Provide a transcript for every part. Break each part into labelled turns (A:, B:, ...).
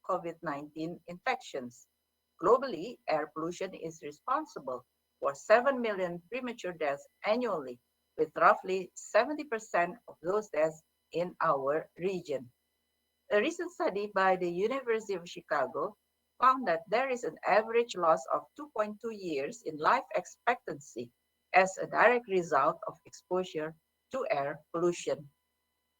A: COVID-19 infections. Globally, air pollution is responsible for 7 million premature deaths annually, with roughly 70% of those deaths in our region. A recent study by the University of Chicago found that there is an average loss of 2.2 years in life expectancy as a direct result of exposure to air pollution.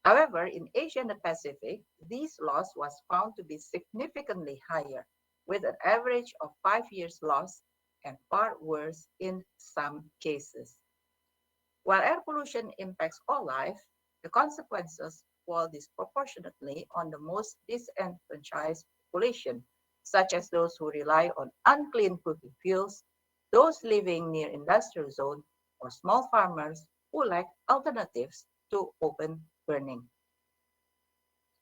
A: However, in Asia and the Pacific, this loss was found to be significantly higher, with an average of 5 years loss and far worse in some cases. While air pollution impacts all life, the consequences fall disproportionately on the most disenfranchised population, such as those who rely on unclean cooking fuels, those living near industrial zones, or small farmers who lack alternatives to open burning.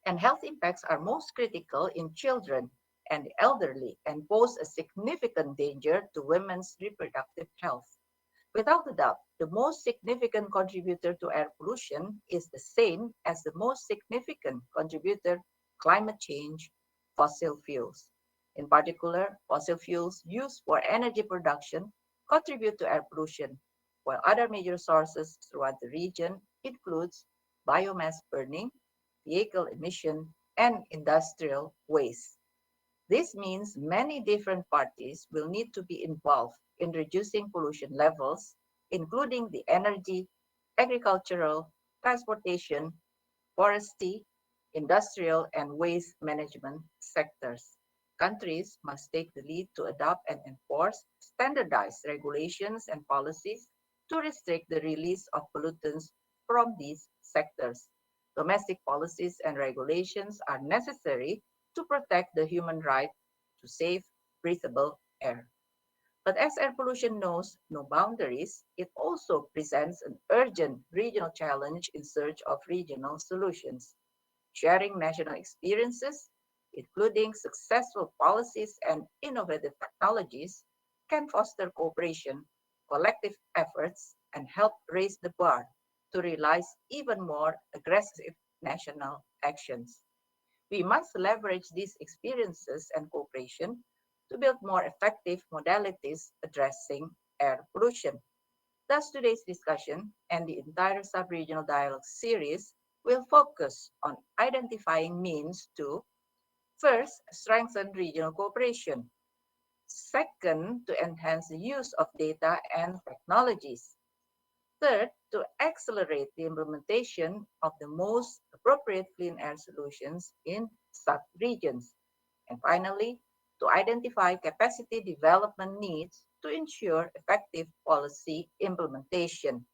A: And health impacts are most critical in children and the elderly and pose a significant danger to women's reproductive health. Without a doubt, the most significant contributor to air pollution is the same as the most significant contributor to climate change: fossil fuels. In particular, fossil fuels used for energy production contribute to air pollution, while other major sources throughout the region includes biomass burning, vehicle emission, and industrial waste. This means many different parties will need to be involved in reducing pollution levels, including the energy, agricultural, transportation, forestry, industrial, and waste management sectors. Countries must take the lead to adopt and enforce standardized regulations and policies to restrict the release of pollutants from these sectors. Domestic policies and regulations are necessary to protect the human right to safe, breathable air. But as air pollution knows no boundaries, it also presents an urgent regional challenge in search of regional solutions. Sharing national experiences, including successful policies and innovative technologies, can foster cooperation, collective efforts, and help raise the bar to realize even more aggressive national actions. We must leverage these experiences and cooperation to build more effective modalities addressing air pollution. Thus, today's discussion and the entire sub-regional dialogue series will focus on identifying means to: first, strengthen regional cooperation; second, to enhance the use of data and technologies; third, to accelerate the implementation of the most appropriate clean air solutions in sub-regions; and finally, to identify capacity development needs to ensure effective policy implementation.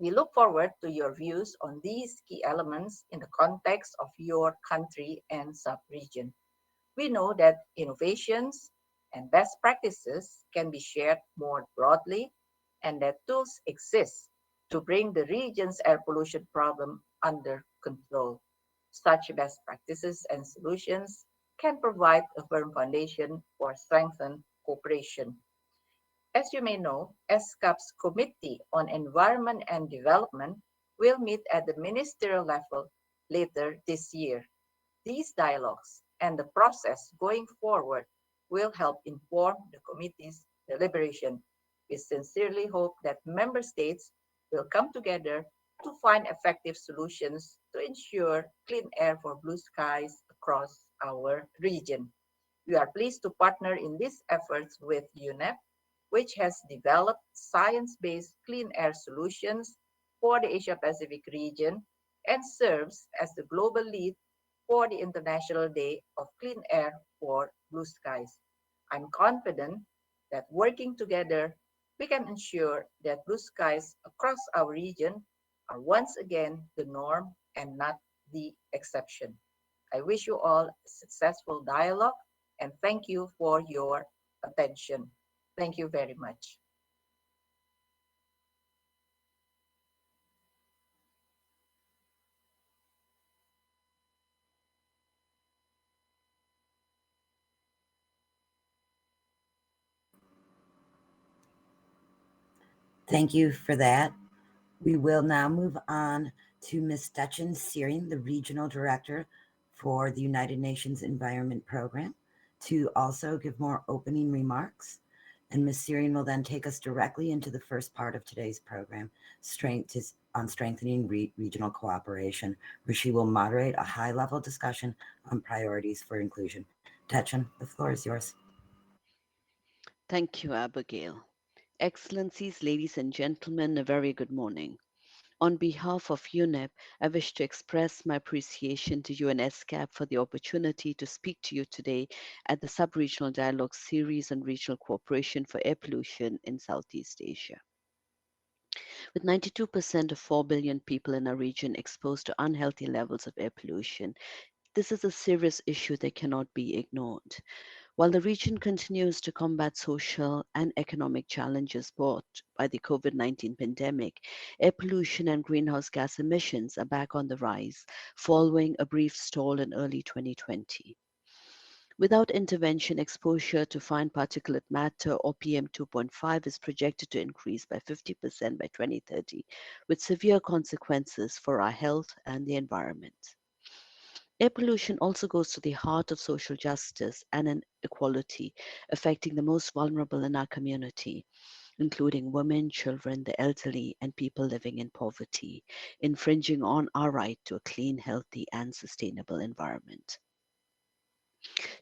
A: We look forward to your views on these key elements in the context of your country and sub-region. We know that innovations and best practices can be shared more broadly and that tools exist to bring the region's air pollution problem under control. Such best practices and solutions can provide a firm foundation for strengthened cooperation. As you may know, ESCAP's Committee on Environment and Development will meet at the ministerial level later this year. These dialogues and the process going forward will help inform the committee's deliberation. We sincerely hope that member states will come together to find effective solutions to ensure clean air for blue skies across our region. We are pleased to partner in these efforts with UNEP, which has developed science-based clean air solutions for the Asia-Pacific region and serves as the global lead for the International Day of Clean Air for Blue Skies. I'm confident that working together, we can ensure that blue skies across our region are once again the norm and not the exception. I wish you all a successful dialogue and thank you for your attention. Thank you very much.
B: Thank you for that. We will now move on to Ms. Dutchin Searing, the Regional Director for the United Nations Environment Program to also give more opening remarks. And Ms. Syrian will then take us directly into the first part of today's program, on strengthening regional cooperation, where she will moderate a high-level discussion on priorities for inclusion. Tetchen, the floor is yours.
C: Thank you, Abigail. Excellencies, ladies and gentlemen, a very good morning. On behalf of UNEP, I wish to express my appreciation to you and ESCAP for the opportunity to speak to you today at the Sub-Regional Dialogue Series on Regional Cooperation for Air Pollution in Southeast Asia. With 92% of 4 billion people in our region exposed to unhealthy levels of air pollution, this is a serious issue that cannot be ignored. While the region continues to combat social and economic challenges brought by the COVID 19 pandemic, air pollution and greenhouse gas emissions are back on the rise following a brief stall in early 2020. Without intervention, exposure to fine particulate matter or PM 2.5 is projected to increase by 50% by 2030, with severe consequences for our health and the environment. Air pollution also goes to the heart of social justice and inequality, affecting the most vulnerable in our community, including women, children, the elderly, and people living in poverty, infringing on our right to a clean, healthy, and sustainable environment.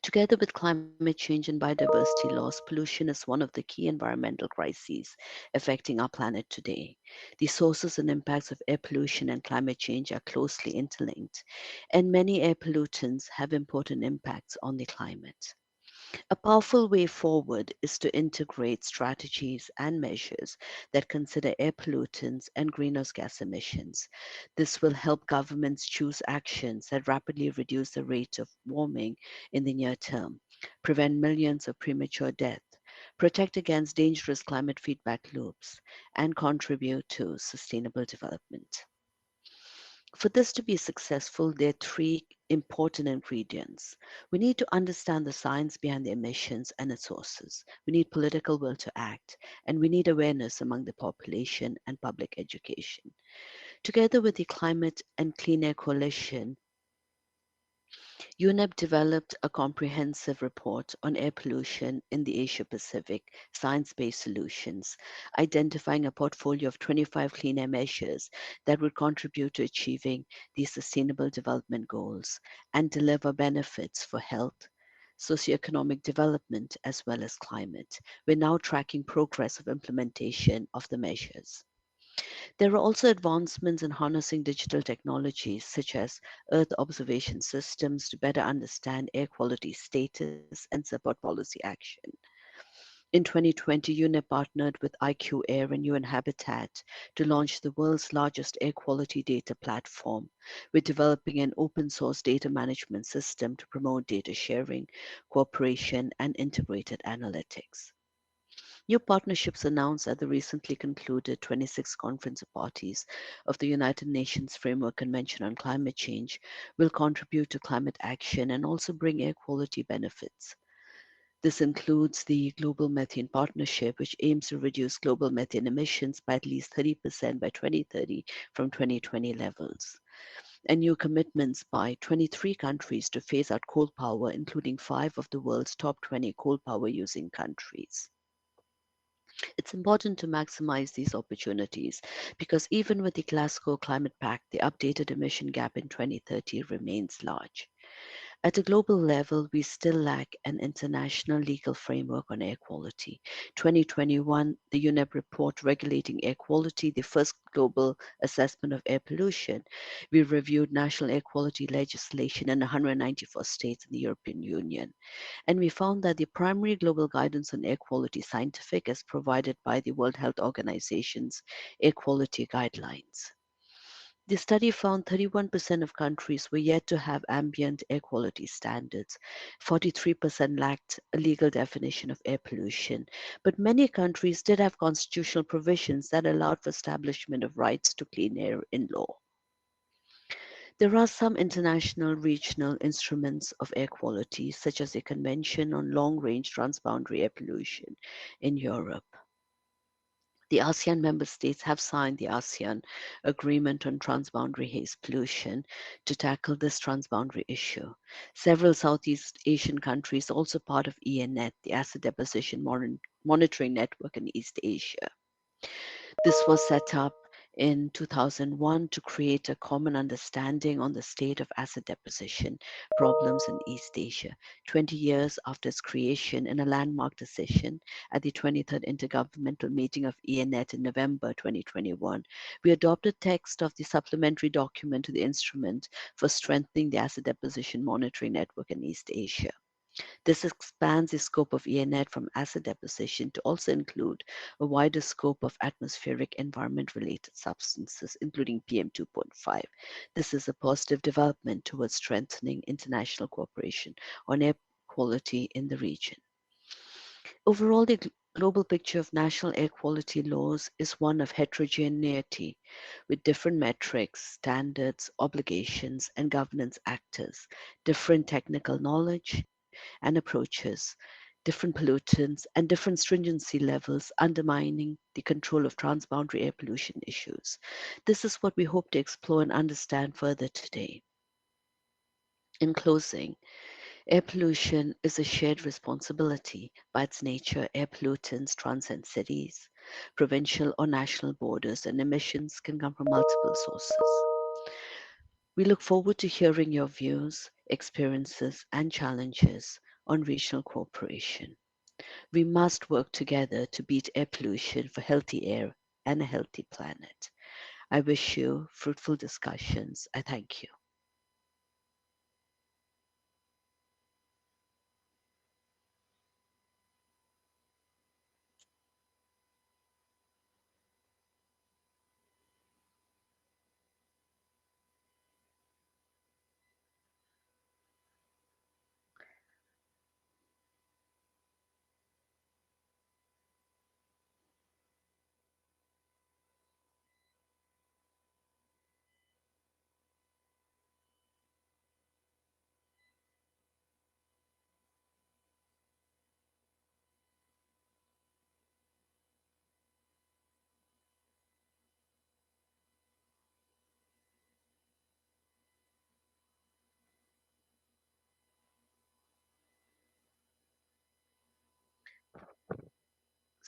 C: Together with climate change and biodiversity loss, pollution is one of the key environmental crises affecting our planet today. The sources and impacts of air pollution and climate change are closely interlinked, and many air pollutants have important impacts on the climate. A powerful way forward is to integrate strategies and measures that consider air pollutants and greenhouse gas emissions. This will help governments choose actions that rapidly reduce the rate of warming in the near term, prevent millions of premature deaths, protect against dangerous climate feedback loops, and contribute to sustainable development. For this to be successful, there are three important ingredients. We need to understand the science behind the emissions and its sources. We need political will to act, and we need awareness among the population and public education. Together with the Climate and Clean Air Coalition, UNEP developed a comprehensive report on air pollution in the Asia Pacific, science based solutions, identifying a portfolio of 25 clean air measures that would contribute to achieving these sustainable development goals and deliver benefits for health, socioeconomic development, as well as climate. We're now tracking progress of implementation of the measures. There are also advancements in harnessing digital technologies such as Earth observation systems to better understand air quality status and support policy action. In 2020, UNEP partnered with IQ Air and UN Habitat to launch the world's largest air quality data platform. We're developing an open source data management system to promote data sharing, cooperation, and integrated analytics. New partnerships announced at the recently concluded 26th Conference of Parties of the United Nations Framework Convention on Climate Change will contribute to climate action and also bring air quality benefits. This includes the Global Methane Partnership, which aims to reduce global methane emissions by at least 30% by 2030 from 2020 levels, and new commitments by 23 countries to phase out coal power, including 5 of the world's top 20 coal power using countries. It's important to maximize these opportunities because even with the Glasgow Climate Pact, the updated emission gap in 2030 remains large. At a global level, we still lack an international legal framework on air quality. 2021, the UNEP report regulating air quality, the first global assessment of air pollution. We reviewed national air quality legislation in 194 states in the European Union. And we found that the primary global guidance on air quality scientific as provided by the World Health Organization's air quality guidelines. The study found 31% of countries were yet to have ambient air quality standards. 43% lacked a legal definition of air pollution, but many countries did have constitutional provisions that allowed for establishment of rights to clean air in law. There are some international regional instruments of air quality, such as the Convention on Long Range Transboundary Air Pollution in Europe. The ASEAN member states have signed the ASEAN Agreement on Transboundary Haze Pollution to tackle this transboundary issue. Several Southeast Asian countries, also part of ENET, the Acid Deposition Monitoring Network in East Asia. This was set up in 2001 to create a common understanding on the state of acid deposition problems in East Asia. 20 years after its creation, in a landmark decision at the 23rd Intergovernmental Meeting of ENET in November 2021, we adopted text of the supplementary document to the instrument for strengthening the acid deposition monitoring network in East Asia. This expands the scope of ENET from acid deposition to also include a wider scope of atmospheric environment-related substances, including PM2.5. This is a positive development towards strengthening international cooperation on air quality in the region. Overall, the global picture of national air quality laws is one of heterogeneity, with different metrics, standards, obligations, and governance actors, different technical knowledge and approaches, different pollutants, and different stringency levels undermining the control of transboundary air pollution issues. This is what we hope to explore and understand further today. In closing, air pollution is a shared responsibility. By its nature, air pollutants transcend cities, provincial or national borders, and emissions can come from multiple sources. We look forward to hearing your views, experiences, and challenges on regional cooperation. We must work together to beat air pollution for healthy air and a healthy planet. I wish you fruitful discussions. I thank you.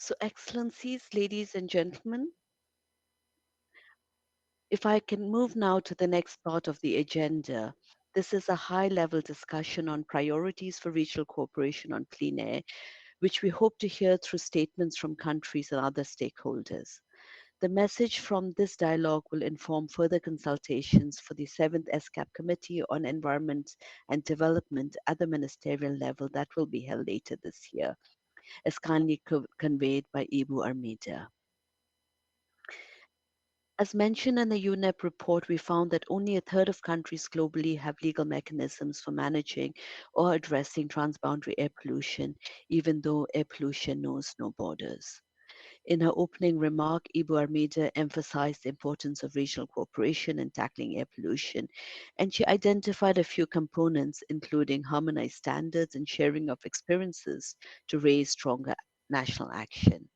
C: So, Excellencies, ladies and gentlemen, if I can move now to the next part of the agenda, this is a high level discussion on priorities for regional cooperation on clean air, which we hope to hear through statements from countries and other stakeholders. The message from this dialogue will inform further consultations for the 7th ESCAP Committee on Environment and Development at the ministerial level that will be held later this year, as kindly conveyed by Ibu Armida. As mentioned in the UNEP report, we found that only a third of countries globally have legal mechanisms for managing or addressing transboundary air pollution, even though air pollution knows no borders. In her opening remark, Ibu Armida emphasized the importance of regional cooperation in tackling air pollution, and she identified a few components, including harmonized standards and sharing of experiences to raise stronger national action.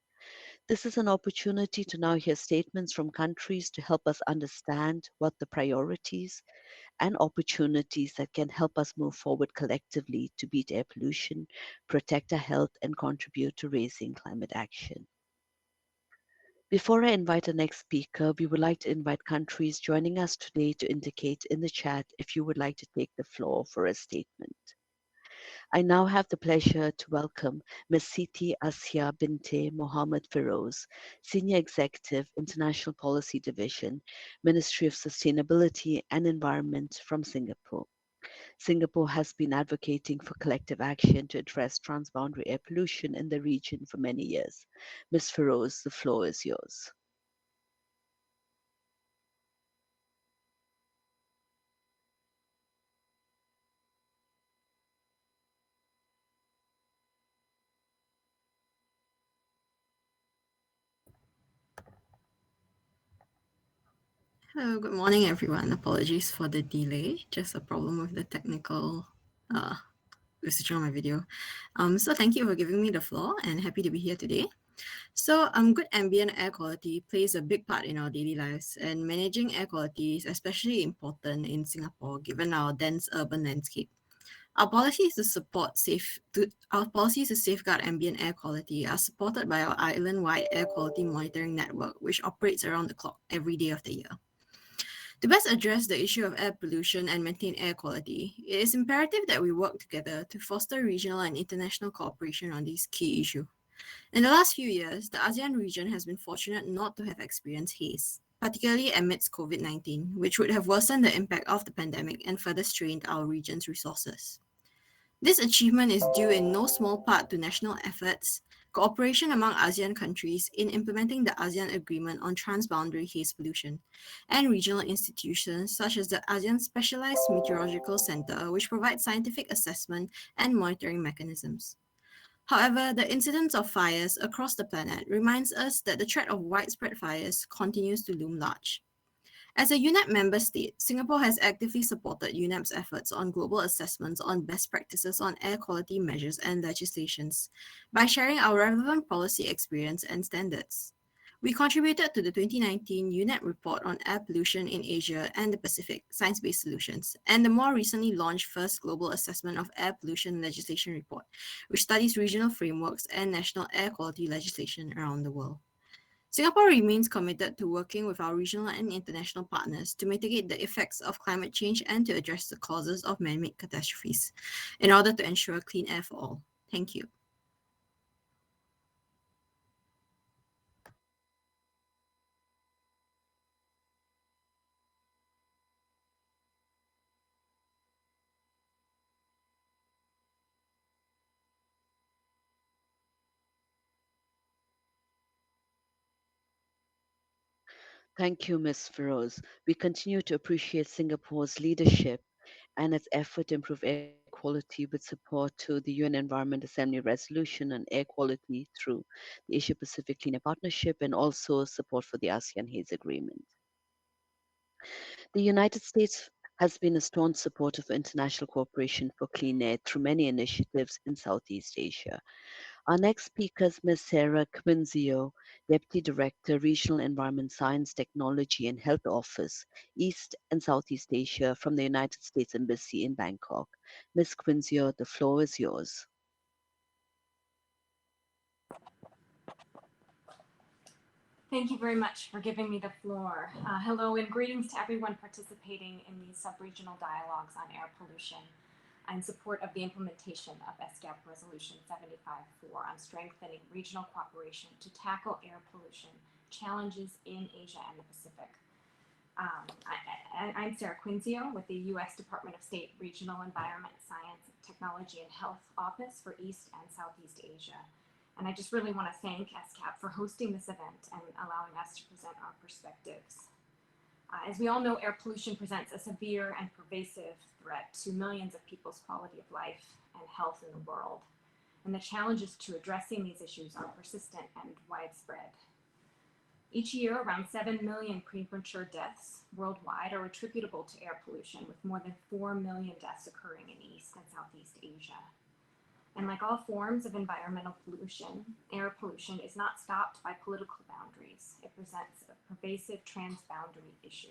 C: This is an opportunity to now hear statements from countries to help us understand what the priorities and opportunities that can help us move forward collectively to beat air pollution, protect our health, and contribute to raising climate action. Before I invite the next speaker, we would like to invite countries joining us today to indicate in the chat if you would like to take the floor for a statement. I now have the pleasure to welcome Ms. Siti Asya Binte Mohammed Feroz, Senior Executive, International Policy Division, Ministry of Sustainability and Environment from Singapore. Singapore has been advocating for collective action to address transboundary air pollution in the region for many years. Ms. Feroz, the floor is yours.
D: Hello, good morning, everyone. Apologies for the delay, just a problem with the technical switching on my video. So thank you for giving me the floor and happy to be here today. So, good ambient air quality plays a big part in our daily lives, and managing air quality is especially important in Singapore given our dense urban landscape. Our policies to safeguard ambient air quality are supported by our island-wide air quality monitoring network, which operates around the clock every day of the year. To best address the issue of air pollution and maintain air quality, it is imperative that we work together to foster regional and international cooperation on this key issue. In the last few years, the ASEAN region has been fortunate not to have experienced haze, particularly amidst COVID-19, which would have worsened the impact of the pandemic and further strained our region's resources. This achievement is due in no small part to national efforts, cooperation among ASEAN countries in implementing the ASEAN Agreement on Transboundary Haze Pollution, and regional institutions such as the ASEAN Specialized Meteorological Center, which provides scientific assessment and monitoring mechanisms. However, the incidence of fires across the planet reminds us that the threat of widespread fires continues to loom large. As a UNEP member state, Singapore has actively supported UNEP's efforts on global assessments on best practices on air quality measures and legislations by sharing our relevant policy experience and standards. We contributed to the 2019 UNEP report on air pollution in Asia and the Pacific, Science-Based Solutions, and the more recently launched first global assessment of air pollution legislation report, which studies regional frameworks and national air quality legislation around the world. Singapore remains committed to working with our regional and international partners to mitigate the effects of climate change and to address the causes of man-made catastrophes in order to ensure clean air for all. Thank you.
C: Thank you, Ms. Feroz. We continue to appreciate Singapore's leadership and its effort to improve air quality with support to the UN Environment Assembly resolution on air quality through the Asia Pacific Clean Air Partnership and also support for the ASEAN Haze Agreement. The United States has been a staunch supporter of international cooperation for clean air through many initiatives in Southeast Asia. Our next speaker is Ms. Sarah Quinzio, Deputy Director, Regional Environment Science, Technology and Health Office, East and Southeast Asia from the United States Embassy in Bangkok. Ms. Quinzio, the floor is yours.
E: Thank you very much for giving me the floor. Hello and greetings to everyone participating in these sub-regional dialogues on air pollution. I'm in support of the implementation of ESCAP Resolution 75-4 on strengthening regional cooperation to tackle air pollution challenges in Asia and the Pacific. I'm Sarah Quinzio with the U.S. Department of State Regional Environment, Science, Technology, and Health Office for East and Southeast Asia. And I just really want to thank ESCAP for hosting this event and allowing us to present our perspectives. As we all know, air pollution presents a severe and pervasive threat to millions of people's quality of life and health in the world. And the challenges to addressing these issues are persistent and widespread. Each year, around 7 million premature deaths worldwide are attributable to air pollution, with more than 4 million deaths occurring in East and Southeast Asia. And like all forms of environmental pollution, air pollution is not stopped by political boundaries. It presents a pervasive transboundary issue.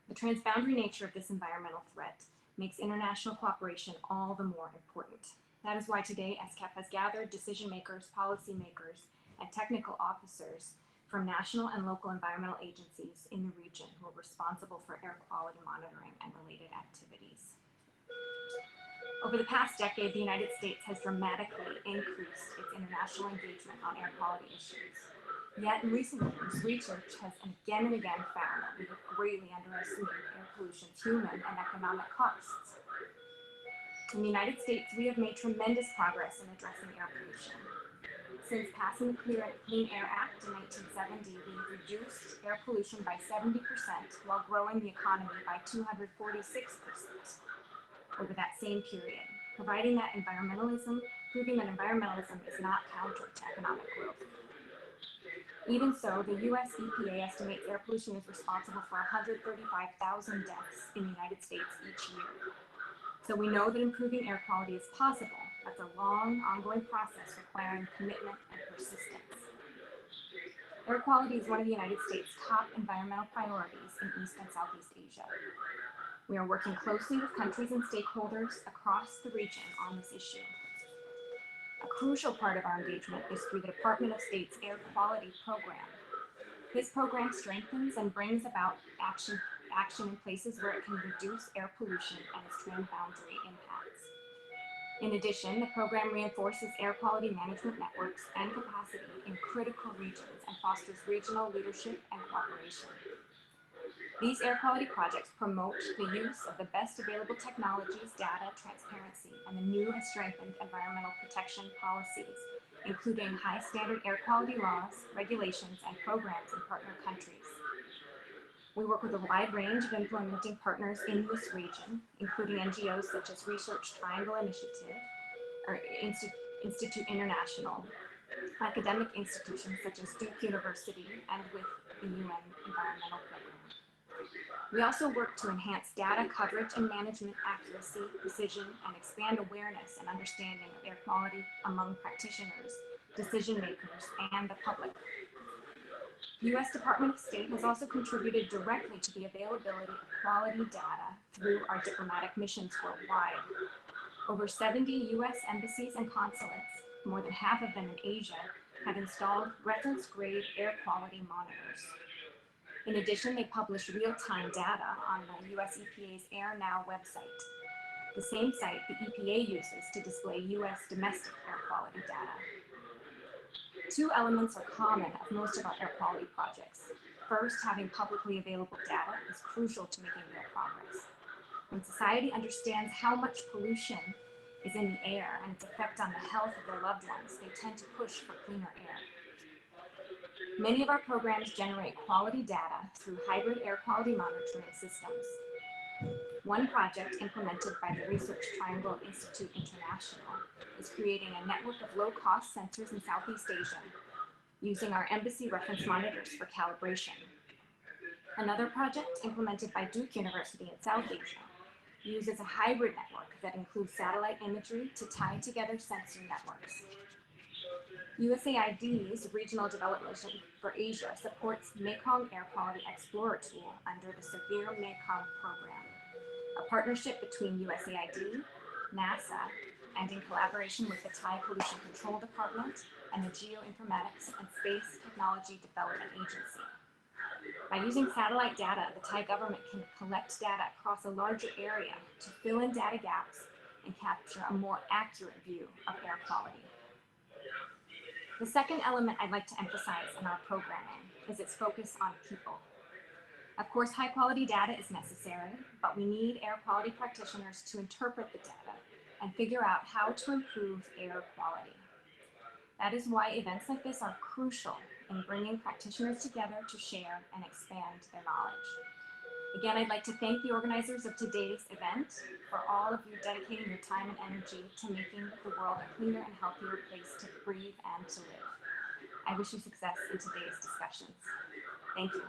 E: The transboundary nature of this environmental threat makes international cooperation all the more important. That is why today ESCAP has gathered decision makers, policymakers, and technical officers from national and local environmental agencies in the region who are responsible for air quality monitoring and related activities. Over the past decade, the United States has dramatically increased its international engagement on air quality issues. Yet in recent years, research has again and again found that we have greatly underestimated air pollution's human and economic costs. In the United States, we have made tremendous progress in addressing air pollution. Since passing the Clean Air Act in 1970, we have reduced air pollution by 70% while growing the economy by 246%. Over that same period, proving that environmentalism is not counter to economic growth. Even so, the US EPA estimates air pollution is responsible for 135,000 deaths in the United States each year. So we know that improving air quality is possible. That's a long, ongoing process requiring commitment and persistence. Air quality is one of the United States' top environmental priorities in East and Southeast Asia. We are working closely with countries and stakeholders across the region on this issue. A crucial part of our engagement is through the Department of State's Air Quality Program. This program strengthens and brings about action in places where it can reduce air pollution and its transboundary impacts. In addition, the program reinforces air quality management networks and capacity in critical regions and fosters regional leadership and cooperation. These air quality projects promote the use of the best available technologies, data, transparency, and the new and strengthened environmental protection policies, including high standard air quality laws, regulations, and programs in partner countries. We work with a wide range of implementing partners in this region, including NGOs such as Research Triangle Initiative, or Institute International, academic institutions such as Duke University, and with the UN Environmental Program. We also work to enhance data coverage and management accuracy, precision, and expand awareness and understanding of air quality among practitioners, decision makers, and the public. The U.S. Department of State has also contributed directly to the availability of quality data through our diplomatic missions worldwide. Over 70 U.S. embassies and consulates, more than half of them in Asia, have installed reference-grade air quality monitors. In addition, they publish real-time data on the US EPA's Air Now website, the same site the EPA uses to display US domestic air quality data. Two elements are common of most of our air quality projects. First, having publicly available data is crucial to making real progress. When society understands how much pollution is in the air and its effect on the health of their loved ones, they tend to push for cleaner air. Many of our programs generate quality data through hybrid air quality monitoring systems. One project implemented by the Research Triangle Institute International is creating a network of low-cost sensors in Southeast Asia, using our embassy reference monitors for calibration. Another project implemented by Duke University in South Asia uses a hybrid network that includes satellite imagery to tie together sensor networks. USAID's Regional Development for Asia supports Mekong Air Quality Explorer Tool under the Severe Mekong Program, a partnership between USAID, NASA, and in collaboration with the Thai Pollution Control Department and the Geoinformatics and Space Technology Development Agency. By using satellite data, the Thai government can collect data across a larger area to fill in data gaps and capture a more accurate view of air quality. The second element I'd like to emphasize in our programming is its focus on people. Of course, high quality data is necessary, but we need air quality practitioners to interpret the data and figure out how to improve air quality. That is why events like this are crucial in bringing practitioners together to share and expand their knowledge. Again, I'd like to thank the organizers of today's event for all of you dedicating your time and energy to making the world a cleaner and healthier place to breathe and to live. I wish you success in today's discussions. Thank you.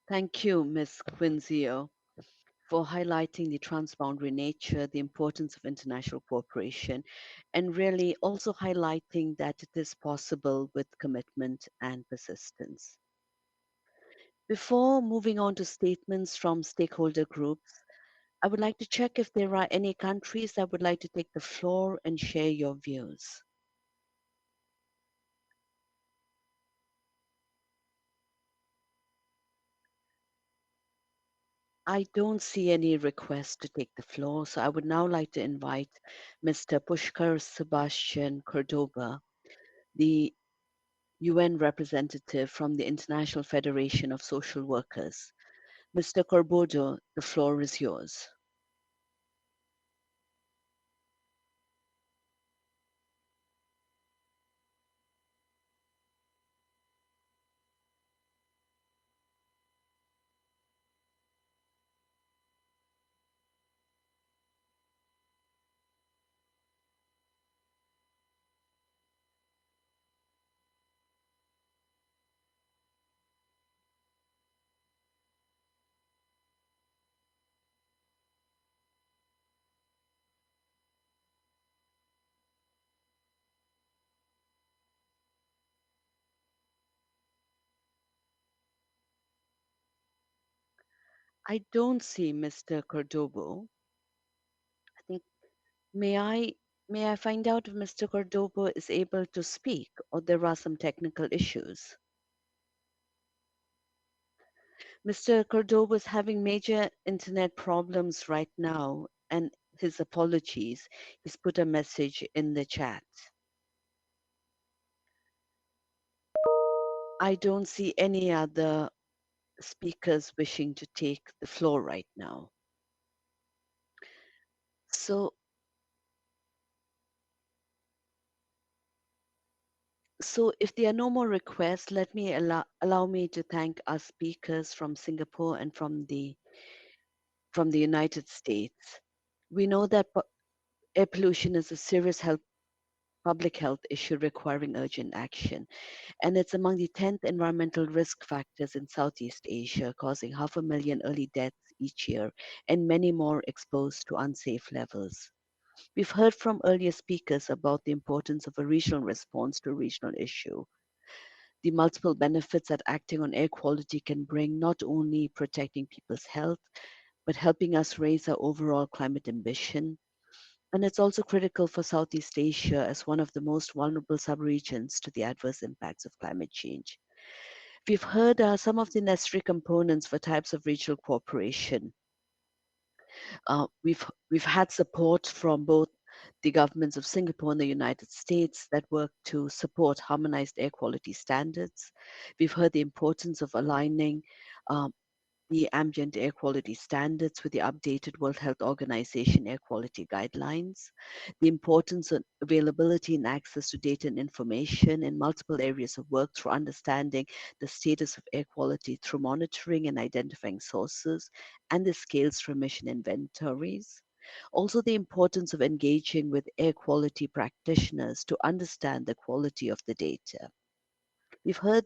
C: Thank you, Ms. Quinzio, for highlighting the transboundary nature, the importance of international cooperation, and really also highlighting that it is possible with commitment and persistence. Before moving on to statements from stakeholder groups, I would like to check if there are any countries that would like to take the floor and share your views. I don't see any requests to take the floor, so I would now like to invite Mr. Pushkar Sebastian Cordoba, the UN representative from the International Federation of Social Workers. Mr. Corbodo, the floor is yours. I don't see Mr. Cordobo. I think may I find out if Mr. Cordobo is able to speak or there are some technical issues? Mr. Cordoba is having major internet problems right now, and his apologies. He's put a message in the chat. I don't see any other speakers wishing to take the floor right now. So, if there are no more requests, let me allow me to thank our speakers from Singapore and from the United States. We know that air pollution is a serious public health issue requiring urgent action, and it's among the 10th environmental risk factors in Southeast Asia, causing 500,000 early deaths each year and many more exposed to unsafe levels. We've heard from earlier speakers about the importance of a regional response to a regional issue, the multiple benefits that acting on air quality can bring, not only protecting people's health, but helping us raise our overall climate ambition. And it's also critical for Southeast Asia as one of the most vulnerable subregions to the adverse impacts of climate change. We've heard some of the necessary components for types of regional cooperation. We've had support from both the governments of Singapore and the United States that work to support harmonized air quality standards. We've heard the importance of aligning um, the ambient air quality standards with the updated World Health Organization air quality guidelines, the importance of availability and access to data and information in multiple areas of work through understanding the status of air quality through monitoring and identifying sources, and the scales for emission inventories. Also, the importance of engaging with air quality practitioners to understand the quality of the data. We've heard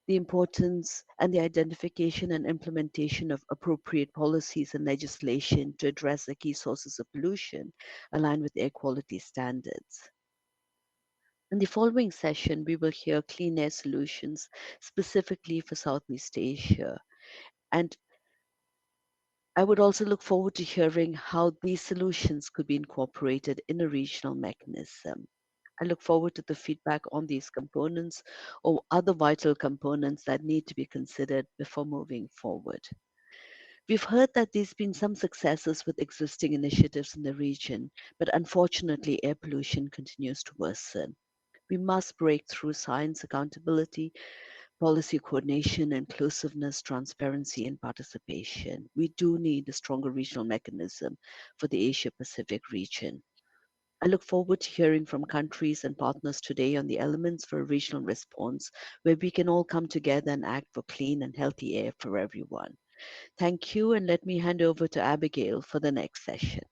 C: the importance and the identification and implementation of appropriate policies and legislation to address the key sources of pollution aligned with air quality standards. In the following session, we will hear clean air solutions specifically for Southeast Asia. And I would also look forward to hearing how these solutions could be incorporated in a regional mechanism. I look forward to the feedback on these components or other vital components that need to be considered before moving forward. We've heard that there's been some successes with existing initiatives in the region, but unfortunately, air pollution continues to worsen. We must break through science accountability, policy coordination, inclusiveness, transparency, and participation. We do need a stronger regional mechanism for the Asia Pacific region. I look forward to hearing from countries and partners today on the elements for a regional response where we can all come together and act for clean and healthy air for everyone. Thank you, and let me hand over to Abigail for the next session.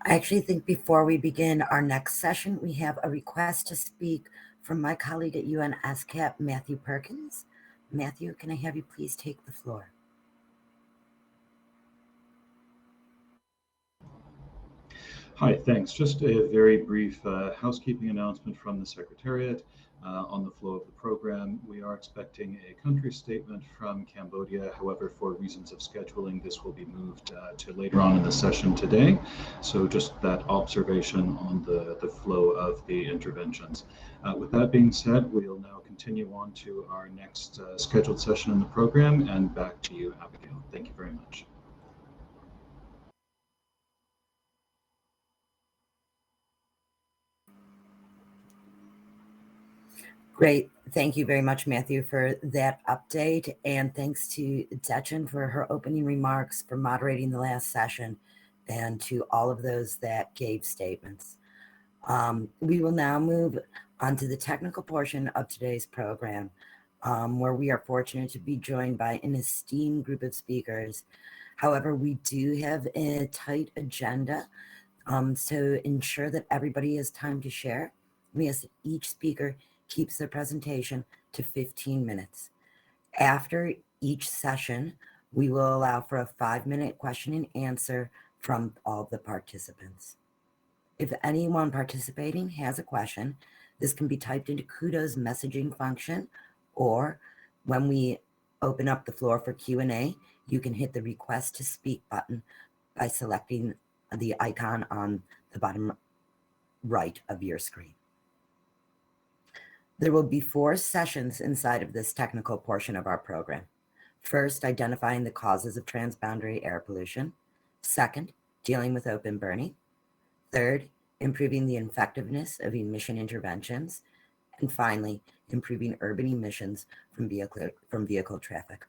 B: I actually think before we begin our next session, we have a request to speak from my colleague at UN ESCAP, Matthew Perkins. Matthew, can I have you please take the floor?
F: Hi, thanks. Just a very brief housekeeping announcement from the Secretariat on the flow of the program. We are expecting a country statement from Cambodia. However, for reasons of scheduling, this will be moved to later on in the session today. So just that observation on the flow of the interventions. With that being said, we'll now continue on to our next scheduled session in the program, and back to you, Abigail. Thank you very much.
B: Great. Thank you very much, Matthew, for that update. And thanks to Dechen for her opening remarks, for moderating the last session, and to all of those that gave statements. We will now move on to the technical portion of today's program, where we are fortunate to be joined by an esteemed group of speakers. However, we do have a tight agenda, to ensure that everybody has time to share. We ask that each speaker keeps their presentation to 15 minutes. After each session, we will allow for a 5-minute question and answer from all the participants. If anyone participating has a question, this can be typed into Kudo's messaging function, or when we open up the floor for Q&A, you can hit the request to speak button by selecting the icon on the bottom right of your screen. There will be 4 sessions inside of this technical portion of our program. First, identifying the causes of transboundary air pollution. Second, dealing with open burning. Third, improving the effectiveness of emission interventions. And finally, improving urban emissions from vehicle traffic.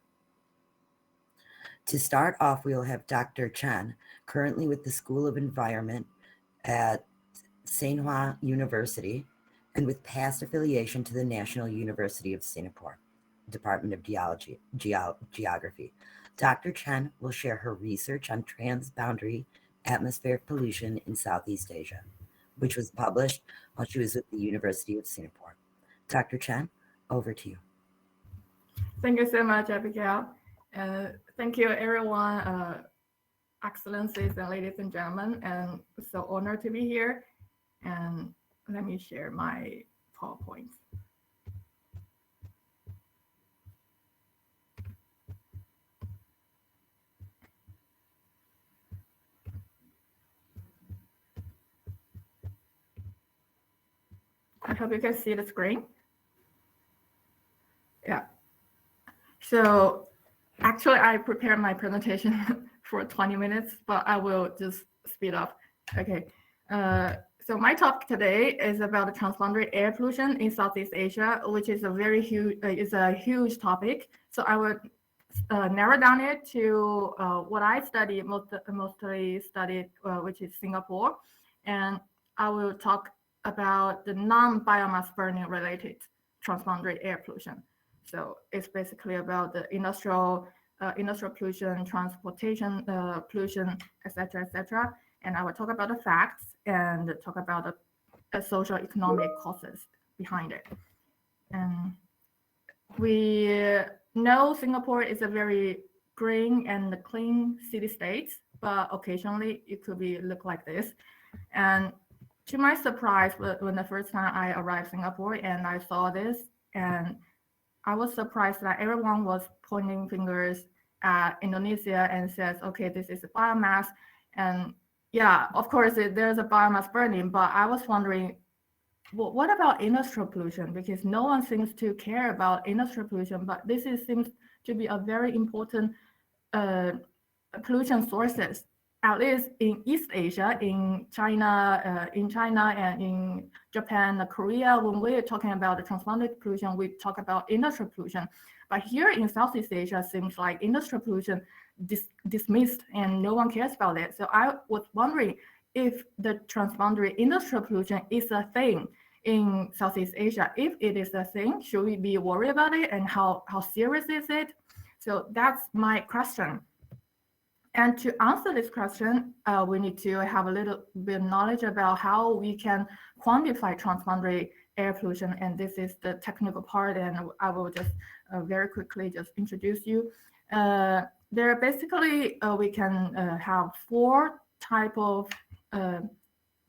B: To start off, we will have Dr. Chen, currently with the School of Environment at Tsinghua University, and with past affiliation to the National University of Singapore, Department of Geography. Dr. Chen will share her research on transboundary atmospheric pollution in Southeast Asia, which was published while she was at the University of Singapore. Dr. Chen, over to you.
G: Thank you so much, Abigail. Thank you, everyone, excellencies and ladies and gentlemen, and so honored to be here. And let me share my PowerPoint. I hope you can see the screen. Yeah. So actually, I prepared my presentation for 20 minutes, but I will just speed up. Okay. So my topic today is about the transboundary air pollution in Southeast Asia, which is a very huge topic. So I would narrow down it to what I studied, mostly studied, which is Singapore, and I will talk about the non-biomass burning related transboundary air pollution. So it's basically about the industrial pollution, transportation pollution, etc., etc. And I will talk about the facts and talk about the social economic causes behind it. And we know Singapore is a very green and clean city state, but occasionally it could look like this. And to my surprise, when the first time I arrived Singapore and I saw this, and I was surprised that everyone was pointing fingers at Indonesia and says, okay, this is a biomass. And yeah, of course, there's a biomass burning, but I was wondering, what about industrial pollution? Because no one seems to care about industrial pollution, but this seems to be a very important pollution sources, at least in East Asia, in China and in Japan, Korea. When we're talking about the transboundary pollution, we talk about industrial pollution. But here in Southeast Asia, seems like industrial pollution dismissed and no one cares about it. So I was wondering if the transboundary industrial pollution is a thing in Southeast Asia. If it is a thing, should we be worried about it, and how serious is it? So that's my question. And to answer this question, we need to have a little bit of knowledge about how we can quantify transboundary air pollution. And this is the technical part, and I will just very quickly just introduce you. There are basically, we can have 4 types of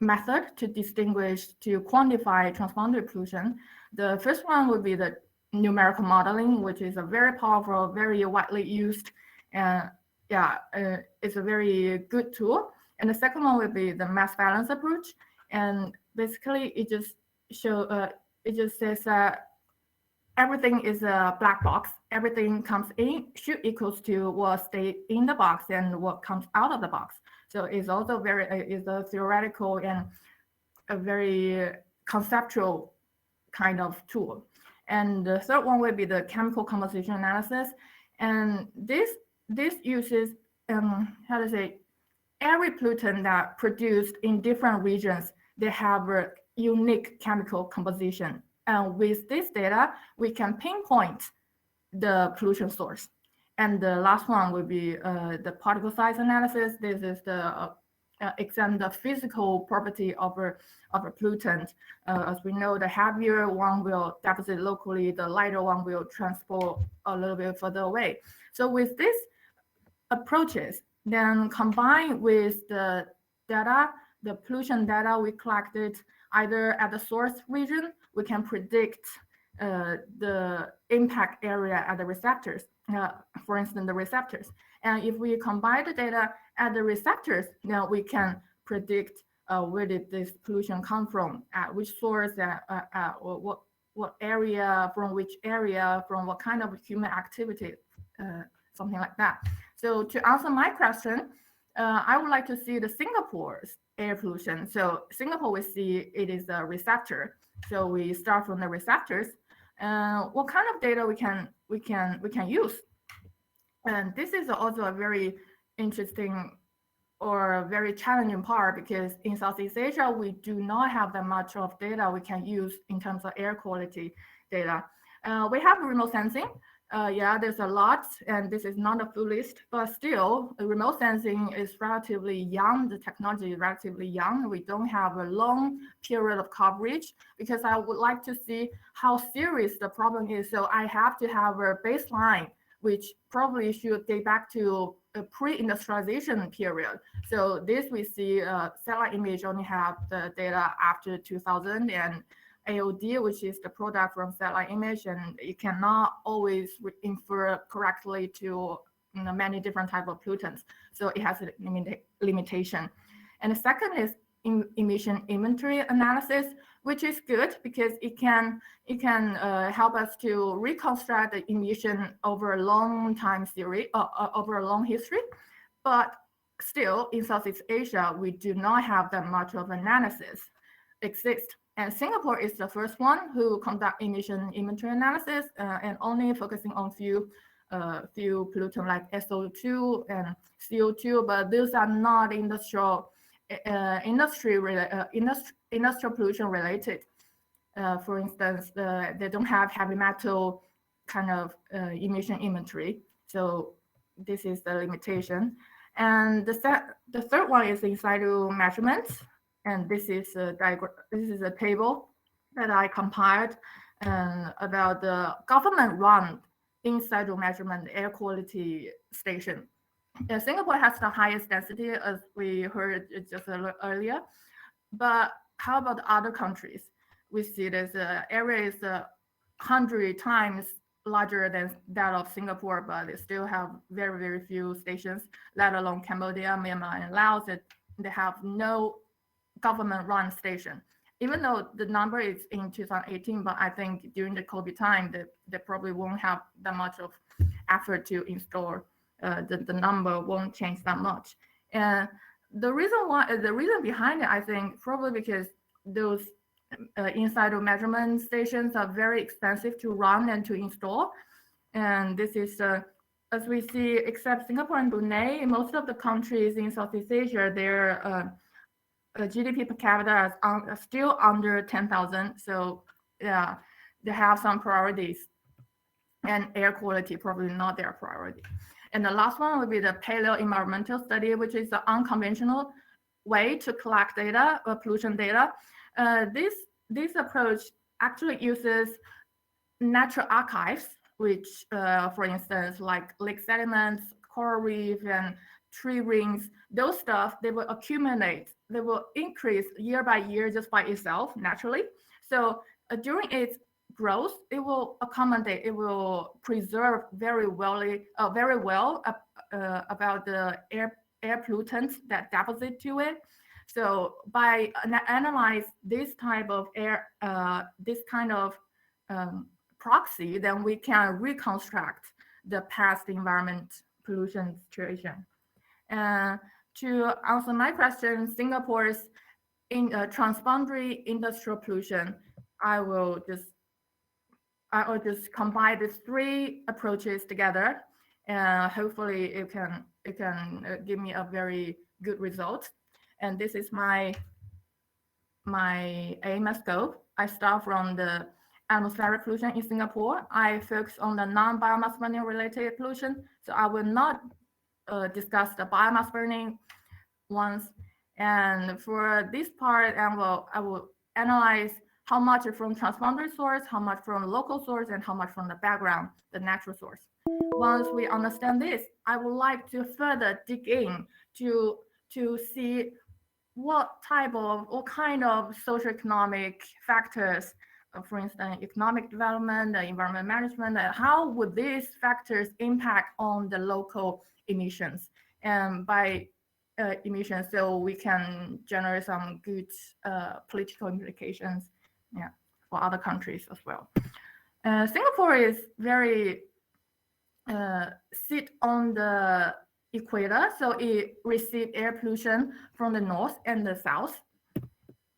G: method to distinguish, to quantify transboundary pollution. The first one would be the numerical modeling, which is a very powerful, very widely used, it's a very good tool. And the second one would be the mass balance approach. And basically it just says that everything is a black box. Everything comes in should equals to what stay in the box and what comes out of the box. So it's also is a theoretical and a very conceptual kind of tool. And the third one would be the chemical composition analysis. And this uses every pollutant that produced in different regions, they have a unique chemical composition. And with this data, we can pinpoint the pollution source. And the last one would be the particle size analysis. This is the examine the physical property of a pollutant. As we know, the heavier one will deposit locally, the lighter one will transport a little bit further away. So with these approaches, then combined with the data the pollution data we collected either at the source region, we can predict the impact area at the receptors, for instance, the receptors. And if we combine the data at the receptors, now we can predict where did this pollution come from, at which source, or what area, from which area, from what kind of human activity, something like that. So to answer my question, I would like to see the Singapore's air pollution. So Singapore, we see it is a receptor. So we start from the receptors. What kind of data we can use? And this is also a very interesting or a very challenging part, because in Southeast Asia, we do not have that much of data we can use in terms of air quality data. We have remote sensing. Yeah, there's a lot, and this is not a full list, but still, remote sensing is relatively young. The technology is relatively young. We don't have a long period of coverage, because I would like to see how serious the problem is. So I have to have a baseline, which probably should date back to a pre-industrialization period. So this we see satellite image only have the data after 2000, and AOD, which is the product from satellite image, and you cannot always infer correctly to many different type of pollutants. So it has a limitation. And the second is emission inventory analysis, which is good because it can help us to reconstruct the emission over a long time series, over a long history. But still, in Southeast Asia, we do not have that much of analysis exist. And Singapore is the first one who conduct emission inventory analysis and only focusing on few pollutants like SO2 and CO2, but those are not industrial pollution related. For instance, they don't have heavy metal kind of emission inventory. So this is the limitation. And the third one is in situ measurements. And this is a diagram. This is a table that I compiled about the government-run in situ measurement air quality station. Singapore has the highest density, as we heard just earlier. But how about other countries? We see this area is 100 times larger than that of Singapore, but they still have very, very few stations, let alone Cambodia, Myanmar, and Laos. They have no government-run station, even though the number is in 2018, but I think during the COVID time, they probably won't have that much of effort to install. The number won't change that much. And the reason behind it, I think, probably because those in-situ measurement stations are very expensive to run and to install. And this is, as we see, except Singapore and Brunei, most of the countries in Southeast Asia, their GDP per capita is still under 10,000. So yeah, they have some priorities, and air quality probably not their priority. And the last one would be the paleo environmental study, which is an unconventional way to collect data, pollution data. This approach actually uses natural archives, which, for instance, like lake sediments, coral reef, and tree rings, those stuff, they will accumulate, they will increase year by year just by itself naturally. So during its growth, it will accommodate, it will preserve very well about the air pollutants that deposit to it. So by analyze this type of air, this kind of proxy, then we can reconstruct the past environment pollution situation. To answer my question, Singapore's transboundary industrial pollution, I will just combine these three approaches together, and hopefully it can give me a very good result. And this is my aim and scope. I start from the atmospheric pollution in Singapore. I focus on the non-biomass burning related pollution, so I will not discuss the biomass burning ones. And for this part, I will analyze how much from transboundary source, how much from local source, and how much from the background, the natural source. Once we understand this, I would like to further dig in to see what kind of socioeconomic factors, for instance, economic development, environment management, how would these factors impact on the local emissions? And by emissions, so we can generate some good political implications, yeah, for other countries as well. Singapore is very sit on the equator, so it receives air pollution from the north and the south,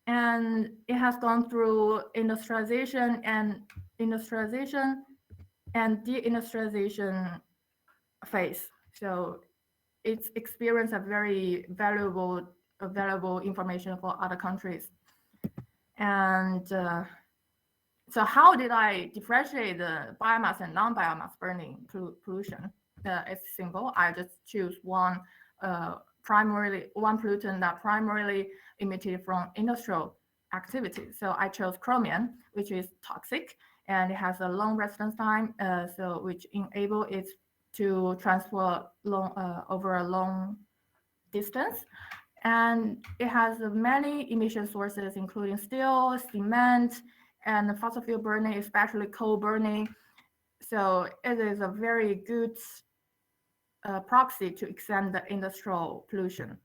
G: and it has gone through industrialization and deindustrialization phase. So it's experienced a very valuable information for other countries. And so how did I differentiate the biomass and non-biomass burning pollution? It's simple. I just choose one pollutant that primarily emitted from industrial activity. So I chose chromium, which is toxic, and it has a long residence time, so which enable it to transfer over a long distance. And it has many emission sources, including steel, cement, and fossil fuel burning, especially coal burning. So it is a very good proxy to examine the industrial pollution.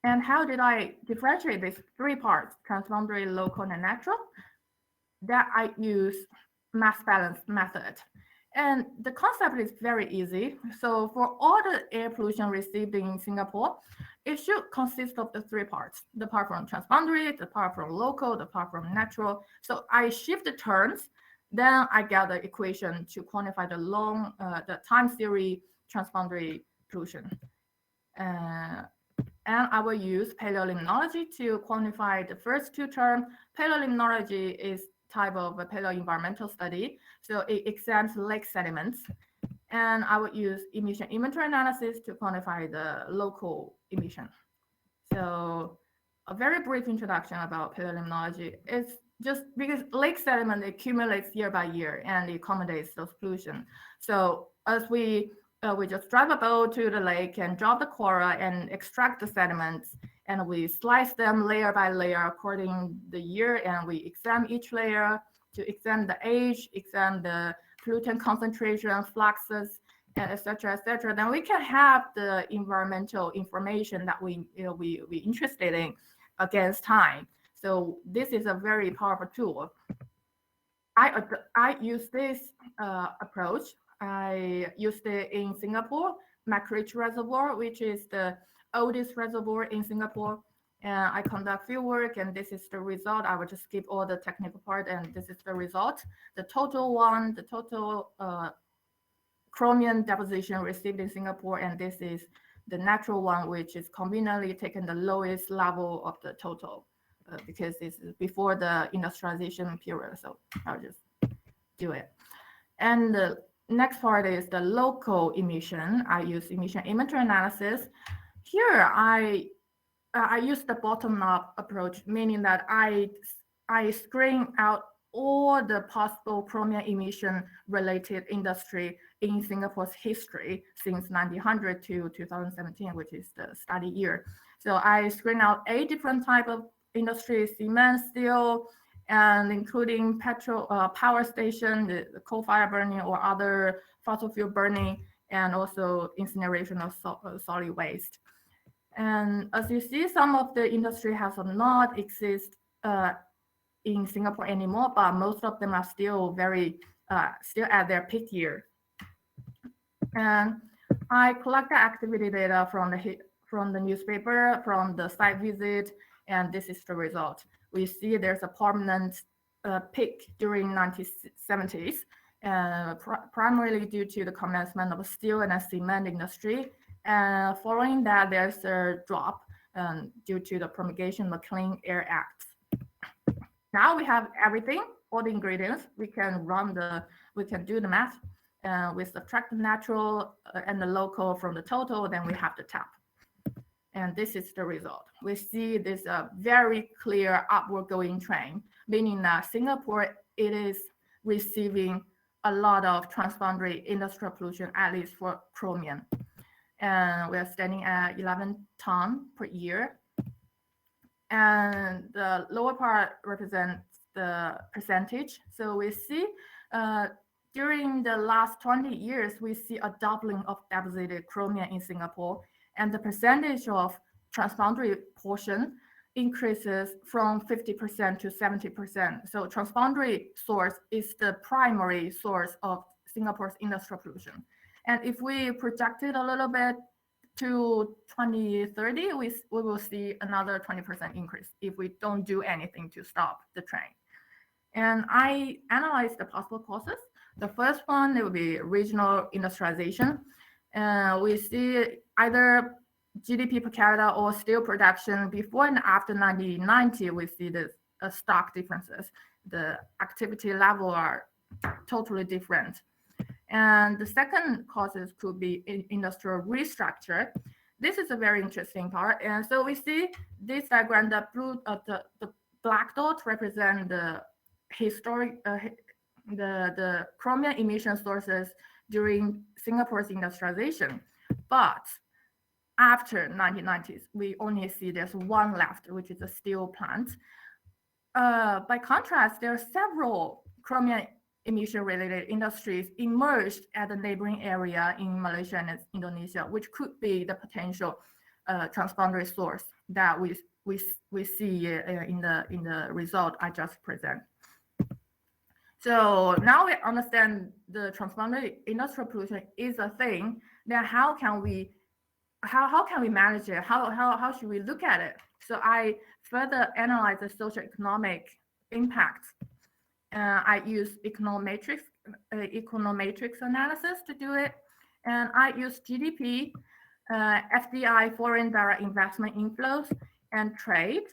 G: And how did I differentiate these three parts, transboundary, local, and natural? That I use mass balance method. And the concept is very easy. So for all the air pollution received in Singapore, it should consist of the three parts: the part from transboundary, the part from local, the part from natural. So I shift the terms, then I get the equation to quantify the time series transboundary pollution. And I will use paleolimnology to quantify the first two terms. Paleolimnology is type of a paleoenvironmental study, so it examines lake sediments. And I would use emission inventory analysis to quantify the local emission. So a very brief introduction about paleolimnology. It's just because lake sediment accumulates year by year and it accommodates those pollution. So as we just drive a boat to the lake and drop the coral and extract the sediments, and we slice them layer by layer according the year, and we examine each layer to examine the age, examine the pollutant concentration, fluxes, etc., etc. Then we can have the environmental information that we interested in against time. So this is a very powerful tool. I use this approach. I used it in Singapore, Macritch Reservoir, which is the oldest reservoir in Singapore. And I conduct field work, and this is the result. I will just skip all the technical part, and this is the result. The total chromium deposition received in Singapore, and this is the natural one, which is conveniently taken the lowest level of the total, because this is before the industrialization period. So I'll just do it. And the next part is the local emission. I use emission inventory analysis. Here, I use the bottom-up approach, meaning that I screen out all the possible chromium emission related industry in Singapore's history since 1900 to 2017, which is the study year. So I screen out 8 different type of industries: cement, steel, and including power station, the coal fire burning or other fossil fuel burning, and also incineration of solid waste. And as you see, some of the industry has not exist in Singapore anymore, but most of them are still still at their peak year. And I collect the activity data from the newspaper, from the site visit, and this is the result. We see there's a permanent peak during 1970s, primarily due to the commencement of steel and cement industry. And following that, there's a drop due to the promulgation of the Clean Air Act. Now we have everything, all the ingredients. We can do the math. We subtract the natural and the local from the total, then we have the tap. And this is the result. We see this very clear upward going trend, meaning that Singapore, it is receiving a lot of transboundary industrial pollution, at least for chromium. And we are standing at 11 tons per year. and the lower part represents the percentage. So we see during the last 20 years, we see a doubling of deposited chromium in Singapore, and the percentage of transboundary portion increases from 50% to 70%. So transboundary source is the primary source of Singapore's industrial pollution. And if we project it a little bit to 2030, we will see another 20% increase if we don't do anything to stop the trend. And I analyzed the possible causes. The first one, it would be regional industrialization. We see either GDP per capita or steel production before and after 1990, we see this stark differences. The activity level are totally different. And the second causes could be industrial restructure. This is a very interesting part. And so we see this diagram, the black dot represent the historic, the chromium emission sources during Singapore's industrialization. But after 1990s, we only see there's one left, which is a steel plant. By contrast, there are several chromium emission-related industries emerged at the neighboring area in Malaysia and Indonesia, which could be the potential transboundary source that we see in the result I just presented. So now we understand the transboundary industrial pollution is a thing. Then how can we manage it? How should we look at it? So I further analyze the socioeconomic impact. I use econometrics analysis to do it, and I use GDP, FDI, foreign direct investment inflows, and trade,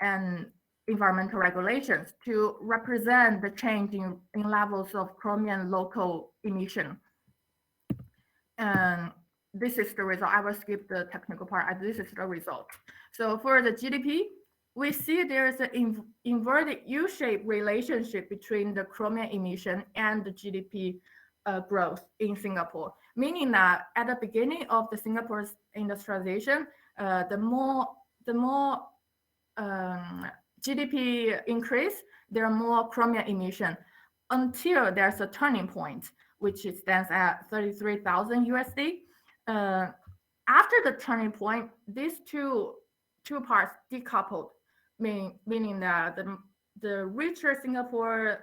G: and environmental regulations to represent the change in levels of chromium local emission. And this is the result. I will skip the technical part. This is the result. So for the GDP, we see there is an inverted U-shaped relationship between the chromium emission and the GDP growth in Singapore, meaning that at the beginning of the Singapore's industrialization, the more GDP increase, there are more chromium emission until there's a turning point, which stands at 33,000 USD. After the turning point, these two parts decoupled, meaning that the richer Singaporean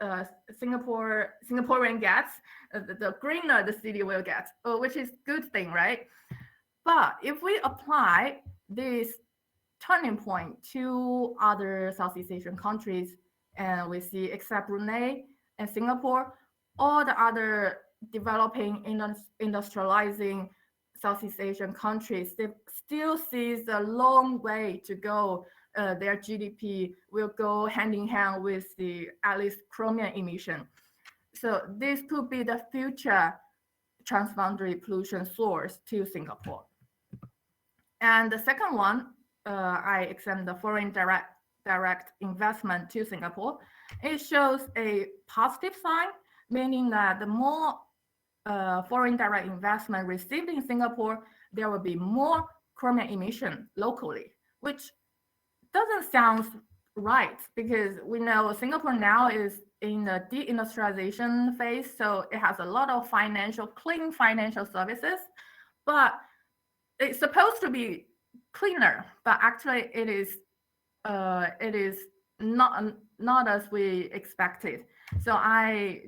G: gets, the greener the city will get, which is good thing, right? But if we apply this turning point to other Southeast Asian countries, and we see except Brunei and Singapore, all the other developing industrializing Southeast Asian countries, they still sees a long way to go. Their GDP will go hand in hand with the at least chromium emission. So this could be the future transboundary pollution source to Singapore. And the second one, I examined the foreign direct investment to Singapore. It shows a positive sign, meaning that the more foreign direct investment received in Singapore, there will be more chromium emission locally, which doesn't sound right because we know Singapore now is in the deindustrialization phase, so it has a lot of clean financial services, but it's supposed to be cleaner, but actually it is not as we expected. So I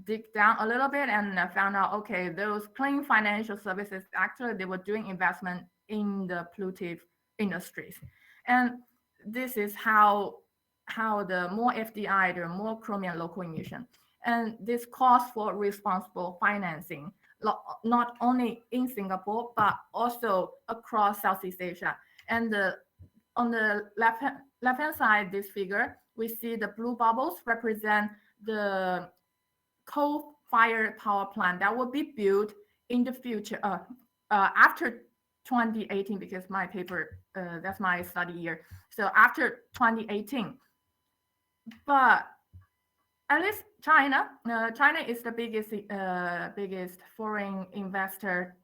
G: dig down a little bit and found out, okay, those clean financial services, actually they were doing investment in the pollutive industries. And this is how the more FDI, the more chromium local emission. And this calls for responsible financing, not only in Singapore, but also across Southeast Asia. And on the left-hand side, this figure, we see the blue bubbles represent the coal-fired power plant that will be built in the future after 2018, because my paper, that's my study year. So after 2018, but at least China is the biggest foreign investor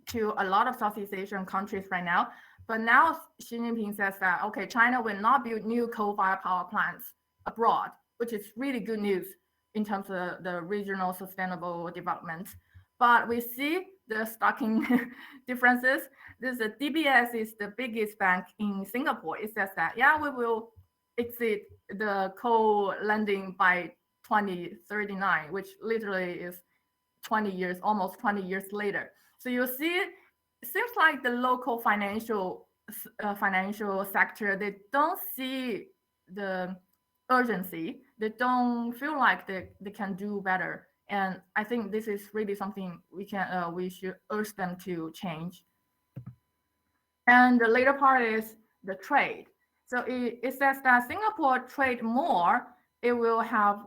G: to a lot of Southeast Asian countries right now. But now Xi Jinping says that, okay, China will not build new coal-fired power plants abroad, which is really good news in terms of the regional sustainable development. But we see the stocking differences. The DBS is the biggest bank in Singapore. It says that, yeah, we will exit the coal lending by 2039, which literally is 20 years, almost 20 years later. So you see, it seems like the local financial sector, they don't see the urgency. They don't feel like they can do better. And I think this is really something we should urge them to change. And the later part is the trade. So it says that Singapore trade more, it will have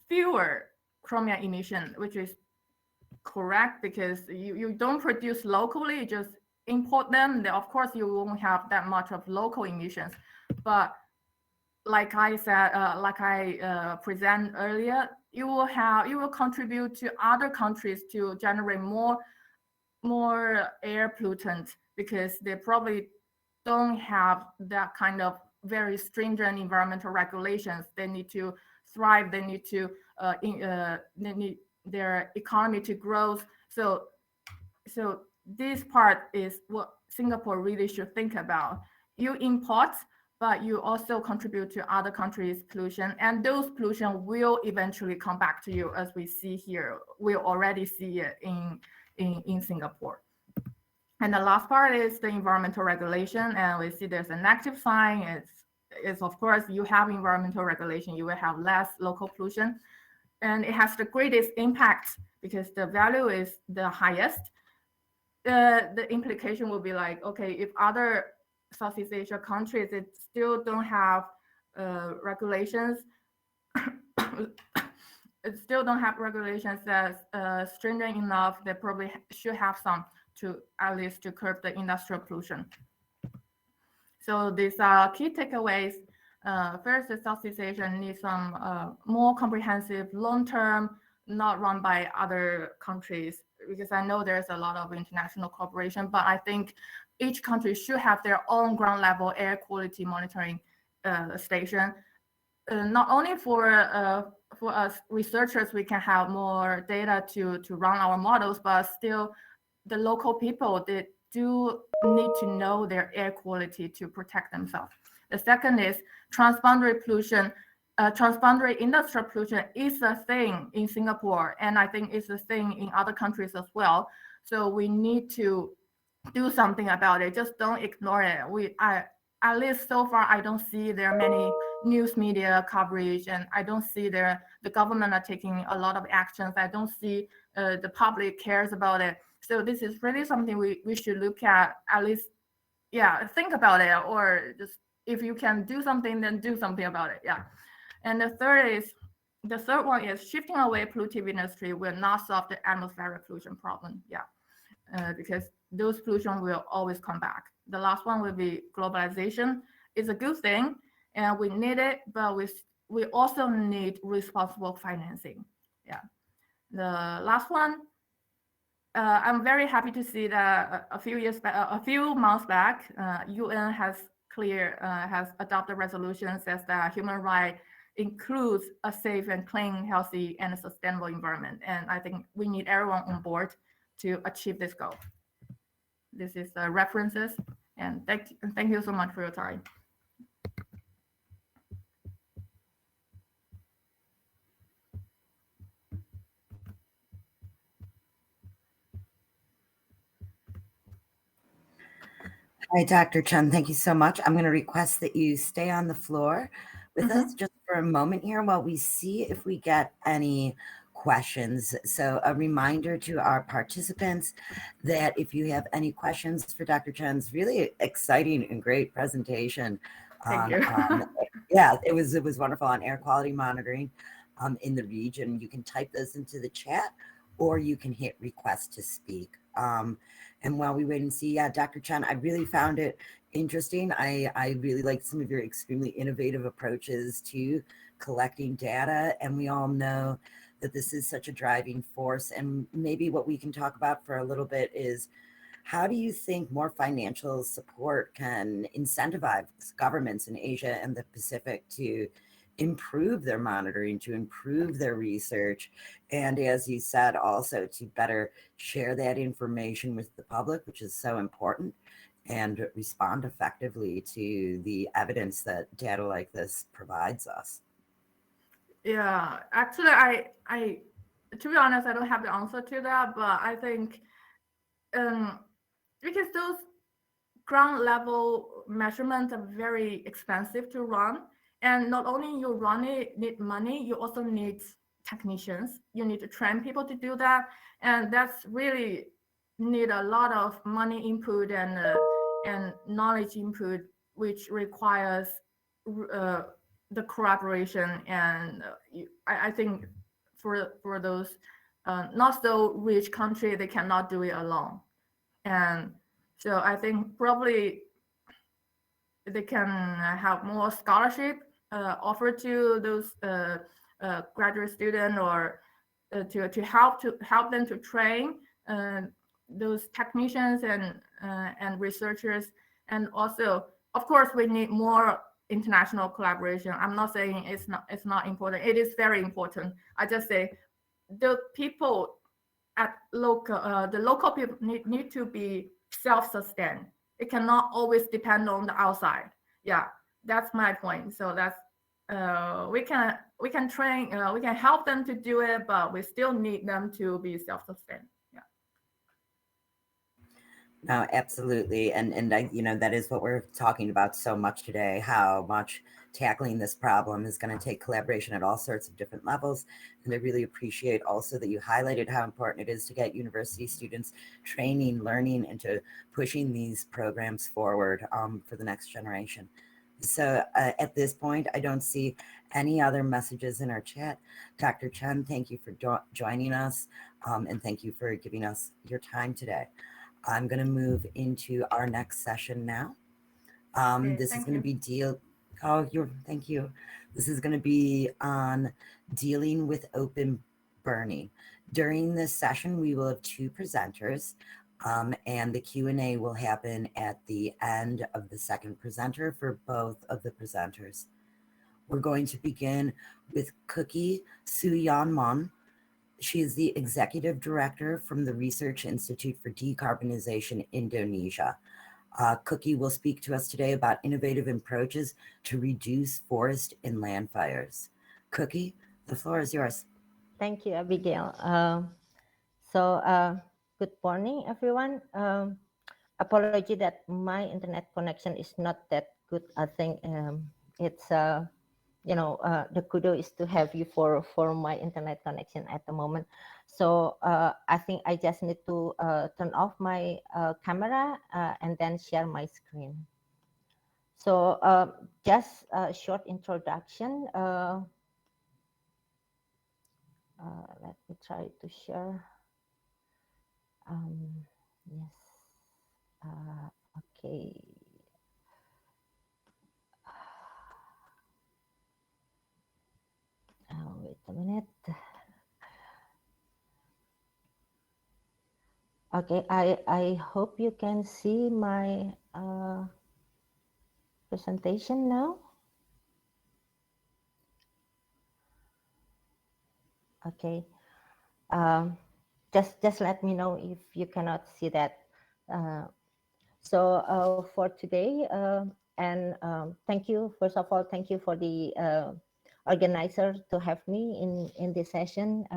G: fewer chromium emission, which is correct, because you don't produce locally, you just import them. Then of course you won't have that much of local emissions. But like I said, like I present earlier, you will contribute to other countries to generate more air pollutants, because they probably don't have that kind of very stringent environmental regulations. They need to thrive. They need to they need their economy to grow. So this part is what Singapore really should think about. You import, but you also contribute to other countries' pollution, and those pollution will eventually come back to you, as we see here. We already see it in Singapore. And the last part is the environmental regulation, and we see there's a negative sign. It's of course, you have environmental regulation, you will have less local pollution, and it has the greatest impact because the value is the highest. The implication will be like, okay, if other Southeast Asia countries, it still don't have regulations, it still don't have regulations that's stringent enough, they probably should have some to at least to curb the industrial pollution. So these are key takeaways. First, the Southeast Asia needs some more comprehensive, long-term, not run by other countries, because I know there's a lot of international cooperation, but I think each country should have their own ground level air quality monitoring station. Not only for us researchers, we can have more data to run our models, but still the local people, they do need to know their air quality to protect themselves. The second is transboundary pollution. Transboundary industrial pollution is a thing in Singapore, and I think it's a thing in other countries as well. So we need to do something about it. Just don't ignore it. At least so far, I don't see there are many news media coverage, and I don't see the government are taking a lot of actions. I don't see the public cares about it. So this is really something we should look at least, yeah, think about it, or just if you can do something, then do something about it. Yeah. And the third one is shifting away pollutive industry will not solve the atmospheric pollution problem. Yeah. Because those pollution will always come back. The last one will be globalization. It's a good thing and we need it, but we also need responsible financing. Yeah. The last one, I'm very happy to see that a few months back, UN has adopted resolutions says that human rights includes a safe and clean, healthy, and sustainable environment. And I think we need everyone on board to achieve this goal. This is the references, and thank you so much for your time.
B: Hi, Dr. Chen. Thank you so much. I'm going to request that you stay on the floor with us just for a moment here while we see if we get any questions. So a reminder to our participants that if you have any questions for Dr. Chen's really exciting and great presentation.
G: Thank you.
B: Yeah, it was wonderful on air quality monitoring in the region. You can type those into the chat or you can hit request to speak. And while we wait and see, yeah, Dr. Chen, I really found it interesting. I really like some of your extremely innovative approaches to collecting data. And we all know that this is such a driving force. And maybe what we can talk about for a little bit is How do you think more financial support can incentivize governments in Asia and the Pacific to improve their monitoring, to improve their research, and as you said, also to better share that information with the public, which is so important, and respond effectively to the evidence that data like this provides us?
G: Yeah, actually, to be honest, I don't have the answer to that, but I think because those ground level measurements are very expensive to run, and not only you run it need money, you also need technicians. You need to train people to do that, and that's really need a lot of money input and knowledge input, which requires uh, the collaboration. And I think for those not so rich country, they cannot do it alone. And so I think probably they can have more scholarship offered to those graduate student, or to help them to train those technicians and researchers. And also, of course, we need more international collaboration. I'm not saying it's not important. It is very important. I just say the people at the local people need to be self-sustained. It cannot always depend on the outside. Yeah, that's my point. So that's we can train, we can help them to do it, but we still need them to be self-sustained. Yeah.
B: No, absolutely. And I, that is what we're talking about so much today, how much tackling this problem is going to take collaboration at all sorts of different levels. And I really appreciate also that you highlighted how important it is to get university students training, learning, and to pushing these programs forward for the next generation. So at this point, I don't see any other messages in our chat. Dr. Chen, thank you for joining us, and thank you for giving us your time today. I'm going to move into our next session now. This is going to be thank you. This is going to be on dealing with open burning. During this session, we will have two presenters, and the Q&A will happen at the end of the second presenter for both of the presenters. We're going to begin with Cookie Suyanmon. She is the executive director from the Research Institute for Decarbonization Indonesia. Cookie will speak to us today about innovative approaches to reduce forest and land fires. Cookie, the floor is yours.
H: Thank you, Abigail. Good morning, everyone. Apology that my internet connection is not that good. I think it's the kudo is to have you for my internet connection at the moment. So I think I just need to turn off my camera and then share my screen. So just a short introduction. Let me try to share. Yes. Okay. Wait a minute. Okay, I hope you can see my presentation now. Okay. Just let me know if you cannot see that. For today, and thank you, first of all, thank you for the organizer to have me in this session.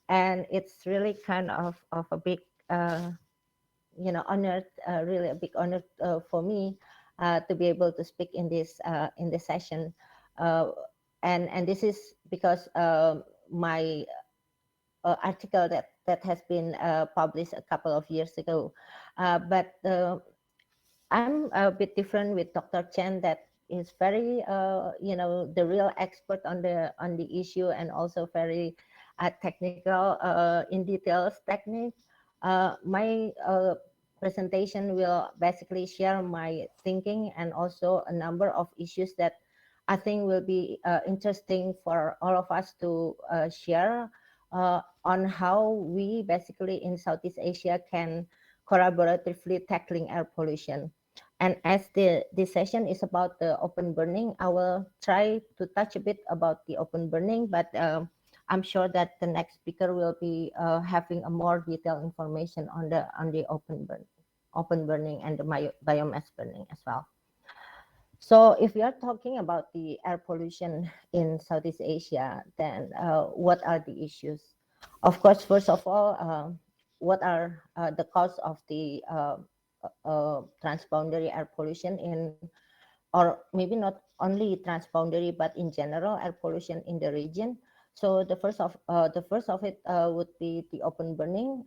H: And it's really kind of a big, honor, really a big honor for me to be able to speak in this session. And this is because my article that has been published a couple of years ago. But I'm a bit different with Dr. Chen, that is very, the real expert on the issue, and also very technical, in details technique. My presentation will basically share my thinking and also a number of issues that I think will be interesting for all of us to share on how we basically in Southeast Asia can collaboratively tackling air pollution. And as this session is about the open burning, I will try to touch a bit about the open burning, but I'm sure that the next speaker will be having a more detailed information on the open burning and the biomass burning as well. So if we are talking about the air pollution in Southeast Asia, then what are the issues? Of course, first of all, what are the cause of the transboundary air pollution in, or maybe not only transboundary, but in general air pollution in the region? So the first of it would be the open burning,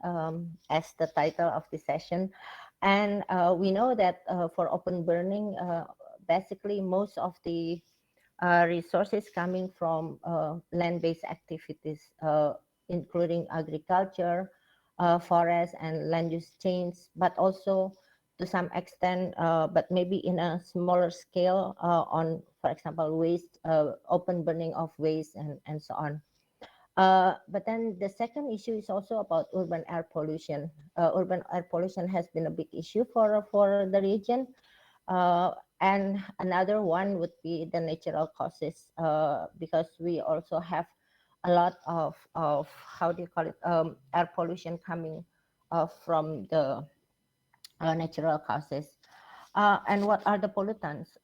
H: as the title of the session. And we know that for open burning, basically most of the resources coming from land-based activities, including agriculture, forest and land use change, but also to some extent, but maybe in a smaller scale, on, for example, waste, open burning of waste and so on. But then the second issue is also about urban air pollution. Urban air pollution has been a big issue for the region. And another one would be the natural causes, because we also have a lot of how do you call it, air pollution coming from the natural causes. And what are the pollutants?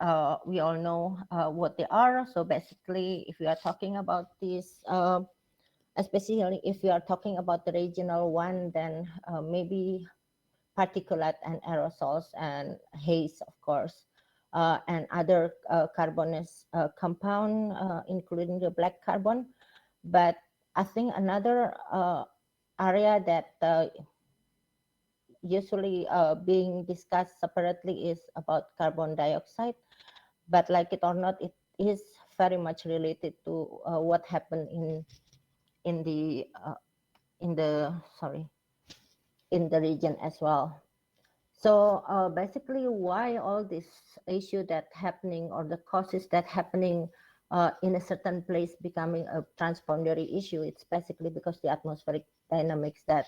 H: We all know what they are. So basically, if we are talking about this, especially if we are talking about the regional one, then maybe particulate and aerosols and haze, of course, and other carbonous compound, including the black carbon. But I think another area that usually being discussed separately is about carbon dioxide. But like it or not, it is very much related to what happened in the in the region as well. So basically, why all this issue that happening, or the causes that happening in a certain place becoming a transboundary issue? It's basically because the atmospheric dynamics that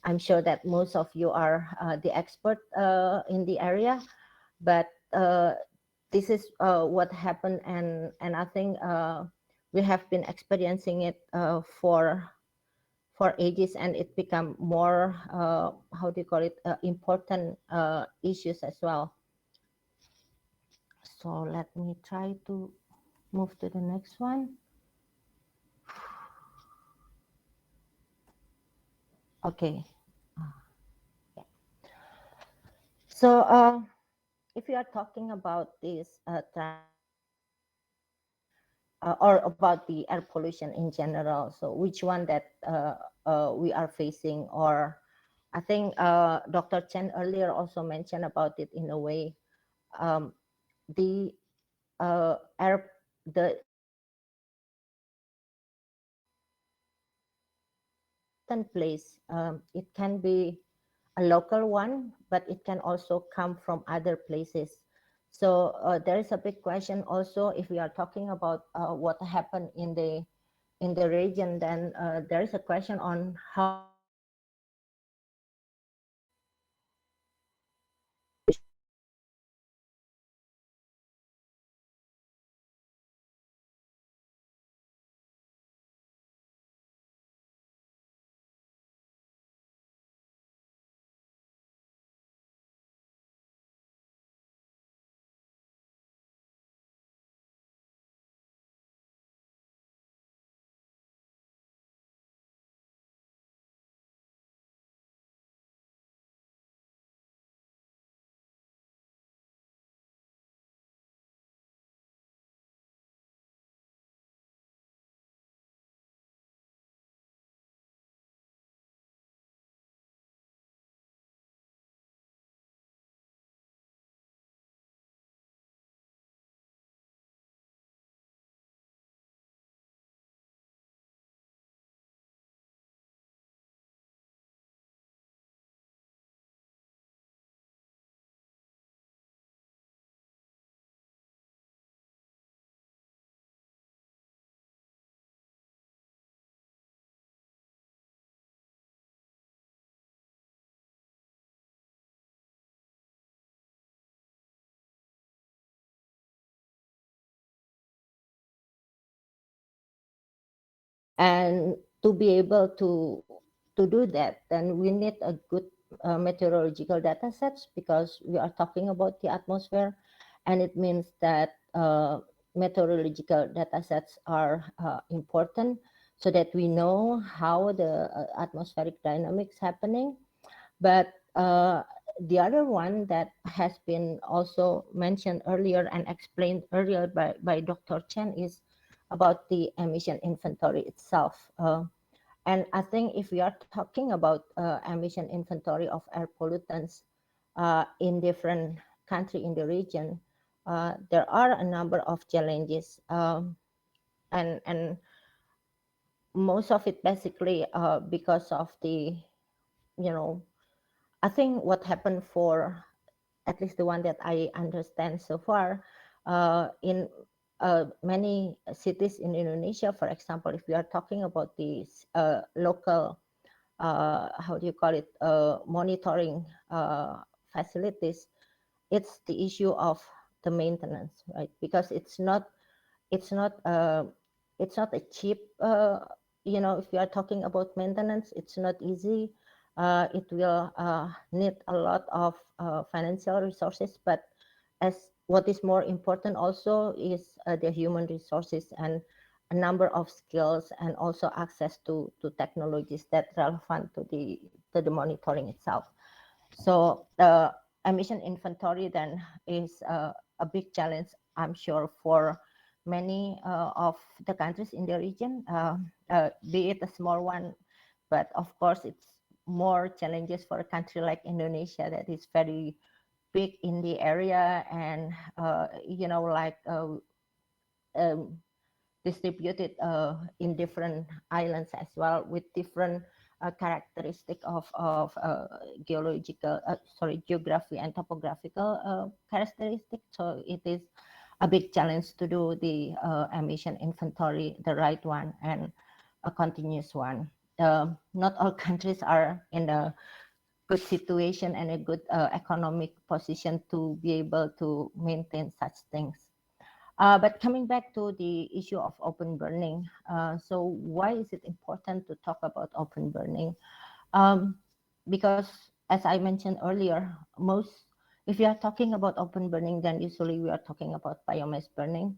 H: I'm sure that most of you are the expert in the area, but this is what happened, and I think we have been experiencing it for ages, and it become more how do you call it, important issues as well. So let me try to move to the next one. Okay. Yeah. So if you are talking about this or about the air pollution in general, so which one that we are facing, or I think Dr. Chen earlier also mentioned about it in a way. The air, the place, it can be a local one, but it can also come from other places. So there is a big question also, if we are talking about what happened in the region, then there is a question on how And to be able to do that, then we need a good meteorological data sets, because we are talking about the atmosphere, and it means that meteorological data sets are important, so that we know how the atmospheric dynamics happening. But the other one that has been also mentioned earlier and explained earlier by Dr. Chen is about the emission inventory itself. And I think if we are talking about emission inventory of air pollutants in different country in the region, there are a number of challenges, and most of it basically because of the, you know, I think what happened for at least the one that I understand so far, in many cities in Indonesia, for example, if we are talking about these local, how do you call it, monitoring facilities, it's the issue of the maintenance, right? Because it's not it's not a cheap, you know, if you are talking about maintenance, it's not easy. It will need a lot of financial resources, but as what is more important also is the human resources and a number of skills, and also access to technologies that relevant to the monitoring itself. So the emission inventory then is a big challenge, I'm sure, for many of the countries in the region, be it a small one, but of course it's more challenges for a country like Indonesia that is very big in the area, and you know, like um, distributed in different islands as well, with different characteristic of geological, sorry, geography and topographical characteristics. So it is a big challenge to do the emission inventory, the right one and a continuous one. Not all countries are in a good situation and a good economic position to be able to maintain such things. But coming back to the issue of open burning, so why is it important to talk about open burning? Because as I mentioned earlier, if you are talking about open burning, then usually we are talking about biomass burning,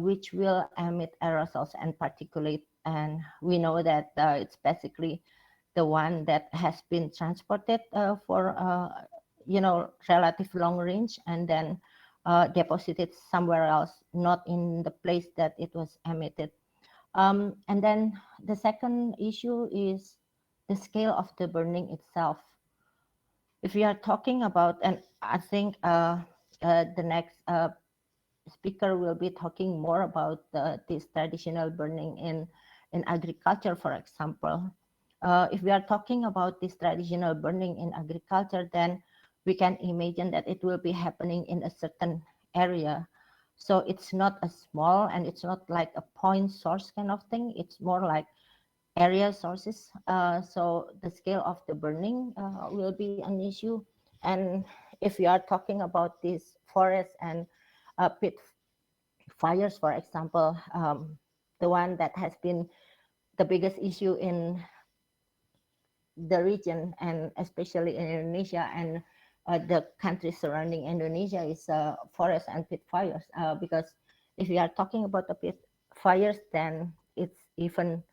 H: which will emit aerosols and particulate. And we know that it's basically the one that has been transported for you know, relative long range, and then deposited somewhere else, not in the place that it was emitted. And then the second issue is the scale of the burning itself. If we are talking about, and I think the next speaker will be talking more about this traditional burning in agriculture, for example. If we are talking about this traditional burning in agriculture, then we can imagine that it will be happening in a certain area. So it's not a small, and it's not like a point source kind of thing. It's more like area sources. So the scale of the burning will be an issue. And if we are talking about these forests and pit fires, for example, the one that has been the biggest issue in the region, and especially in Indonesia and the countries surrounding Indonesia, is forest and pit fires. Because if we are talking about the pit fires, then it's even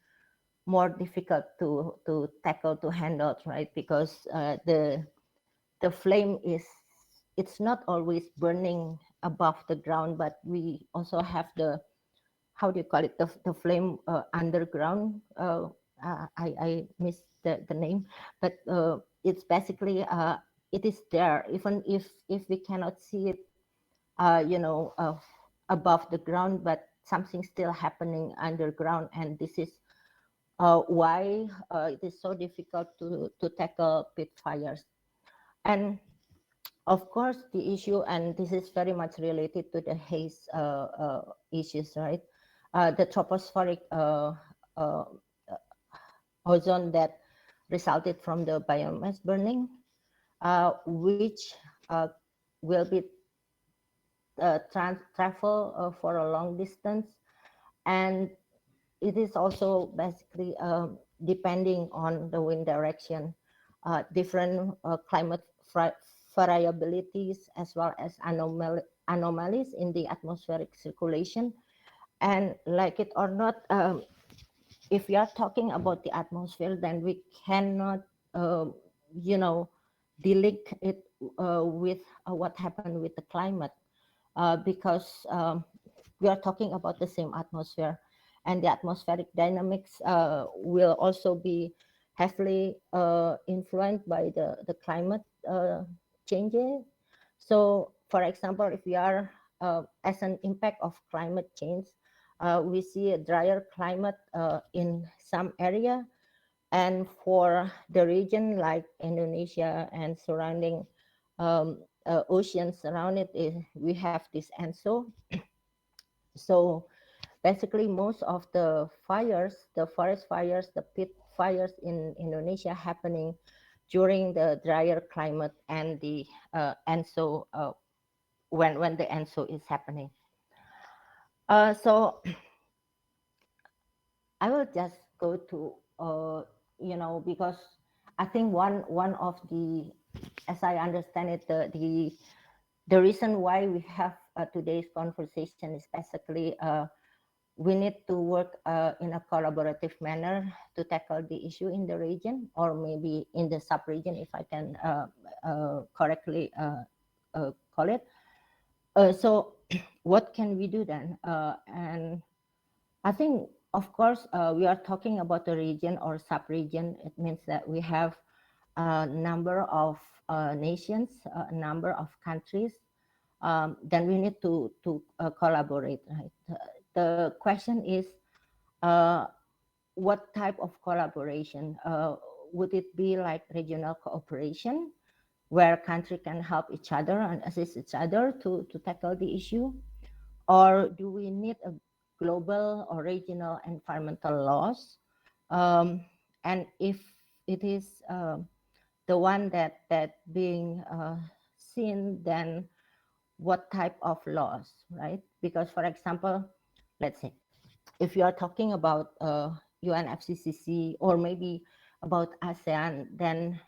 H: more difficult to tackle, to handle, right? Because the flame is, it's not always burning above the ground, but we also have the, how do you call it, the flame underground. I missed the name, but it's basically it is there, even if we cannot see it, you know, above the ground, but something still happening underground. And this is why it is so difficult to tackle pit fires. And of course, the issue, and this is very much related to the haze issues, right? The tropospheric uh, ozone that resulted from the biomass burning, which will be travel for a long distance, and it is also basically depending on the wind direction, different climate variabilities, as well as anomalies in the atmospheric circulation. And like it or not, if we are talking about the atmosphere, then we cannot, you know, delink it with what happened with the climate, because we are talking about the same atmosphere, and the atmospheric dynamics will also be heavily influenced by the climate changes. So, for example, if we are as an impact of climate change, we see a drier climate in some area, and for the region like Indonesia and surrounding oceans around it, we have this ENSO. So basically, most of the fires, the forest fires, the pit fires in Indonesia happening during the drier climate and the ENSO, when the ENSO is happening. So I will just go to, because I think one of the, as I understand it, the reason why we have today's conversation is basically we need to work in a collaborative manner to tackle the issue in the region, or maybe in the sub-region, if I can correctly call it. So what can we do then? And I think, of course, we are talking about a region or sub-region. It means that we have a number of nations, a number of countries. Then we need to collaborate, right? The question is, what type of collaboration? Would it be like regional cooperation, where country can help each other and assist each other to tackle the issue? Or do we need a global or regional environmental laws? And if it is the one that being seen, then what type of laws, right? Because, for example, let's say, if you are talking about UNFCCC or maybe about ASEAN, then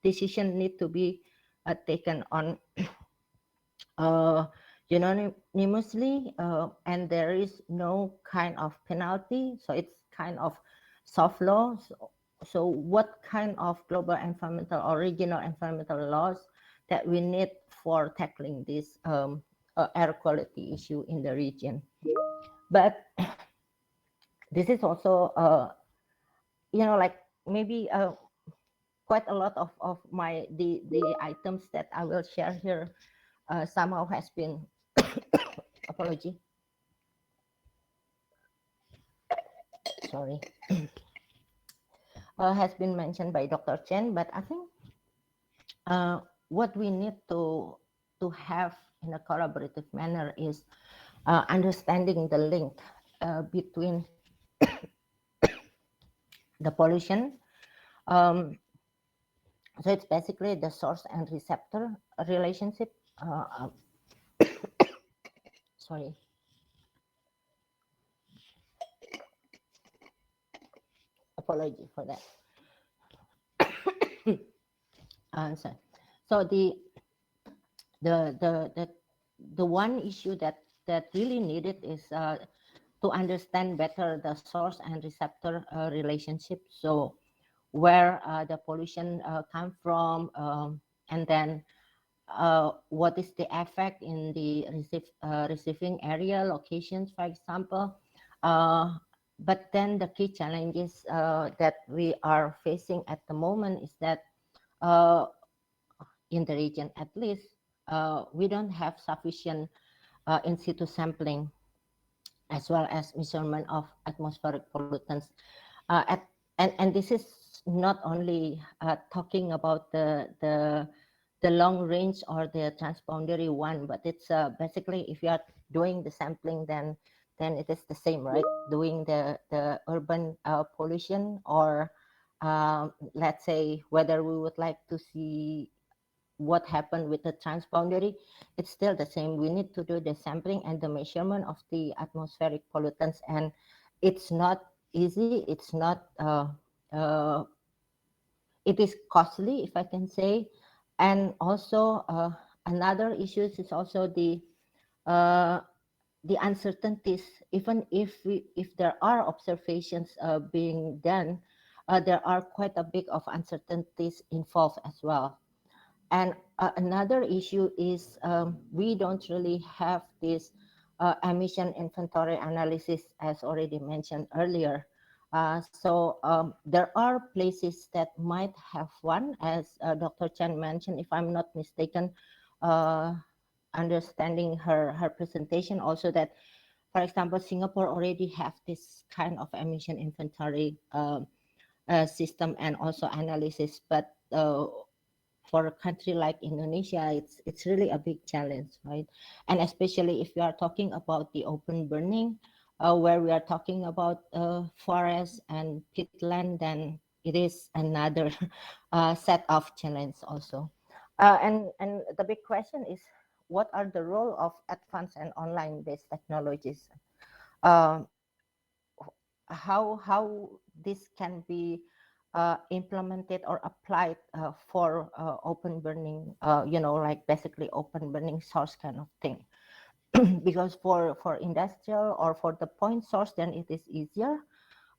H: decision need to be taken on unanimously, and there is no kind of penalty, so it's kind of soft law. So what kind of global environmental or regional environmental laws that we need for tackling this air quality issue in the region? But this is also, like maybe quite a lot of my the items that I will share here somehow has been apology, sorry, has been mentioned by Dr. Chen. But I think what we need to have in a collaborative manner is understanding the link between the pollution. So it's basically the source and receptor relationship. Sorry. Apology for that. So the one issue that really needed is to understand better the source and receptor relationship. So where the pollution come from, and then what is the effect in the receiving area locations, for example. But then the key challenges that we are facing at the moment is that in the region, at least, we don't have sufficient in situ sampling, as well as measurement of atmospheric pollutants. And this is not only talking about the long range or the transboundary one, but it's basically, if you are doing the sampling, then it is the same, right? Doing the urban pollution, or let's say whether we would like to see what happened with the transboundary, it's still the same. We need to do the sampling and the measurement of the atmospheric pollutants, and it's not easy. It's not. Uh, it is costly, if I can say, and also another issue is also uh, the uncertainties. Even if there are observations being done, there are quite a bit of uncertainties involved as well. And another issue is we don't really have this emission inventory analysis, as already mentioned earlier. So there are places that might have one, as Dr. Chen mentioned, if I'm not mistaken, uh, understanding her presentation also, that, for example, Singapore already have this kind of emission inventory system and also analysis, but for a country like Indonesia, it's really a big challenge, right? And especially if you are talking about the open burning, where we are talking about forest and peatland, then it is another set of challenge also. And the big question is, what are the role of advanced and online-based technologies? Uh, how this can be implemented or applied for open burning, like basically open burning source kind of thing. Because for industrial or for the point source, then it is easier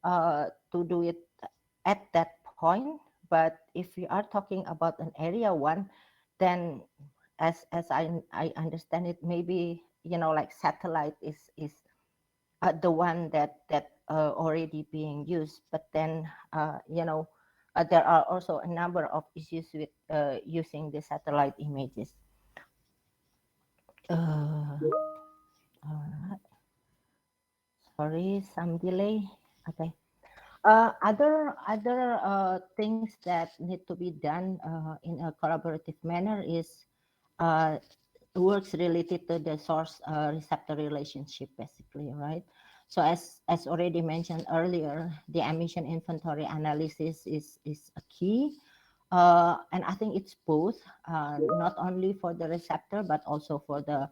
H: to do it at that point. But if we are talking about an area one, then as I understand it, maybe like satellite is the one that already being used. But then there are also a number of issues with using the satellite images. Alright. Sorry, some delay. Okay. Other things that need to be done in a collaborative manner is uh, works related to the source receptor relationship, basically, right? So as already mentioned earlier, the emission inventory analysis is a key, and I think it's both, not only for the receptor but also for the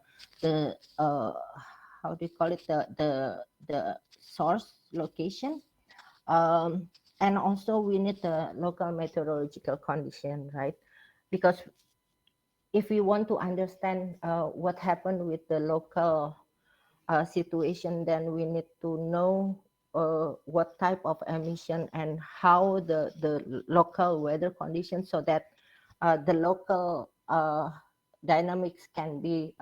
H: how do you call it, the source location. um, and also we need the local meteorological condition, right? Because if we want to understand what happened with the local situation, then we need to know what type of emission and how the local weather conditions, so that the local dynamics can be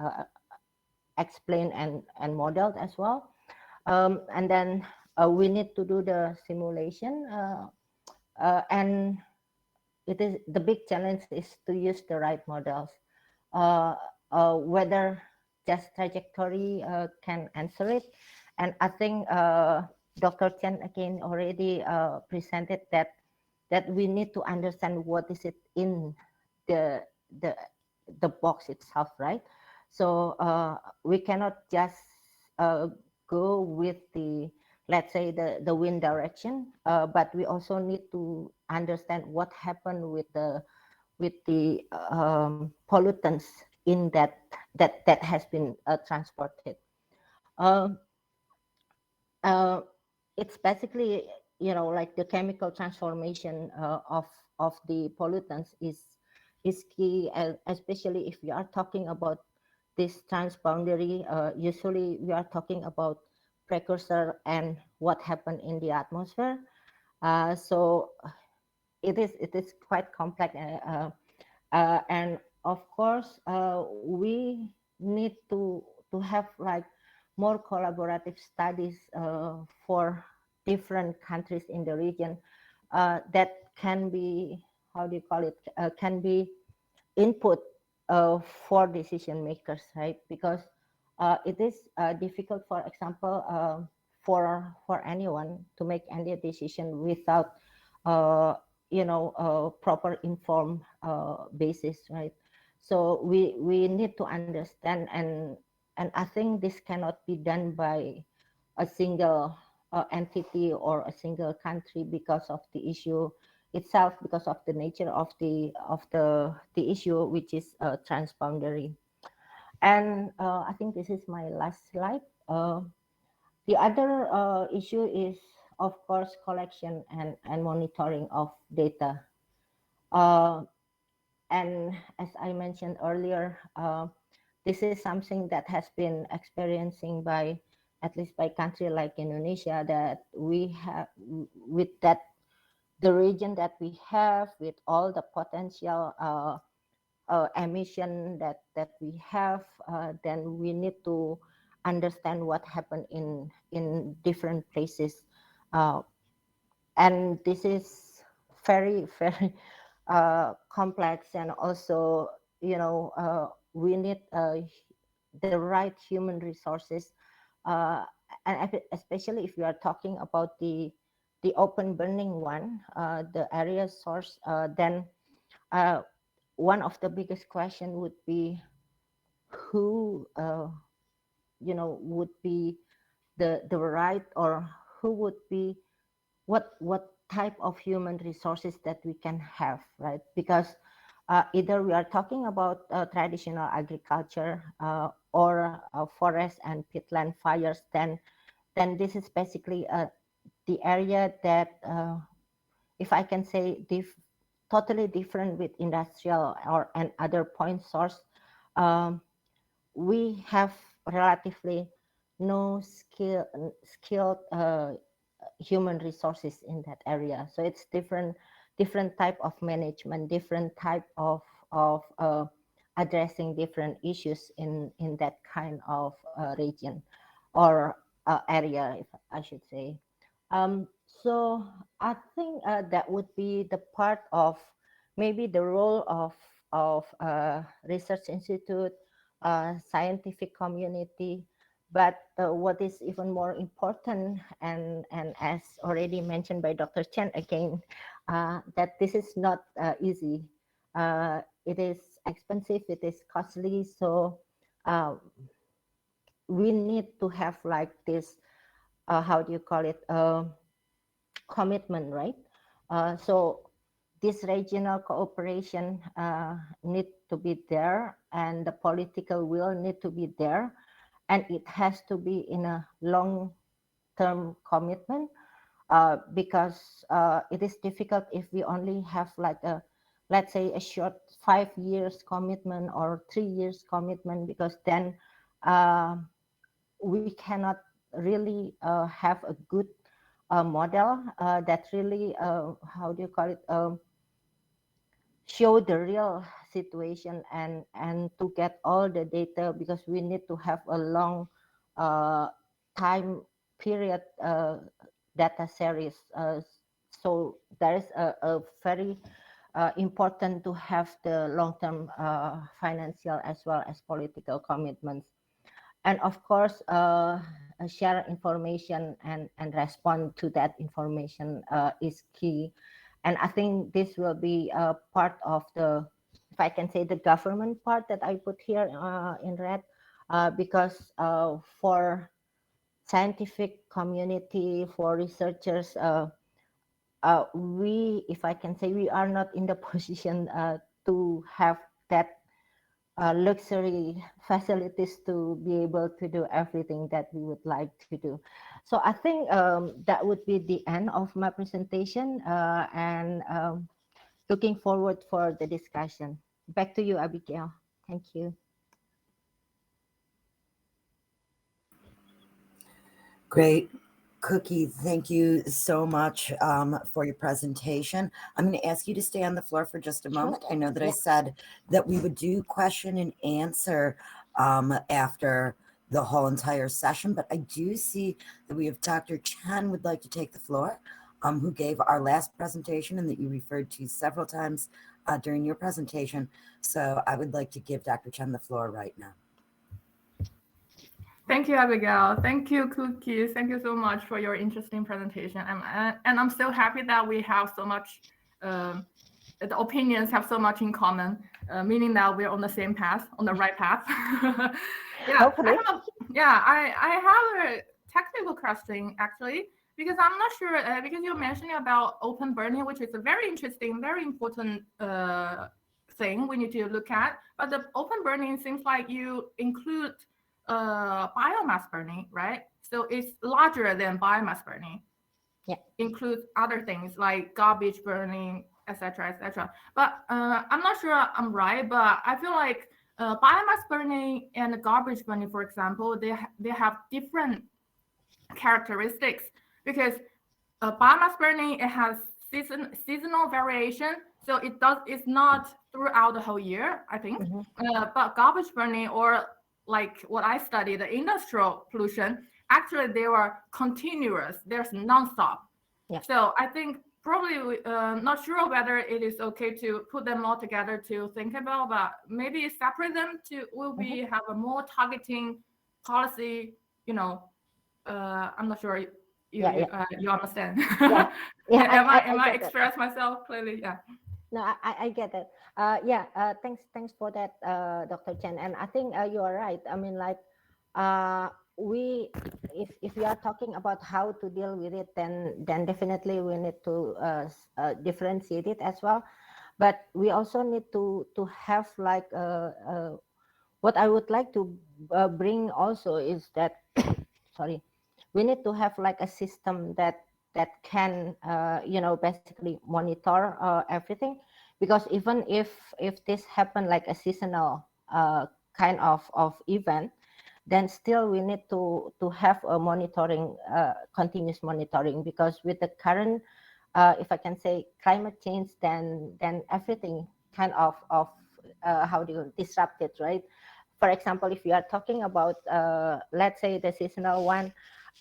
H: explained and modeled as well. And then we need to do the simulation, and it is the big challenge is to use the right models. uh, whether just trajectory can answer it. And I think Dr. Chen again already presented that we need to understand what is it in the the the box itself, right? So we cannot just uh, go with the, let's say, the wind direction, but we also need to understand what happened with the pollutants in that has been transported. Um, uh, it's basically, like the chemical transformation of the pollutants is key, especially if we are talking about this transboundary. Usually we are talking about precursor and what happened in the atmosphere. So it is quite complex. And of course, we need to have like more collaborative studies for different countries in the region that can be, how do you call it, can be input for decision makers, right? Because it is difficult, for example, for anyone to make any decision without uh, proper informed basis, right? So we need to understand, and I think this cannot be done by a single entity or a single country because of the issue itself, because of the nature of the issue, which is transboundary. And I think this is my last slide. The other issue is, of course, collection and monitoring of data. And as I mentioned earlier, this is something that has been experiencing by, at least by country like Indonesia, that we have with that the region that we have, with all the potential emission that we have, then we need to understand what happened in different places, and this is very very complex, and also we need the right human resources, and especially if you are talking about the open burning one, the area source, then one of the biggest question would be who would be the right, or who would be what type of human resources that we can have, right? Because either we are talking about traditional agriculture or forest and peatland fires, then this is basically the area that, if I can say, totally different with industrial or and other point source. We have relatively no skilled human resources in that area, so it's different type of management, different type of addressing different issues in that kind of region or area, if I should say. So I think that would be the part of maybe the role of research institute, scientific community. But what is even more important, and as already mentioned by Dr. Chen again, that this is not easy. It is expensive, it is costly. So we need to have like this, how do you call it, commitment, right? So this regional cooperation need to be there, and the political will need to be there, and it has to be in a long-term commitment, because it is difficult if we only have like a, let's say, a short 5 years commitment or 3 years commitment, because then we cannot really have a good model that really, how do you call it, show the real situation and to get all the data, because we need to have a long time period data series. So there is a very important to have the long-term financial as well as political commitments. And of course, share information and respond to that information is key. And I think this will be a part of the, if I can say, the government part that I put here in red, because for scientific community, for researchers, we, if I can say, we are not in the position to have that luxury facilities to be able to do everything that we would like to do. So I think that would be the end of my presentation, and looking forward for the discussion. Back to you, Abigail. Thank you.
B: Great. Cookie, thank you so much for your presentation. I'm going to ask you to stay on the floor for just a moment. I know that I said that we would do question and answer after the whole entire session, but I do see that we have Dr. Chen would like to take the floor, who gave our last presentation and that you referred to several times during your presentation. So I would like to give Dr. Chen the floor right now.
G: Thank you, Abigail. Thank you, Cookies. Thank you so much for your interesting presentation. And I'm so happy that we have so much, the opinions have so much in common, meaning that we're on the same path, on the right path. Yeah, I have a technical question, actually, because I'm not sure, because you're mentioning about open burning, which is a very interesting, very important thing we need to look at. But the open burning seems like you include biomass burning, right? So it's larger than biomass burning.
H: Yeah.
G: Includes other things like garbage burning, etc., etc. But I'm not sure I'm right, but I feel like biomass burning and garbage burning, for example, they have different characteristics because biomass burning, it has seasonal variation, so it's not throughout the whole year, I think. But garbage burning, or like what I study, the industrial pollution, actually they are continuous. There's nonstop.
H: Yeah.
G: So I think probably not sure whether it is okay to put them all together to think about, but maybe separate them to have a more targeting policy. I'm not sure you understand.
H: Yeah.
G: Am I
H: get that.
G: express myself clearly? Yeah.
H: No, I get it. Thanks for that, Dr. Chen. And I think you are right. I mean, like, if we are talking about how to deal with it, then definitely we need to differentiate it as well. But we also need to have like what I would like to bring also is that sorry, we need to have like a system that can basically monitor everything, because even if this happen like a seasonal kind of event, then still we need to have a monitoring, continuous monitoring, because with the current if I can say climate change, then everything kind of how do you disrupt it, right? For example, if you are talking about let's say the seasonal one,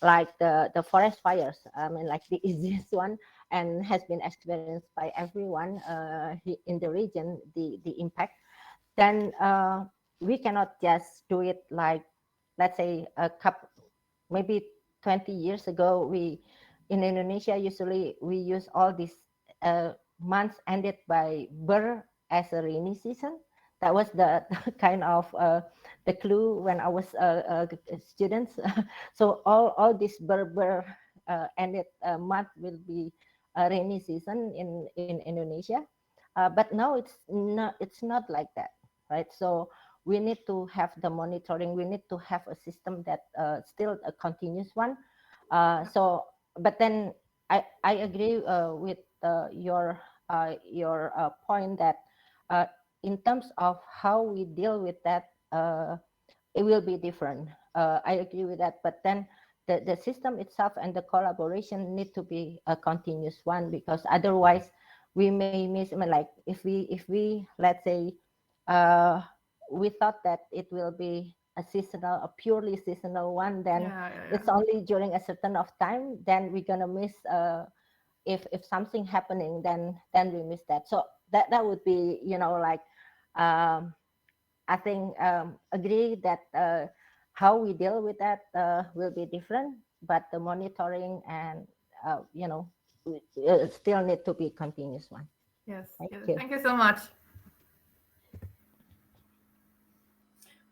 H: like the forest fires, I mean, like the easiest one and has been experienced by everyone in the region, the impact, then we cannot just do it like, let's say a couple, maybe 20 years ago, we in Indonesia usually we use all these months ended by Ber as a rainy season. That was the kind of the clue when I was students. So all this Ber ended month will be a rainy season in Indonesia. But now it's not like that, right? So we need to have the monitoring. We need to have a system that still a continuous one. But then I agree with your point that in terms of how we deal with that, it will be different. I agree with that. But then the system itself and the collaboration need to be a continuous one, because otherwise we may miss. I mean, like if we let's say we thought that it will be a purely seasonal one, then it's only during a certain of time, then we're gonna miss if something happening, then we miss that. So that would be, like I think agree that how we deal with that will be different, but the monitoring and still need to be continuous one.
G: Yes.
H: Thank you.
G: Thank you so much.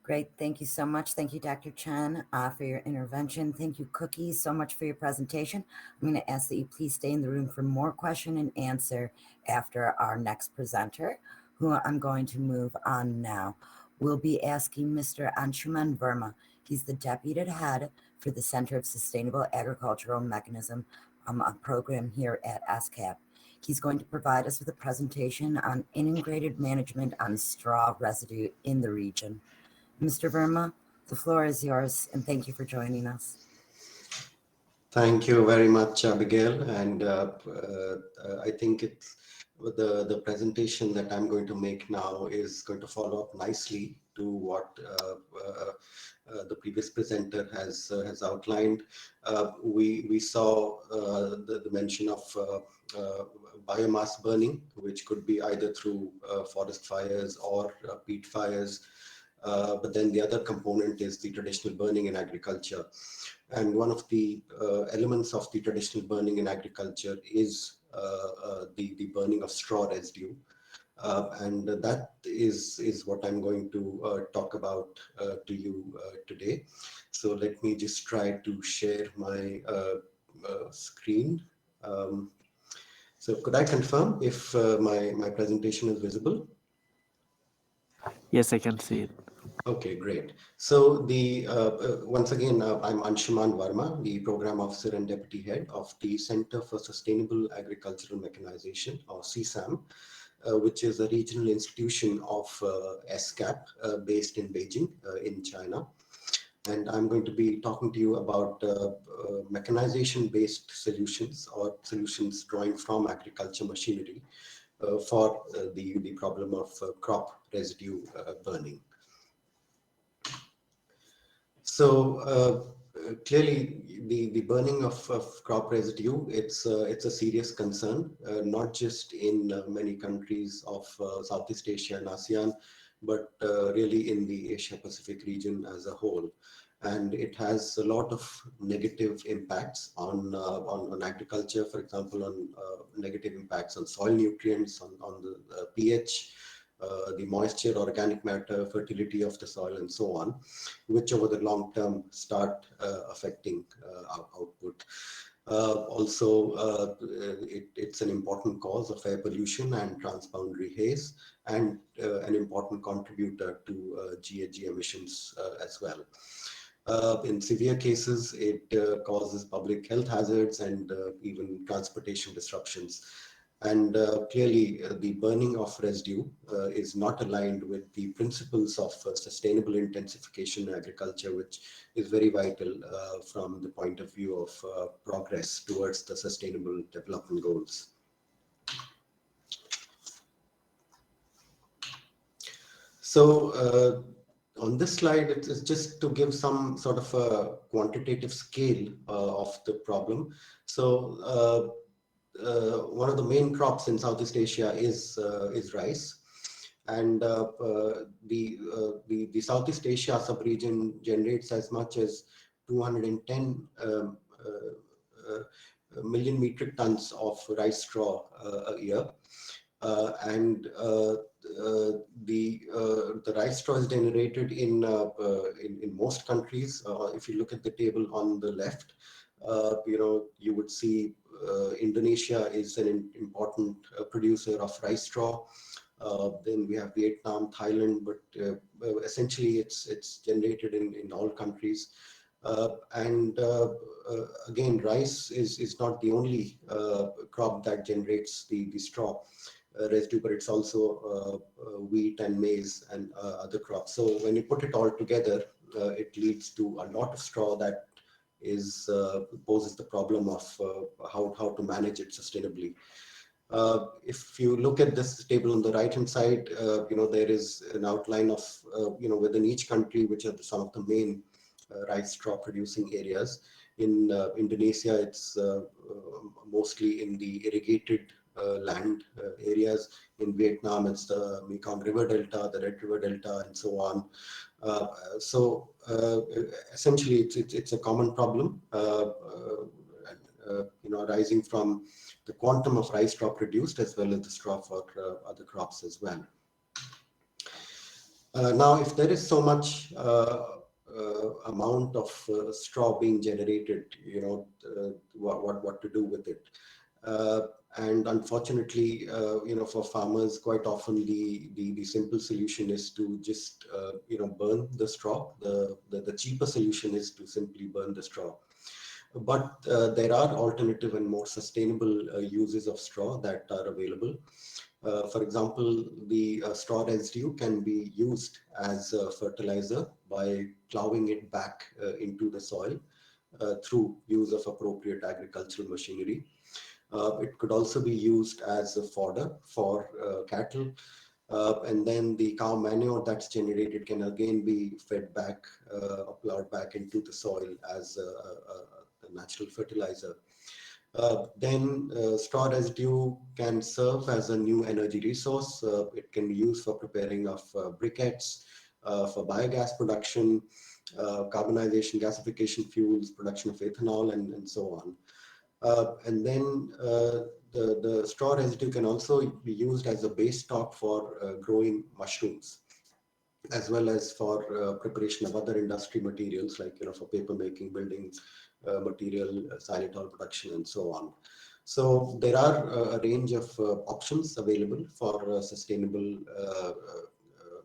B: Great. Thank you so much. Thank you, Dr. Chen, for your intervention. Thank you, Cookie, so much for your presentation. I'm going to ask that you please stay in the room for more question and answer after our next presenter, who I'm going to move on now. We'll be asking Mr. Anshuman Verma. He's the Deputy Head for the Center of Sustainable Agricultural Mechanism program here at ESCAP. He's going to provide us with a presentation on integrated management on straw residue in the region. Mr. Verma, the floor is yours, and thank you for joining us.
I: Thank you very much, Abigail. And I think it's the presentation that I'm going to make now is going to follow up nicely to what the previous presenter has outlined. We saw the mention of biomass burning, which could be either through forest fires or peat fires. But then the other component is the traditional burning in agriculture. And one of the elements of the traditional burning in agriculture is the burning of straw residue. And that is what I'm going to talk about to you today. So let me just try to share my screen. So could I confirm if my presentation is visible?
J: Yes, I can see it.
I: Okay, great. So the once again, I'm Anshuman Verma, the Program Officer and Deputy Head of the Center for Sustainable Agricultural Mechanization, or CSAM, which is a regional institution of ESCAP based in Beijing, in China. And I'm going to be talking to you about mechanization-based solutions, or solutions drawing from agriculture machinery for the problem of crop residue burning. So clearly, the burning of crop residue, it's a serious concern, not just in many countries of Southeast Asia and ASEAN, but really in the Asia Pacific region as a whole. And it has a lot of negative impacts on agriculture, for example, on negative impacts on soil nutrients, on the pH, the moisture, organic matter, fertility of the soil, and so on, which over the long term start affecting our output. It's an important cause of air pollution and transboundary haze, and an important contributor to GHG emissions as well. In severe cases, it causes public health hazards and even transportation disruptions. And clearly, the burning of residue is not aligned with the principles of sustainable intensification in agriculture, which is very vital from the point of view of progress towards the sustainable development goals. So on this slide, it is just to give some sort of a quantitative scale of the problem. So one of the main crops in Southeast Asia is rice, and the Southeast Asia sub-region generates as much as 210 million metric tons of rice straw a year, and the rice straw is generated in most countries. If you look at the table on the left, you would see Indonesia is an important producer of rice straw. Then we have Vietnam, Thailand, but essentially it's generated in all countries. Again, rice is not the only crop that generates the straw residue, but it's also wheat and maize and other crops. So when you put it all together, it leads to a lot of straw that poses the problem of how to manage it sustainably. If you look at this table on the right hand side, there is an outline of within each country which are some of the main rice straw producing areas. In Indonesia, it's mostly in the irrigated land areas. In Vietnam, it's the Mekong River Delta, the Red River Delta, and so on. Essentially, it's a common problem, arising from the quantum of rice straw produced as well as the straw for other crops as well. Now, if there is so much amount of straw being generated, what to do with it? And unfortunately, for farmers, quite often the simple solution is to just burn the straw. The cheaper solution is to simply burn the straw. But there are alternative and more sustainable uses of straw that are available. For example, the straw residue can be used as a fertilizer by plowing it back into the soil through use of appropriate agricultural machinery. It could also be used as a fodder for cattle. And then the cow manure that's generated can again be fed back, plowed back into the soil as a natural fertilizer. Then straw residue can serve as a new energy resource. It can be used for preparing of briquettes, for biogas production, carbonization, gasification fuels, production of ethanol, and so on. And then the straw residue can also be used as a base stock for growing mushrooms, as well as for preparation of other industry materials like for paper making, building material, xylitol production, and so on. So there are a range of options available for sustainable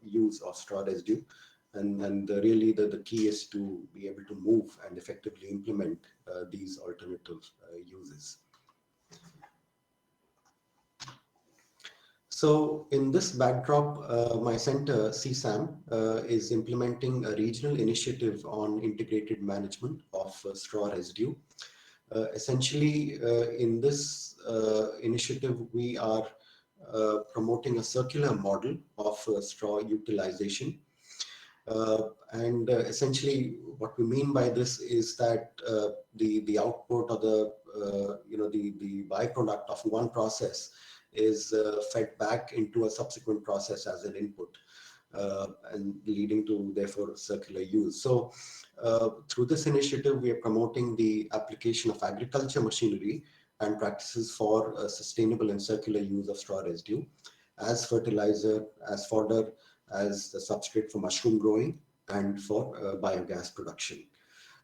I: use of straw residue. And really the key is to be able to move and effectively implement these alternative uses. So in this backdrop, my center, CSAM, is implementing a regional initiative on integrated management of straw residue. Essentially, in this initiative, we are promoting a circular model of straw utilization. Essentially, what we mean by this is that the output or the byproduct of one process is fed back into a subsequent process as an input, and leading to therefore circular use. So through this initiative, we are promoting the application of agriculture machinery and practices for sustainable and circular use of straw residue as fertilizer, as fodder, as the substrate for mushroom growing, and for biogas production.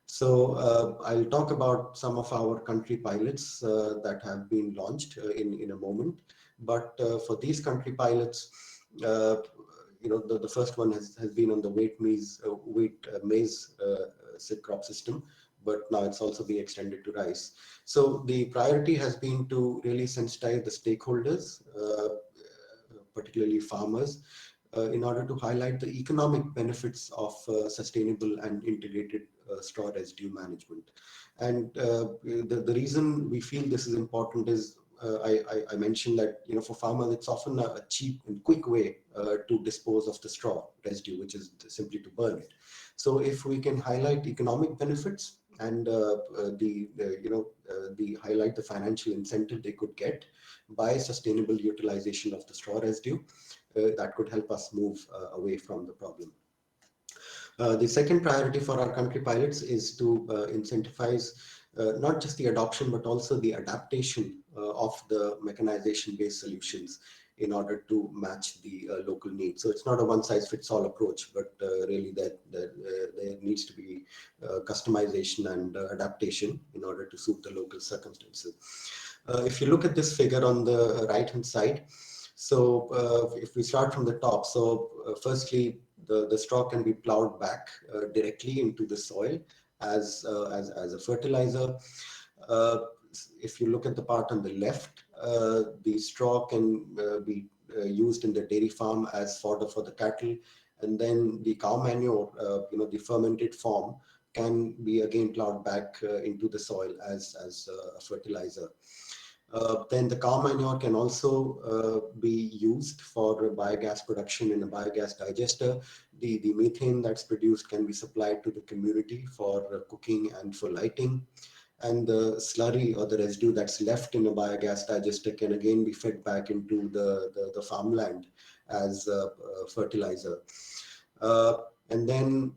I: So I'll talk about some of our country pilots that have been launched in a moment. But for these country pilots, the first one has been on the wheat maize seed crop system, but now it's also being extended to rice. So the priority has been to really sensitize the stakeholders, particularly farmers, in order to highlight the economic benefits of sustainable and integrated straw residue management. And the reason we feel this is important is I mentioned that for farmers it's often a cheap and quick way to dispose of the straw residue, which is simply to burn it. So if we can highlight economic benefits and highlight the financial incentive they could get by sustainable utilization of the straw residue, that could help us move away from the problem. The second priority for our country pilots is to incentivize not just the adoption, but also the adaptation of the mechanization-based solutions in order to match the local needs. So it's not a one-size-fits-all approach, but really that there needs to be customization and adaptation in order to suit the local circumstances. If you look at this figure on the right-hand side, so if we start from the top, so firstly, the straw can be plowed back directly into the soil as a fertilizer. If you look at the part on the left, the straw can be used in the dairy farm as fodder for the cattle, and then the cow manure, the fermented form, can be again plowed back into the soil as a fertilizer. Then the cow manure can also be used for biogas production in a biogas digester. The methane that's produced can be supplied to the community for cooking and for lighting. And the slurry or the residue that's left in a biogas digester can again be fed back into the farmland as fertilizer. And then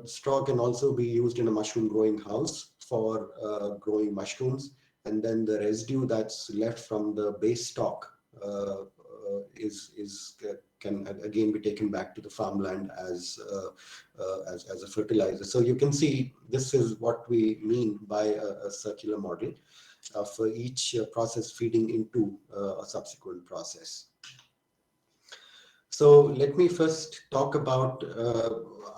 I: straw can also be used in a mushroom growing house for growing mushrooms. And then the residue that's left from the base stock can again be taken back to the farmland as a fertilizer. So you can see this is what we mean by a circular model for each process feeding into a subsequent process. So let me first talk about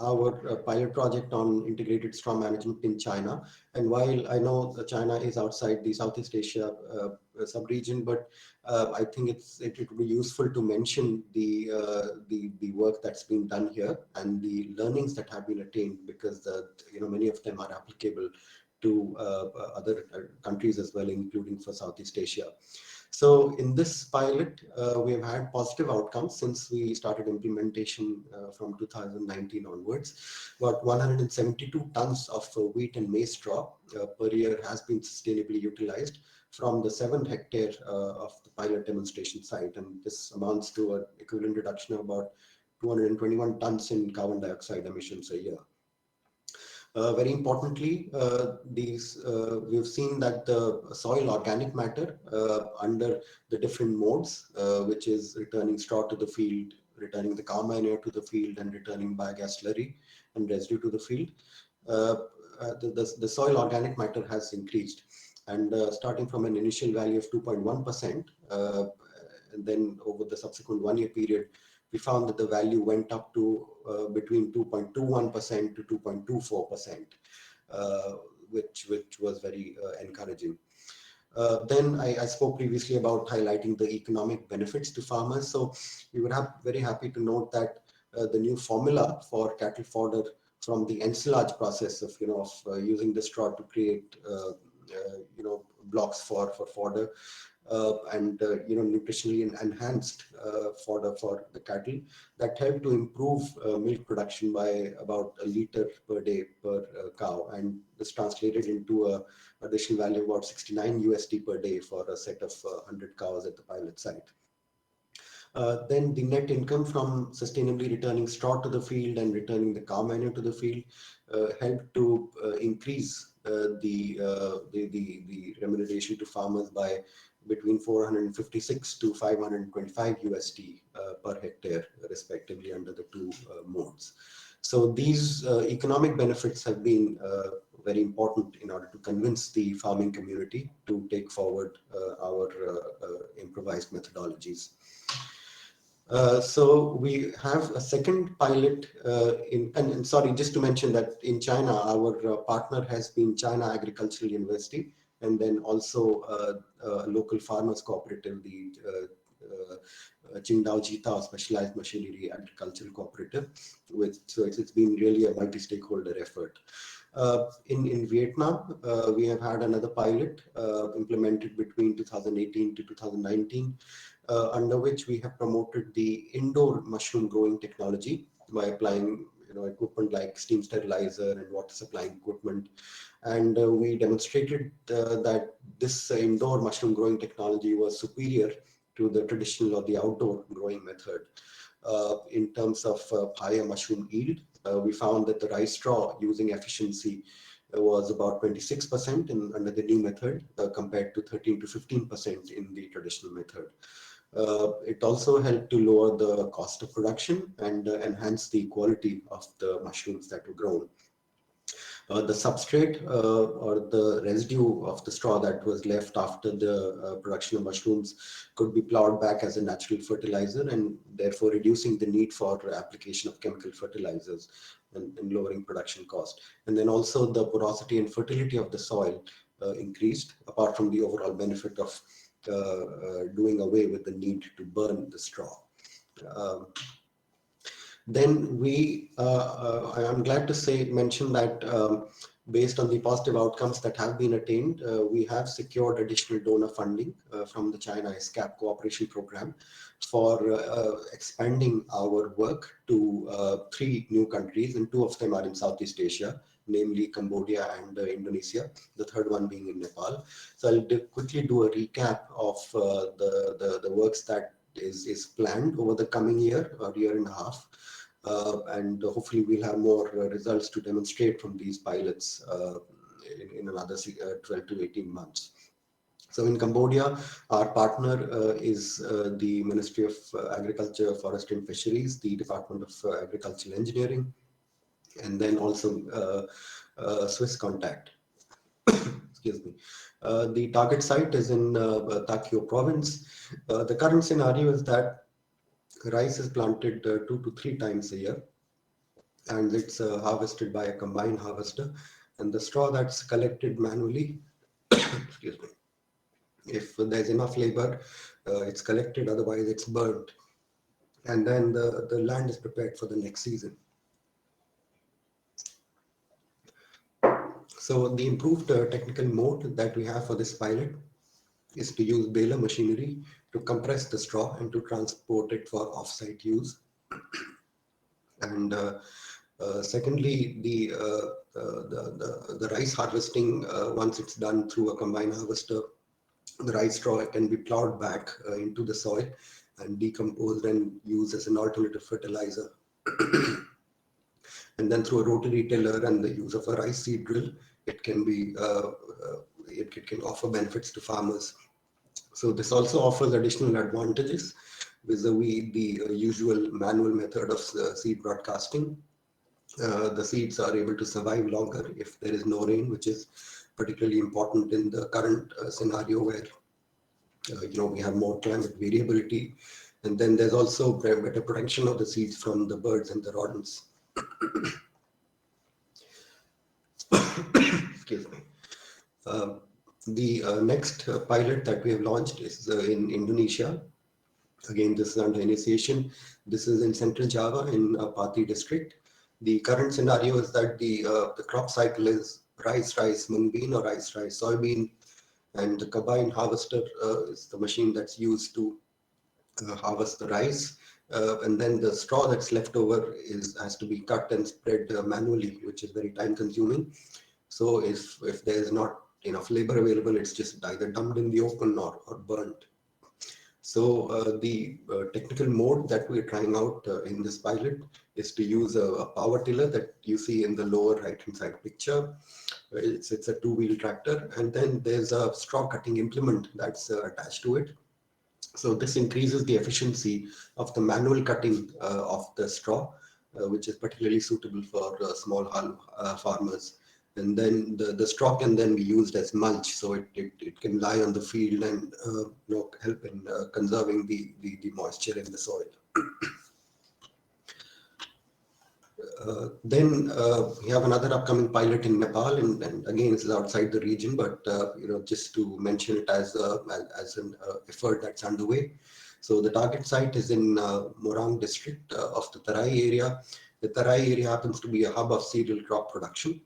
I: our pilot project on integrated straw management in China. And while I know that China is outside the Southeast Asia sub-region, but I think it would be useful to mention the work that's been done here and the learnings that have been attained, because many of them are applicable to other countries as well, including for Southeast Asia. So in this pilot, we have had positive outcomes since we started implementation from 2019 onwards. About 172 tons of wheat and maize straw per year has been sustainably utilized from the 7 hectare of the pilot demonstration site. And this amounts to an equivalent reduction of about 221 tons in carbon dioxide emissions a year. Very importantly, we've seen that the soil organic matter under the different modes, which is returning straw to the field, returning the cow manure to the field, and returning biogas slurry and residue to the field, the soil organic matter has increased. And starting from an initial value of 2.1%, and then over the subsequent 1-year period, we found that the value went up to between 2.21% to 2.24%, which was very encouraging. Then I spoke previously about highlighting the economic benefits to farmers. So we were very happy to note that the new formula for cattle fodder from the ensilage process of using the straw to create blocks for fodder and nutritionally enhanced fodder for the cattle, that helped to improve milk production by about a liter per day per cow, and this translated into a additional value of about 69 USD per day for a set of 100 cows at the pilot site. Then the net income from sustainably returning straw to the field and returning the cow manure to the field helped to increase the remuneration to farmers by between 456 to 525 USD per hectare, respectively, under the two modes. So these economic benefits have been very important in order to convince the farming community to take forward our improvised methodologies. So we have a second pilot and sorry, just to mention that in China, our partner has been China Agricultural University, and then also a local farmers cooperative, the Qingdao Jita Specialized Machinery Agricultural Cooperative. So it's been really a multi-stakeholder effort. In Vietnam, we have had another pilot implemented between 2018 to 2019, under which we have promoted the indoor mushroom growing technology by applying equipment like steam sterilizer and water supplying equipment. And we demonstrated that this indoor mushroom growing technology was superior to the traditional or the outdoor growing method. In terms of higher mushroom yield, we found that the rice straw using efficiency was about 26% under the new method, compared to 13 to 15% in the traditional method. It also helped to lower the cost of production and enhance the quality of the mushrooms that were grown. The substrate or the residue of the straw that was left after the production of mushrooms could be plowed back as a natural fertilizer, and therefore reducing the need for application of chemical fertilizers and lowering production cost. And then also the porosity and fertility of the soil increased, apart from the overall benefit of doing away with the need to burn the straw. Then I'm glad to mention that based on the positive outcomes that have been attained, we have secured additional donor funding from the China ESCAP cooperation program for expanding our work to 3 new countries, and 2 of them are in Southeast Asia, namely Cambodia and Indonesia, the third one being in Nepal. So I'll quickly do a recap of the works that is planned over the coming year or year and a half. And hopefully we'll have more results to demonstrate from these pilots in another 12 to 18 months. So in Cambodia, our partner is the Ministry of Agriculture, Forestry and Fisheries, the Department of Agricultural Engineering, and then also Swiss Contact. Excuse me. The target site is in Takeo province. The current scenario is that rice is planted 2 to 3 times a year, and it's harvested by a combined harvester, and the straw that's collected manually, excuse me, if there's enough labor, it's collected, otherwise it's burnt, and then the land is prepared for the next season. So the improved technical mode that we have for this pilot is to use baler machinery to compress the straw and to transport it for off-site use. And secondly, the rice harvesting, once it's done through a combined harvester, the rice straw can be plowed back into the soil and decomposed and used as an alternative fertilizer. And then through a rotary tiller and the use of a rice seed drill, it can be it can offer benefits to farmers. So this also offers additional advantages vis-a-vis the usual manual method of seed broadcasting. The seeds are able to survive longer if there is no rain, which is particularly important in the current scenario where we have more climate variability, And then there's also better protection of the seeds from the birds and the rodents. Excuse me. The next pilot that we have launched is in Indonesia. Again, this is under initiation. This is in Central Java in Pati district. The current scenario is that the crop cycle is rice, mung bean, or rice, soybean, and the combine harvester is the machine that's used to harvest the rice. And then the straw that's left over has to be cut and spread manually, which is very time consuming. So if there's not enough labor available, it's just either dumped in the open or burnt. So the technical mode that we're trying out in this pilot is to use a power tiller that you see in the lower right hand side picture. It's a two-wheel tractor, and then there's a straw cutting implement that's attached to it. So this increases the efficiency of the manual cutting of the straw, which is particularly suitable for small farmers. And then the straw can then be used as mulch, so it can lie on the field and help in conserving the moisture in the soil. Then we have another upcoming pilot in Nepal, and again, this is outside the region, but just to mention it as an effort that's underway. So the target site is in Morang district of the Tarai area. The Tarai area happens to be a hub of cereal crop production,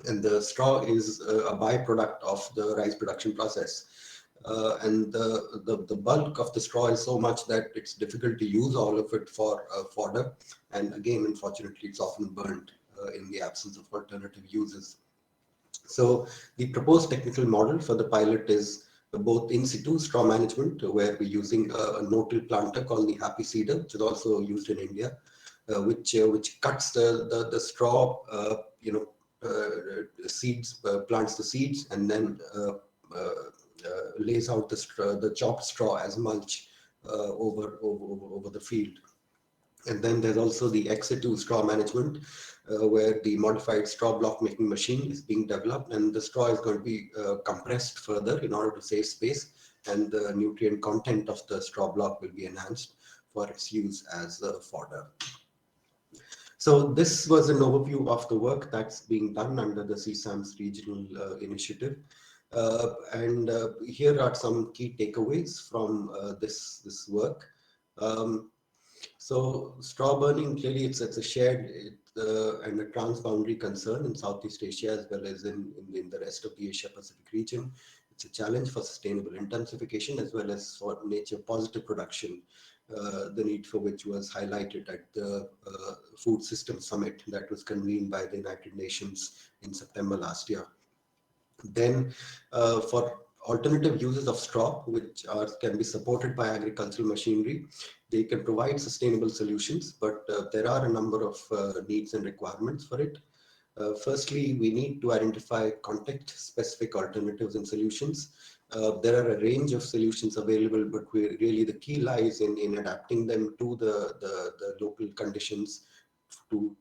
I: and the straw is a byproduct of the rice production process. And the bulk of the straw is so much that it's difficult to use all of it for fodder. And again, unfortunately, it's often burnt in the absence of alternative uses. So the proposed technical model for the pilot is both in situ straw management, where we're using a no-till planter called the Happy Seeder, which is also used in India, which cuts the straw, seeds, plants the seeds, and then lays out the chopped straw as mulch over the field. And then there's also the ex-situ straw management, where the modified straw block making machine is being developed, and the straw is going to be compressed further in order to save space, and the nutrient content of the straw block will be enhanced for its use as fodder. So this was an overview of the work that's being done under the CSAM's regional initiative. And here are some key takeaways from this work. So straw burning, clearly it's a shared and a transboundary concern in Southeast Asia as well as in the rest of the Asia Pacific region. It's a challenge for sustainable intensification as well as for nature positive production, the need for which was highlighted at the Food System Summit that was convened by the United Nations in September last year. Then for alternative uses of straw, which can be supported by agricultural machinery, they can provide sustainable solutions, but there are a number of needs and requirements for it. Firstly, we need to identify context-specific alternatives and solutions. There are a range of solutions available, but really the key lies in adapting them to the local conditions to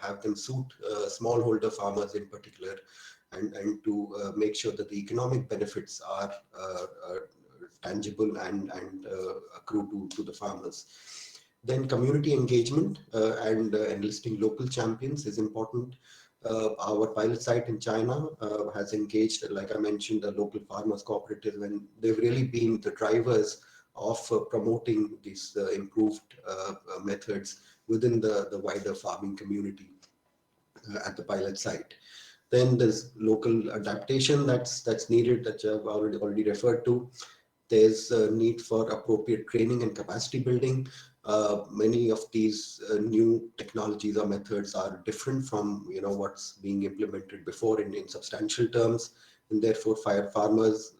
I: have them suit smallholder farmers in particular, and to make sure that the economic benefits are tangible and accrue to the farmers. Then community engagement and enlisting local champions is important. Our pilot site in China has engaged, like I mentioned, the local farmers cooperative, and they've really been the drivers of promoting these improved methods within the wider farming community at the pilot site. Then there's local adaptation that's needed, that I've already referred to. There's a need for appropriate training and capacity building. Many of these new technologies or methods are different from what's being implemented before in substantial terms, and therefore farmers,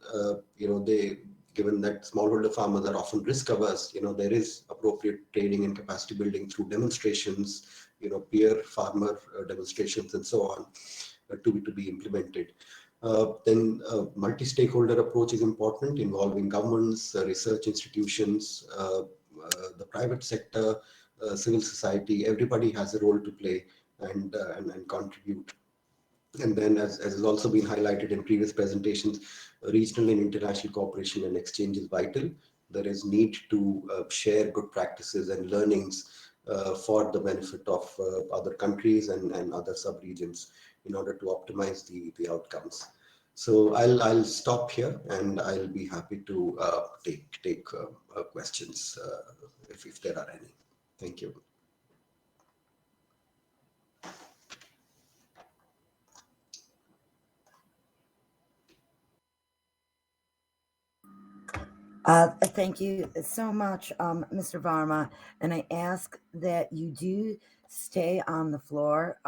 I: given that smallholder farmers are often risk averse, there is appropriate training and capacity building through demonstrations, peer farmer demonstrations and so on, to be implemented. Then multi-stakeholder approach is important, involving governments, research institutions, the private sector, civil society. Everybody has a role to play and contribute. And then, as has also been highlighted in previous presentations, regional and international cooperation and exchange is vital. there is need to share good practices and learnings for the benefit of other countries and other sub-regions in order to optimize the outcomes. So I'll stop here, and I'll be happy to take questions if there are any. Thank you.
B: Thank you so much, Mr. Varma. And I ask that you do stay on the floor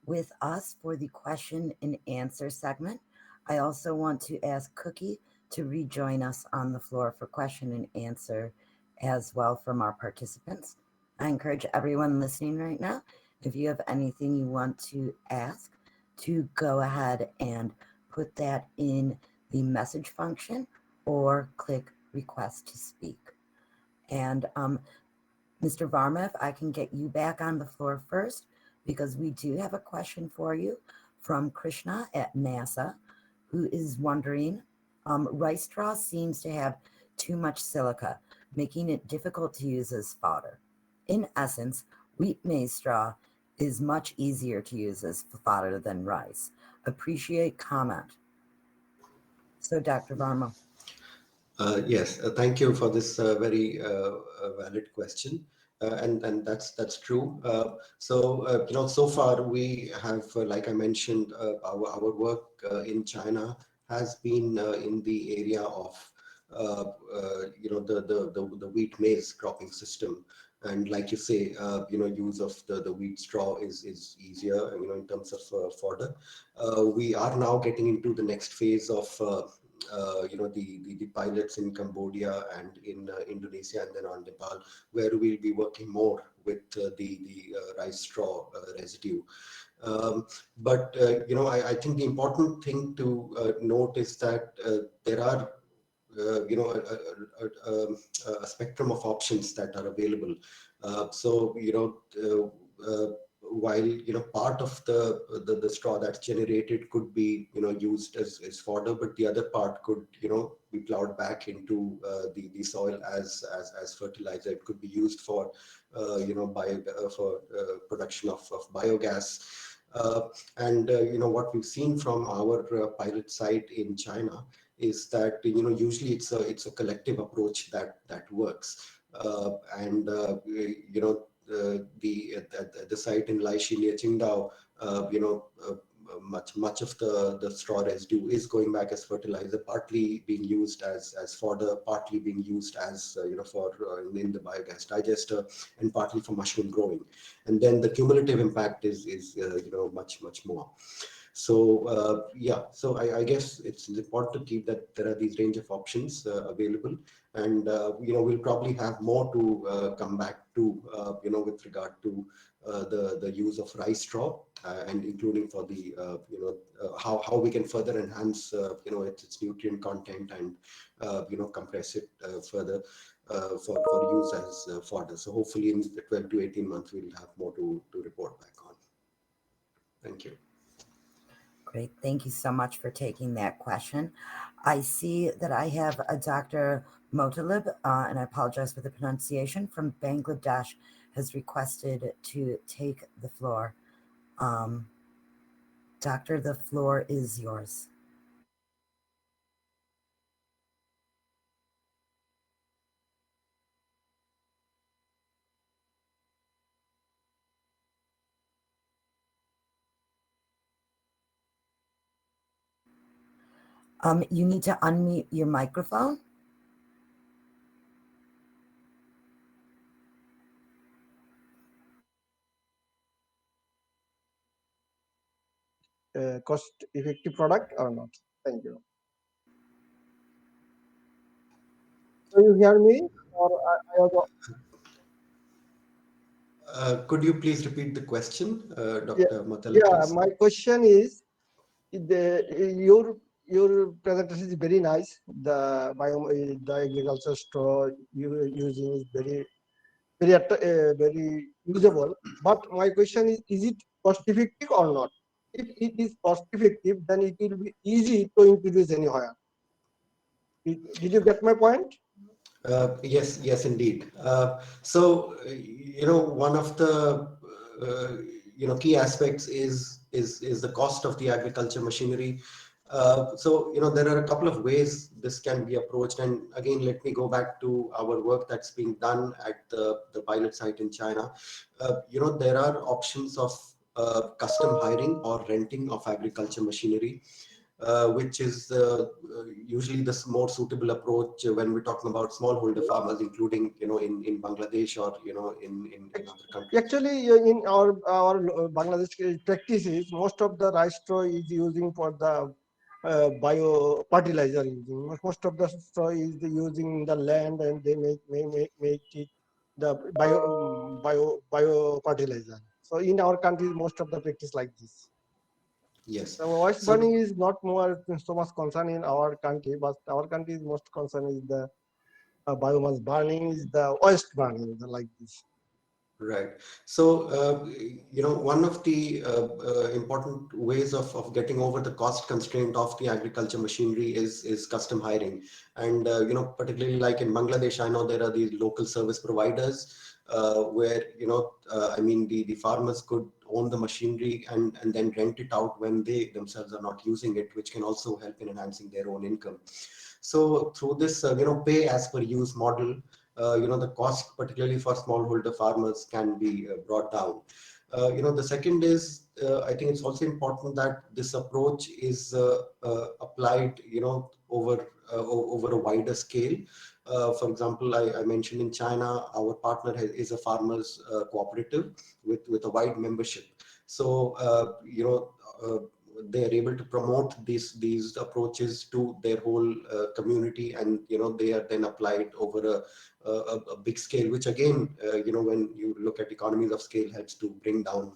B: with us for the question and answer segment. I also want to ask Cookie to rejoin us on the floor for question and answer as well from our participants. I encourage everyone listening right now, if you have anything you want to ask, to go ahead and put that in the message function or click request to speak. And Mr. Varma, if I can get you back on the floor first, because we do have a question for you from Krishna at NASA, who is wondering, rice straw seems to have too much silica, making it difficult to use as fodder. In essence, wheat maize straw is much easier to use as fodder than rice. Appreciate comment. So Dr. Varma.
I: Yes, thank you for this very valid question. And that's true. So far we have, like I mentioned, our work in China has been in the area of the wheat maize cropping system. And like you say, use of the wheat straw is easier, in terms of fodder. We are now getting into the next phase of the pilots in Cambodia and in Indonesia and then on Nepal, where we'll be working more with the rice straw residue. I think the important thing to note is that there are a spectrum of options that are available. While part of the straw that's generated could be used as fodder, but the other part could be plowed back into the soil as fertilizer. It could be used for production of biogas. What we've seen from our pilot site in China is that usually it's a collective approach that works. The site in Laishi near Qingdao, much of the straw residue is going back as fertilizer, partly being used as fodder, partly being used as for in the biogas digester, and partly for mushroom growing. And then the cumulative impact is much more. So I guess it's important to keep that there are these range of options available, and we'll probably have more to come back to with regard to the use of rice straw and including for the how we can further enhance its nutrient content and compress it further for use as fodder. So hopefully in 12 to 18 months we'll have more to report back on. Thank you.
B: Great. Thank you so much for taking that question. I see that I have a Dr. Motalib, and I apologize for the pronunciation, from Bangladesh, has requested to take the floor. Doctor, the floor is yours. You need to unmute your microphone.
J: Cost-effective product or not? Thank you. So you hear me, or
I: could you please repeat the question, Dr.
J: Yeah,
I: Motalib?
J: yeah, my question is, your presentation is very nice. The agriculture straw you using is very usable. But my question is it cost effective or not? If it is cost effective, then it will be easy to introduce anywhere. Did you get my point?
I: Yes, indeed. So, one of the key aspects is the cost of the agriculture machinery. So, there are a couple of ways this can be approached. And again, let me go back to our work that's being done at the pilot site in China. There are options of custom hiring or renting of agriculture machinery, which is usually the more suitable approach when we're talking about smallholder farmers, including in Bangladesh or in other countries.
J: Actually, in our Bangladesh practices, most of the rice straw is using for the bio fertilizer using. Most of the straw is using the land, and they make it the bio fertilizer. So in our country, most of the practice like this.
I: Yes.
J: The waste
I: So
J: burning is not more so much concern in our country, but our country is most concern is the biomass burning, is the waste burning like this.
I: right. So, one of the important ways of getting over the cost constraint of the agriculture machinery is custom hiring. And, particularly like in Bangladesh, I know there are these local service providers where, the farmers could own the machinery and then rent it out when they themselves are not using it, which can also help in enhancing their own income. So through this, pay as per use model, the cost, particularly for smallholder farmers, can be brought down. The second is, I think it's also important that this approach is applied, over a wider scale. For example, I mentioned in China, our partner is a farmers cooperative with a wide membership. So, they are able to promote these approaches to their whole community, and they are then applied over a big scale, which again, when you look at economies of scale, helps to bring down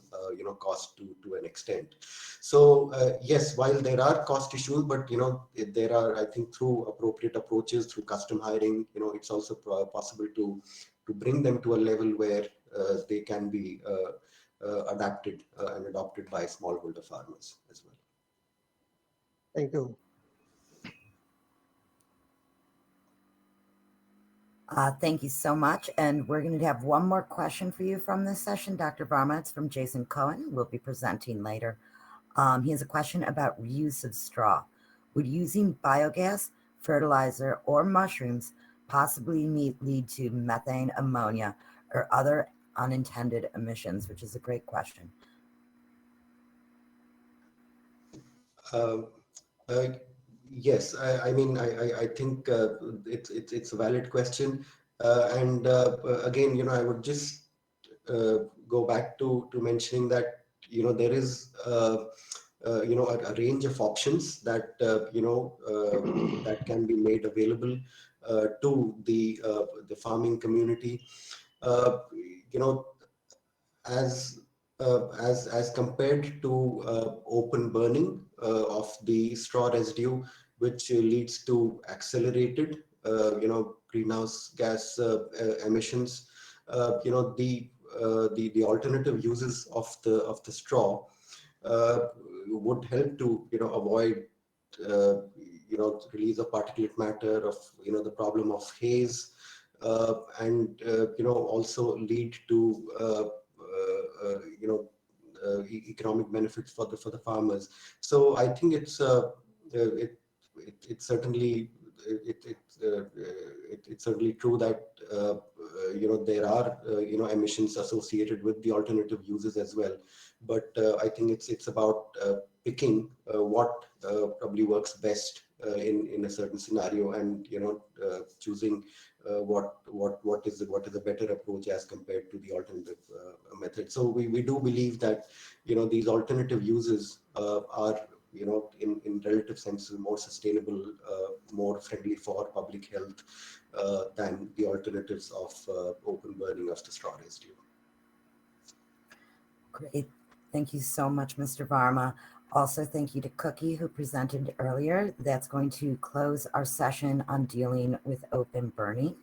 I: cost to an extent. So yes, while there are cost issues, but there are, I think, through appropriate approaches, through custom hiring, it's also possible to bring them to a level where they can be adapted and adopted by smallholder farmers as well.
J: Thank you.
B: Thank you so much. And we're going to have one more question for you from this session, Dr. Varma. It's from Jason Cohen. We'll be presenting later. He has a question about reuse of straw. Would using biogas, fertilizer, or mushrooms possibly lead to methane, ammonia, or other unintended emissions, which is a great question.
I: Yes, I think it's a valid question, and again, I would just go back to mentioning that there is a range of options that that can be made available to the farming community. Uh, you know, as as compared to open burning of the straw residue, which leads to accelerated greenhouse gas emissions. The alternative uses of the straw would help to avoid release of particulate matter, of the problem of haze, and also lead to economic benefits for the farmers. So I think it's certainly it's certainly true that there are emissions associated with the alternative uses as well, but I think it's about picking what probably works best in a certain scenario, and choosing what is a better approach as compared to the alternative method. So we do believe that these alternative uses are in relative sense more sustainable, more friendly for public health than the alternatives of open burning of the straw residue.
B: Great. Thank you so much, Mr. Varma. Also, thank you to Cookie, who presented earlier. That's going to close our session on dealing with open burning.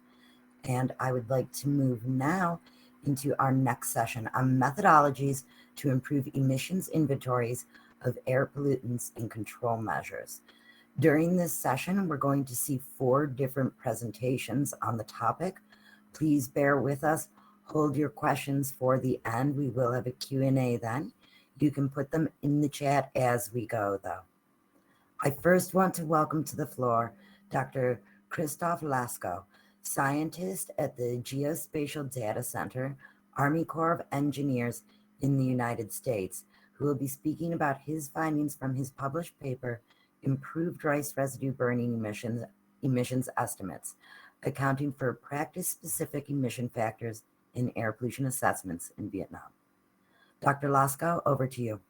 B: And I would like to move now into our next session on methodologies to improve emissions inventories of air pollutants and control measures. During this session, we're going to see 4 different presentations on the topic. Please bear with us. Hold your questions for the end. We will have a Q&A then. You can put them in the chat as we go, though. I first want to welcome to the floor Dr. Christoph Lasko, scientist at the Geospatial Data Center, Army Corps of Engineers in the United States, who will be speaking about his findings from his published paper, Improved Rice Residue Burning Emissions Estimates, accounting for practice-specific emission factors in air pollution assessments in Vietnam. Dr. Lasko, over to you.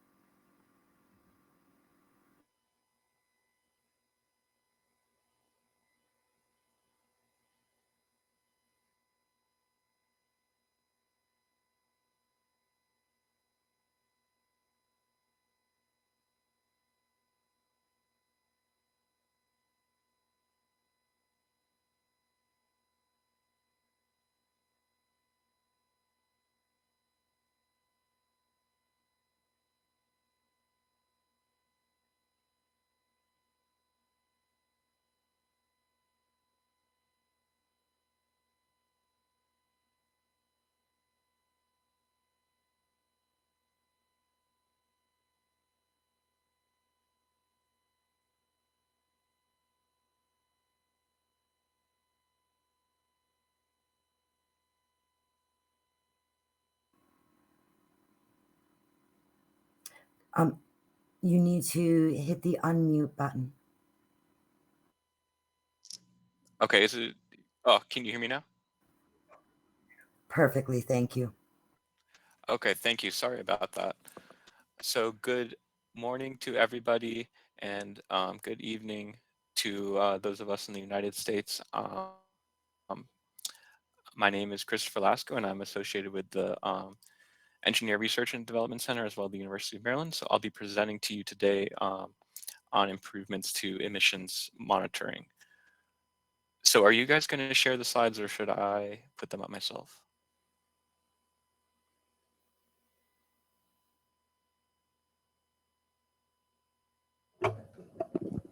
B: You need to hit the unmute button.
K: Okay, is it? Oh, can you hear me now?
B: Perfectly, thank you.
K: Okay, thank you. Sorry about that. So good morning to everybody, and good evening to those of us in the United States. My name is Christopher Lasko, and I'm associated with the Engineer Research and Development Center, as well as the University of Maryland. So I'll be presenting to you today on improvements to emissions monitoring. So are you guys going to share the slides, or should I put them up myself?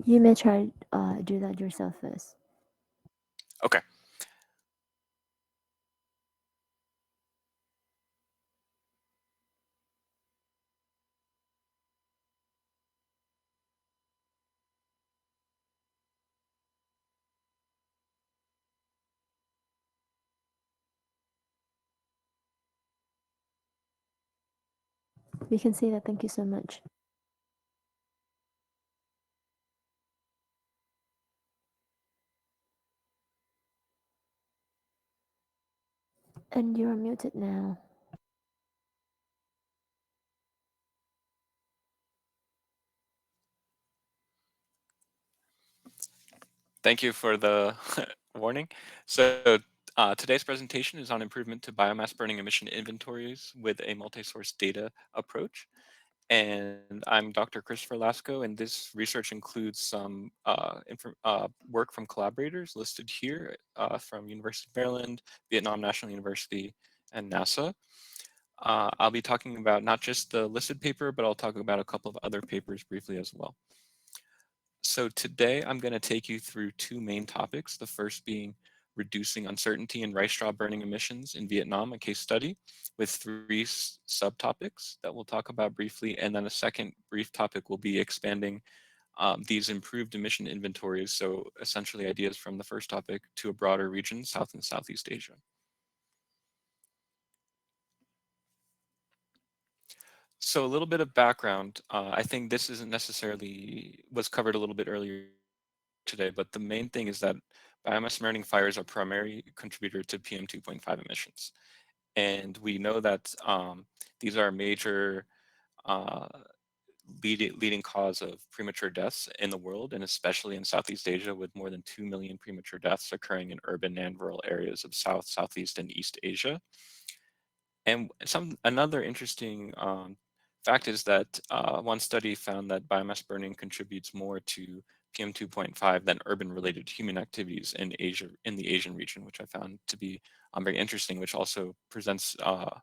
L: You may try do that yourself first.
K: Okay.
L: We can see that. Thank you so much. And you're muted now.
K: Thank you for the warning. So today's presentation is on improvement to biomass burning emission inventories with a multi-source data approach. And I'm Dr. Christopher Lasko, and this research includes some work from collaborators listed here from University of Maryland, Vietnam National University, and NASA. I'll be talking about not just the listed paper, but I'll talk about a couple of other papers briefly as well. So today I'm going to take you through 2 main topics, the first being reducing uncertainty in rice straw burning emissions in Vietnam, a case study, with 3 subtopics that we'll talk about briefly. And then a second brief topic will be expanding these improved emission inventories, so essentially ideas from the first topic, to a broader region, South and Southeast Asia. So a little bit of background. I think this isn't necessarily, was covered a little bit earlier today, but the main thing is that biomass burning fires are primary contributor to PM 2.5 emissions. And we know that these are a major leading cause of premature deaths in the world, and especially in Southeast Asia, with more than 2 million premature deaths occurring in urban and rural areas of South, Southeast, and East Asia. And another interesting fact is that one study found that biomass burning contributes more to PM 2.5 than urban-related human activities in Asia, in the Asian region, which I found to be very interesting, which also presents a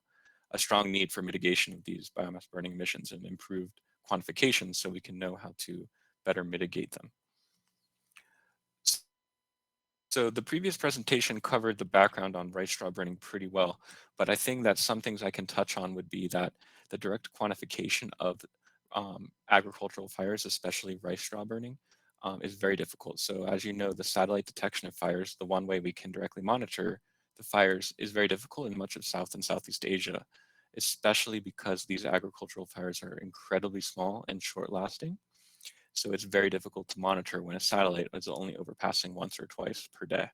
K: strong need for mitigation of these biomass burning emissions and improved quantification so we can know how to better mitigate them. So the previous presentation covered the background on rice straw burning pretty well, but I think that some things I can touch on would be that the direct quantification of agricultural fires, especially rice straw burning, is very difficult. So as you know, the satellite detection of fires, the one way we can directly monitor the fires, is very difficult in much of South and Southeast Asia, especially because these agricultural fires are incredibly small and short lasting. So it's very difficult to monitor when a satellite is only overpassing once or twice per day.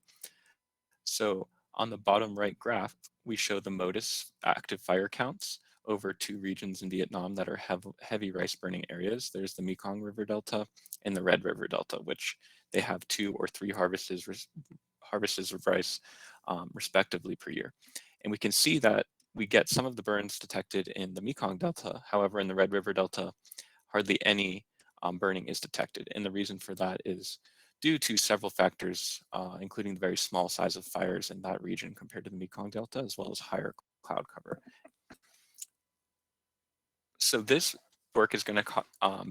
K: So on the bottom right graph, we show the MODIS active fire counts over 2 regions in Vietnam that are heavy rice burning areas. There's the Mekong River Delta and the Red River Delta, which they have 2 or 3 harvests of rice respectively per year. And we can see that we get some of the burns detected in the Mekong Delta. However, in the Red River Delta, hardly any burning is detected. And the reason for that is due to several factors, including the very small size of fires in that region compared to the Mekong Delta, as well as higher cloud cover. So this work is going to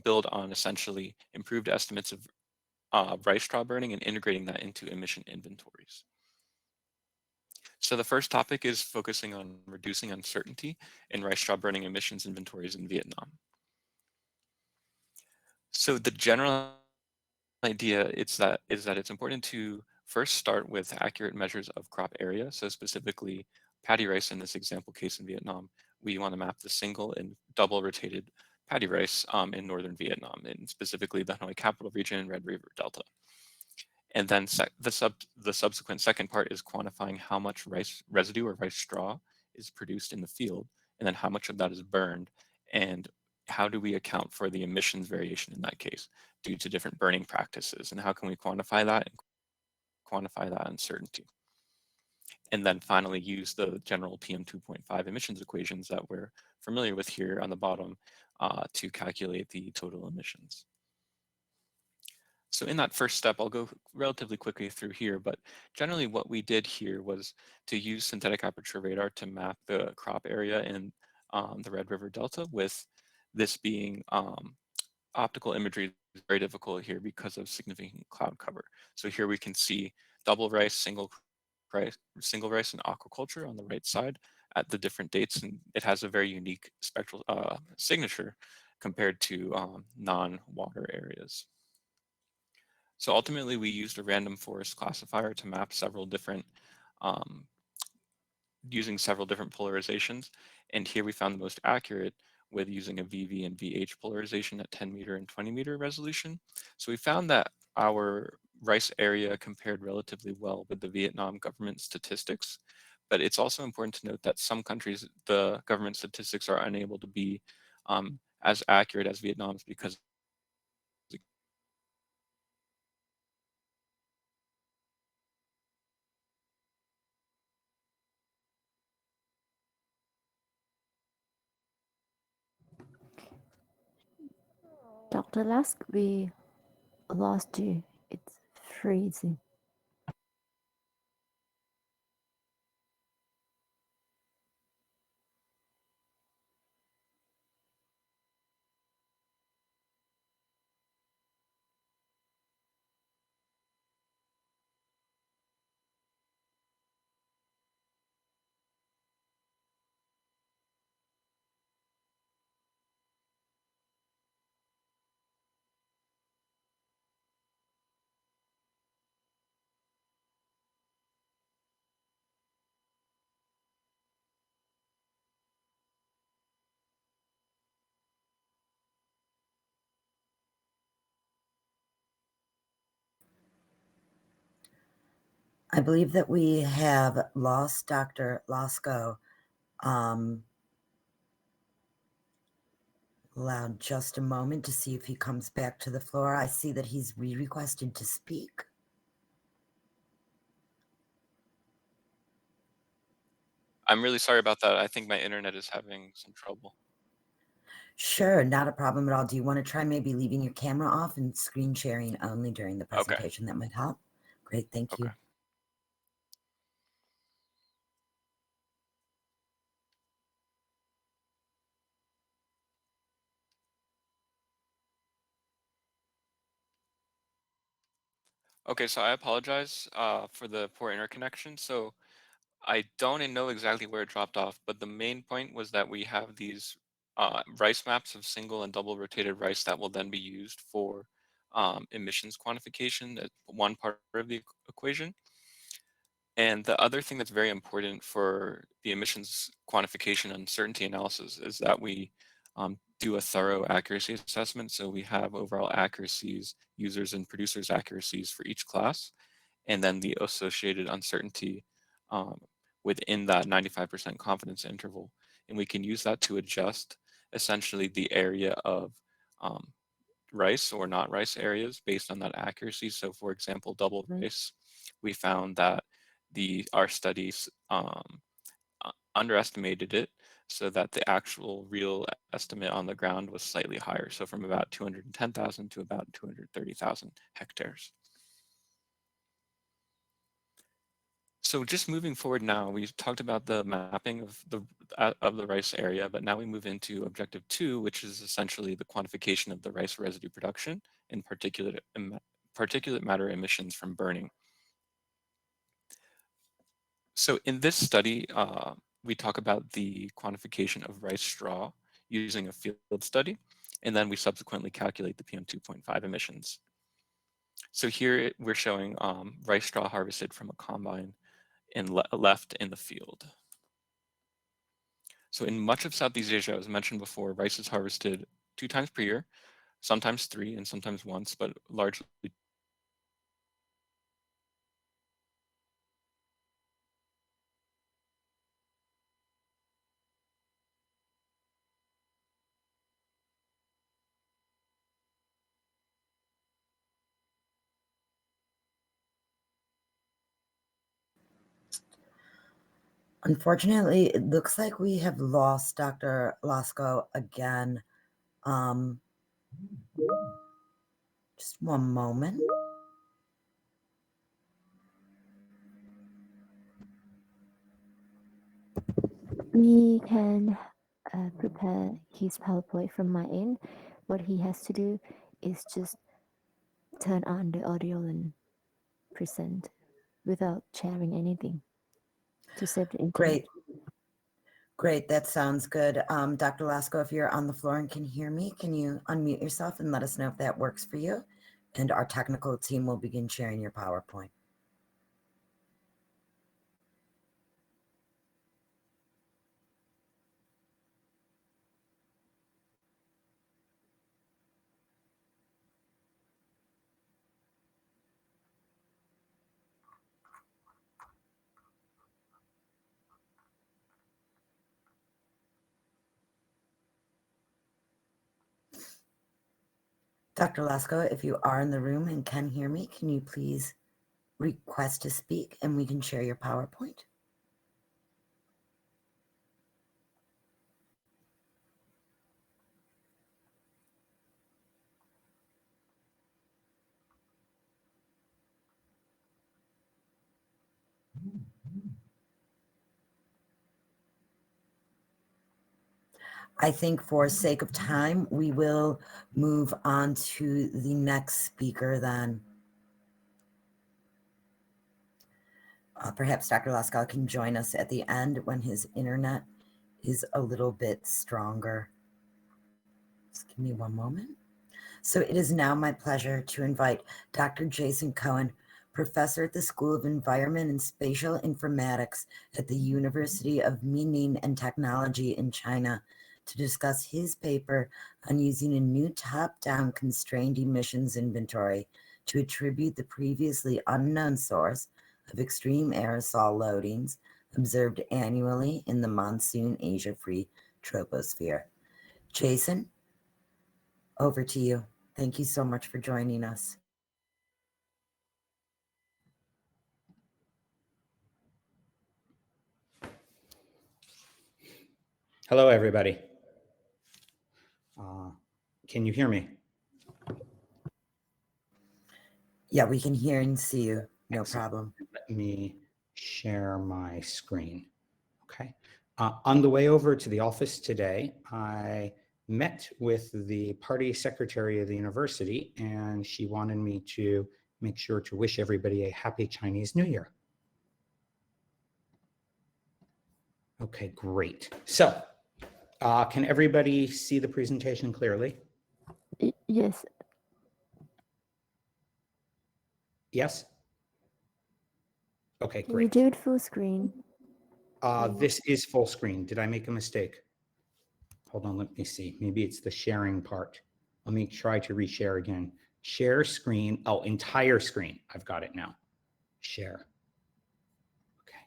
K: build on essentially improved estimates of rice straw burning and integrating that into emission inventories. So the first topic is focusing on reducing uncertainty in rice straw burning emissions inventories in Vietnam. So the general idea is that it's important to first start with accurate measures of crop area. So specifically paddy rice in this example case in Vietnam, we want to map the single and double rotated paddy rice in northern Vietnam, and specifically the Hanoi Capital Region and Red River Delta. And then the subsequent second part is quantifying how much rice residue or rice straw is produced in the field, and then how much of that is burned, and how do we account for the emissions variation in that case due to different burning practices, and how can we quantify that and quantify that uncertainty. And then finally use the general PM 2.5 emissions equations that we're familiar with here on the bottom to calculate the total emissions. So in that first step, I'll go relatively quickly through here, but generally what we did here was to use synthetic aperture radar to map the crop area in the Red River Delta, with this being optical imagery is very difficult here because of significant cloud cover. So here we can see double rice, single rice, and aquaculture on the right side at the different dates, and it has a very unique spectral signature compared to non-water areas. So ultimately, we used a random forest classifier to map several different, using several different polarizations. And here we found the most accurate with using a VV and VH polarization at 10 meter and 20 meter resolution. So we found that our rice area compared relatively well with the Vietnam government statistics. But it's also important to note that some countries, the government statistics are unable to be as accurate as Vietnam's because
L: Dr. Lusk, we lost you. It's freezing.
B: I believe that we have lost Dr. Lasco. Allow just a moment to see if he comes back to the floor. I see that he's requested to speak.
K: I'm really sorry about that. I think my internet is having some trouble.
B: Sure, not a problem at all. Do you want to try maybe leaving your camera off and screen sharing only during the presentation? That might help. Great, thank you.
K: Okay, so I apologize for the poor interconnection. So I don't know exactly where it dropped off, but the main point was that we have these rice maps of single and double rotated rice that will then be used for emissions quantification at one part of the equation. And the other thing that's very important for the emissions quantification uncertainty analysis is that we do a thorough accuracy assessment. So we have overall accuracies, users and producers accuracies for each class, and then the associated uncertainty um, within that 95% confidence interval. And we can use that to adjust essentially the area of rice or not rice areas based on that accuracy. So for example, double rice, we found that our studies underestimated it so that the actual real estimate on the ground was slightly higher. So from about 210,000 to about 230,000 hectares. So just moving forward now, we've talked about the mapping of the rice area, but now we move into objective 2, which is essentially the quantification of the rice residue production and particulate matter emissions from burning. So in this study, we talk about the quantification of rice straw using a field study, and then we subsequently calculate the PM2.5 emissions. So here we're showing rice straw harvested from a combine and left in the field. So in much of Southeast Asia, as mentioned before, rice is harvested 2 times per year, sometimes 3 and sometimes once, but largely
B: Unfortunately, it looks like we have lost Dr. Lasco again. Just one moment.
L: We can prepare his PowerPoint from my end. What he has to do is just turn on the audio and present without sharing anything to save the internet.
B: Great. Great, that sounds good. Dr. Lasco, if you're on the floor and can hear me, can you unmute yourself and let us know if that works for you? And our technical team will begin sharing your PowerPoint. Dr. Lasco, if you are in the room and can hear me, can you please request to speak and we can share your PowerPoint? I think for sake of time, we will move on to the next speaker then. Perhaps Dr. Lasco can join us at the end when his internet is a little bit stronger. Just give me one moment. So it is now my pleasure to invite Dr. Jason Cohen, professor at the School of Environment and Spatial Informatics at the University of Meaning and Technology in China, to discuss his paper on using a new top-down constrained emissions inventory to attribute the previously unknown source of extreme aerosol loadings observed annually in the monsoon Asia-free troposphere. Jason, over to you. Thank you so much for joining us.
M: Hello, everybody. Can you hear me?
B: Yeah, we can hear and see you. No
M: Excellent.
B: problem.
M: Let me share my screen. Okay. On the way over to the office today, I met with the party secretary of the university, and she wanted me to make sure to wish everybody a happy Chinese New Year. Okay, great. So can everybody see the presentation clearly?
L: Yes.
M: Yes? Okay,
L: Can you
M: great.
L: do it full screen?
M: This is full screen. Did I make a mistake? Hold on, let me see. Maybe it's the sharing part. Let me try to reshare again. Share screen. Oh, entire screen. I've got it now. Share. Okay.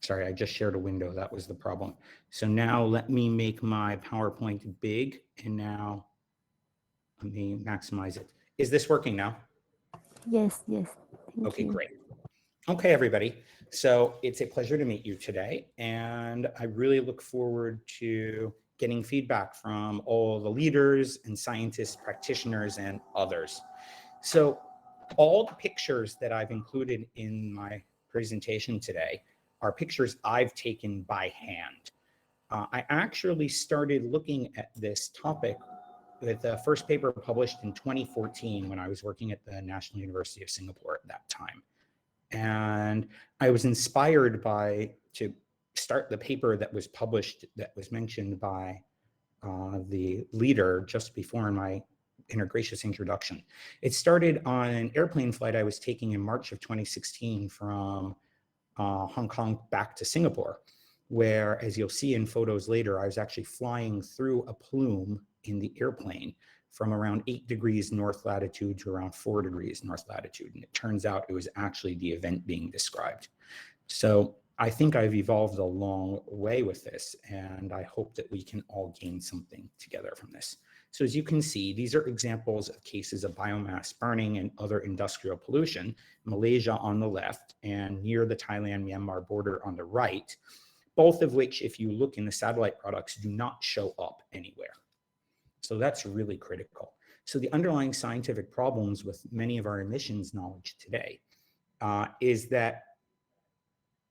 M: Sorry, I just shared a window. That was the problem. So now let me make my PowerPoint big, and now let me maximize it. Is this working now?
L: Yes, yes. Thank
M: Okay,
L: you.
M: great. Okay, everybody. So it's a pleasure to meet you today, and I really look forward to getting feedback from all the leaders and scientists, practitioners, and others. So all the pictures that I've included in my presentation today are pictures I've taken by hand. I actually started looking at this topic with the first paper published in 2014 when I was working at the National University of Singapore at that time. And I was inspired to start the paper that was published, that was mentioned by the leader just before in my gracious introduction. It started on an airplane flight I was taking in March of 2016 from Hong Kong back to Singapore, where, as you'll see in photos later, I was actually flying through a plume in the airplane from around 8 degrees north latitude to around 4 degrees north latitude. And it turns out it was actually the event being described. So I think I've evolved a long way with this, and I hope that we can all gain something together from this. So as you can see, these are examples of cases of biomass burning and other industrial pollution, Malaysia on the left and near the Thailand-Myanmar border on the right, both of which, if you look in the satellite products, do not show up anywhere. So that's really critical. So the underlying scientific problems with many of our emissions knowledge today is that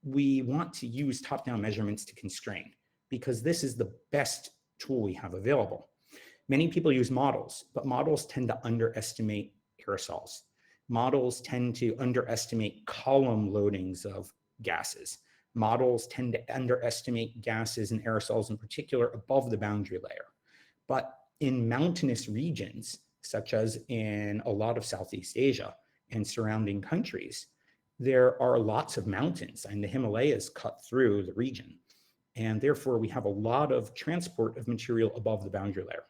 M: we want to use top-down measurements to constrain, because this is the best tool we have available. Many people use models, but models tend to underestimate aerosols. Models tend to underestimate column loadings of gases. Models tend to underestimate gases and aerosols in particular above the boundary layer. But in mountainous regions, such as in a lot of Southeast Asia and surrounding countries, there are lots of mountains, and the Himalayas cut through the region. And therefore, we have a lot of transport of material above the boundary layer.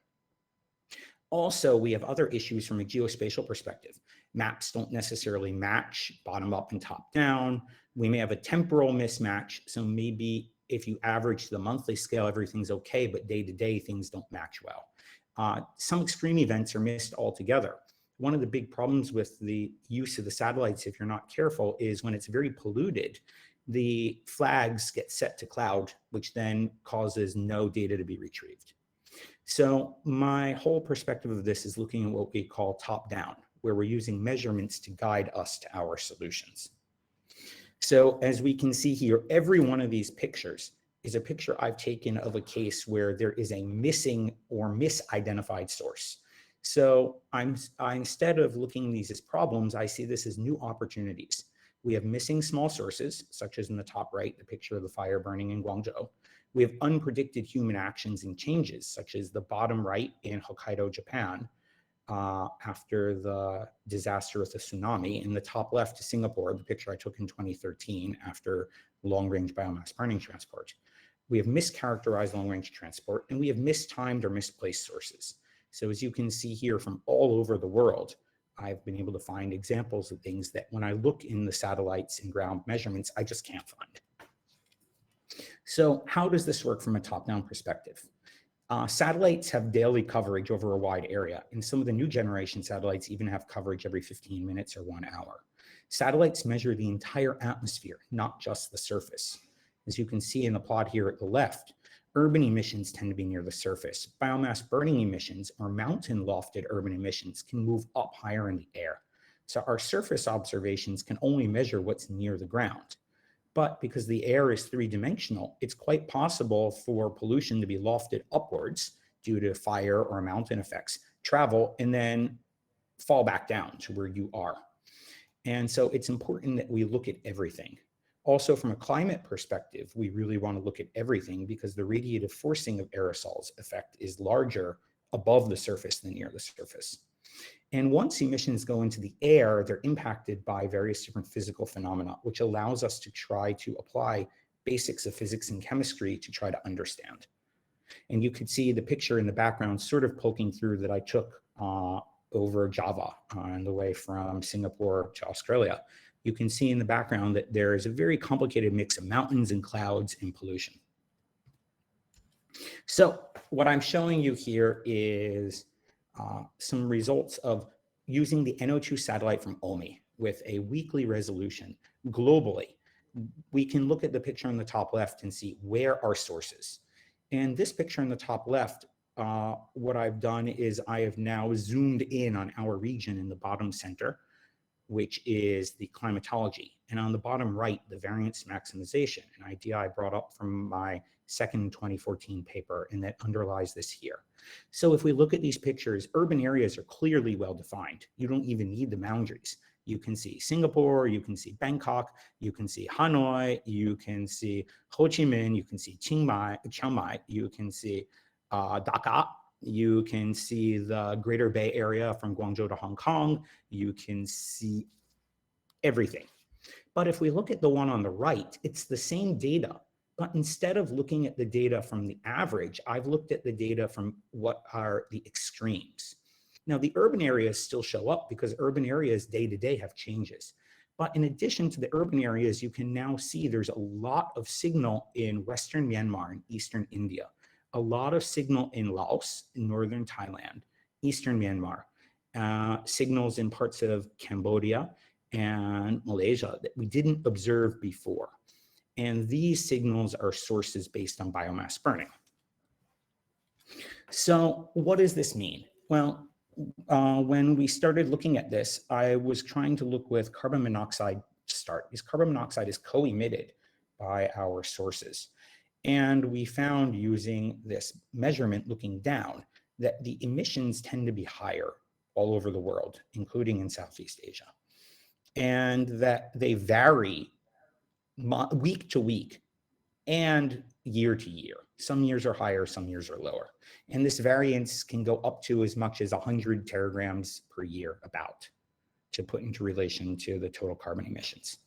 M: Also, we have other issues from a geospatial perspective. Maps don't necessarily match bottom up and top down. We may have a temporal mismatch. So maybe if you average the monthly scale, everything's okay, but day to day, things don't match well. Some extreme events are missed altogether. One of the big problems with the use of the satellites, if you're not careful, is when it's very polluted, the flags get set to cloud, which then causes no data to be retrieved. So my whole perspective of this is looking at what we call top-down, where we're using measurements to guide us to our solutions. So as we can see here, every one of these pictures is a picture I've taken of a case where there is a missing or misidentified source. So instead of looking at these as problems, I see this as new opportunities. We have missing small sources, such as in the top right, the picture of the fire burning in Guangzhou. We have unpredicted human actions and changes, such as the bottom right in Hokkaido, Japan, after the disaster with the tsunami. In the top left is Singapore, the picture I took in 2013 after long-range biomass burning transport. We have mischaracterized long-range transport, and we have mistimed or misplaced sources. So as you can see here from all over the world, I've been able to find examples of things that when I look in the satellites and ground measurements, I just can't find. So how does this work from a top-down perspective? Satellites have daily coverage over a wide area, and some of the new generation satellites even have coverage every 15 minutes or 1 hour. Satellites measure the entire atmosphere, not just the surface. As you can see in the plot here at the left, urban emissions tend to be near the surface. Biomass burning emissions, or mountain lofted urban emissions, can move up higher in the air. So our surface observations can only measure what's near the ground. But because the air is three-dimensional, it's quite possible for pollution to be lofted upwards due to fire or mountain effects, travel, and then fall back down to where you are. And so it's important that we look at everything. Also, from a climate perspective, we really want to look at everything because the radiative forcing of aerosols effect is larger above the surface than near the surface. And once emissions go into the air, they're impacted by various different physical phenomena, which allows us to try to apply basics of physics and chemistry to try to understand. And you could see the picture in the background sort of poking through that I took over Java on the way from Singapore to Australia. You can see in the background that there is a very complicated mix of mountains and clouds and pollution. So what I'm showing you here is some results of using the NO2 satellite from OMI with a weekly resolution globally. We can look at the picture on the top left and see where are sources. And this picture on the top left, what I've done is I have now zoomed in on our region in the bottom center, which is the climatology. And on the bottom right, the variance maximization, an idea I brought up from my second 2014 paper, and that underlies this here. So if we look at these pictures, urban areas are clearly well defined. You don't even need the boundaries. You can see Singapore, you can see Bangkok, you can see Hanoi, you can see Ho Chi Minh, you can see Chiang Mai, you can see Dhaka, you can see the Greater Bay Area from Guangzhou to Hong Kong, you can see everything. But if we look at the one on the right, it's the same data, but instead of looking at the data from the average, I've looked at the data from what are the extremes. Now, the urban areas still show up because urban areas day to day have changes. But in addition to the urban areas, you can now see there's a lot of signal in Western Myanmar and Eastern India, a lot of signal in Laos, in Northern Thailand, Eastern Myanmar, signals in parts of Cambodia and Malaysia that we didn't observe before. And these signals are sources based on biomass burning. So what does this mean? Well, when we started looking at this, I was trying to look with carbon monoxide to start, because carbon monoxide is co-emitted by our sources. And we found using this measurement looking down that the emissions tend to be higher all over the world, including in Southeast Asia, and that they vary week to week and year to year. Some years are higher, some years are lower. And this variance can go up to as much as 100 teragrams per year, about, to put into relation to the total carbon emissions.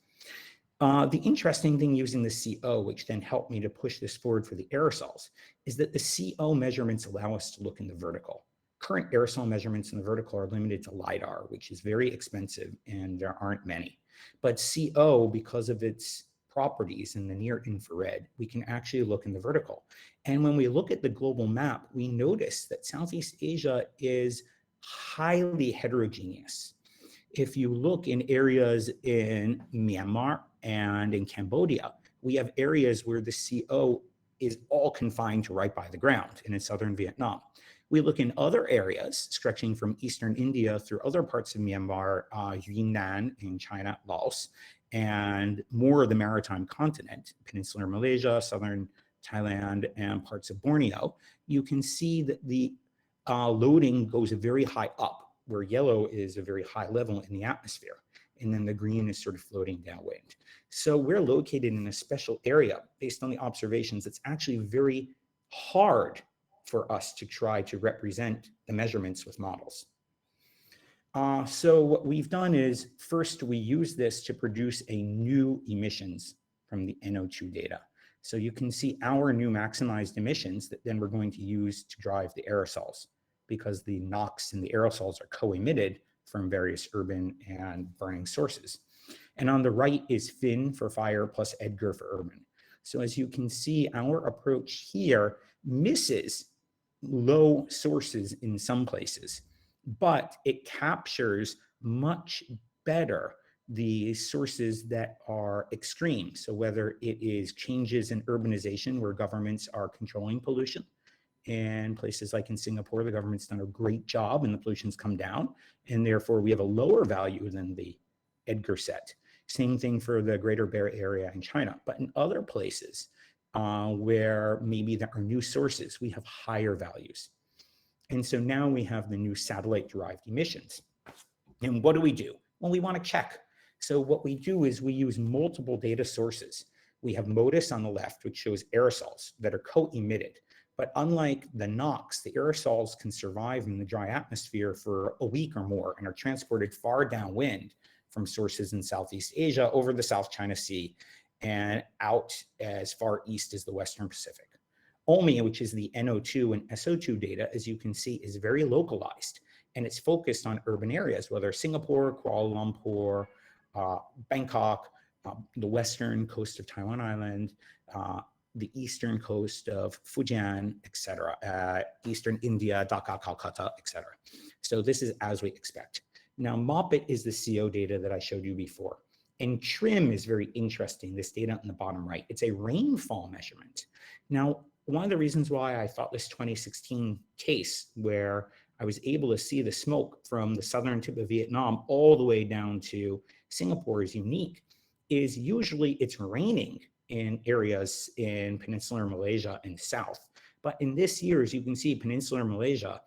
M: The interesting thing using the CO, which then helped me to push this forward for the aerosols, is that the CO measurements allow us to look in the vertical. Current aerosol measurements in the vertical are limited to LiDAR, which is very expensive and there aren't many. But CO, because of its properties in the near infrared, we can actually look in the vertical. And when we look at the global map, we notice that Southeast Asia is highly heterogeneous. If you look in areas in Myanmar and in Cambodia, we have areas where the CO is all confined to right by the ground, and in southern Vietnam. We look in other areas stretching from eastern India through other parts of Myanmar, Yunnan in China, Laos, and more of the maritime continent, peninsular Malaysia, southern Thailand, and parts of Borneo. You can see that the loading goes very high up, where yellow is a very high level in the atmosphere, and then the green is sort of floating downwind. So we're located in a special area based on the observations. It's actually very hard for us to try to represent the measurements with models. So what we've done is, first we use this to produce a new emissions from the NO2 data. So you can see our new maximized emissions that then we're going to use to drive the aerosols, because the NOx and the aerosols are co-emitted from various urban and burning sources. And on the right is FIN for fire plus EDGAR for urban. So as you can see, our approach here misses low sources in some places, but it captures much better the sources that are extreme. So whether it is changes in urbanization where governments are controlling pollution, in places like in Singapore, the government's done a great job and the pollution's come down, and therefore we have a lower value than the EDGAR set. Same thing for the Greater Bay Area in China. But in other places where maybe there are new sources, we have higher values. And so now we have the new satellite-derived emissions. And what do? Well, we want to check. So what we do is we use multiple data sources. We have MODIS on the left, which shows aerosols that are co-emitted. But unlike the NOx, the aerosols can survive in the dry atmosphere for a week or more and are transported far downwind from sources in Southeast Asia over the South China Sea and out as far east as the Western Pacific. OMI, which is the NO2 and SO2 data, as you can see, is very localized, and it's focused on urban areas, whether Singapore, Kuala Lumpur, Bangkok, the western coast of Taiwan Island, the eastern coast of Fujian, etc., eastern India, Dhaka, Calcutta, etc. So this is as we expect. Now, MOPIT is the CO data that I showed you before. And TRIM is very interesting, this data on the bottom right. It's a rainfall measurement. Now, one of the reasons why I thought this 2016 case, where I was able to see the smoke from the southern tip of Vietnam all the way down to Singapore is unique, is usually it's raining in areas in peninsular Malaysia and south. But in this year, as you can see, peninsular Malaysia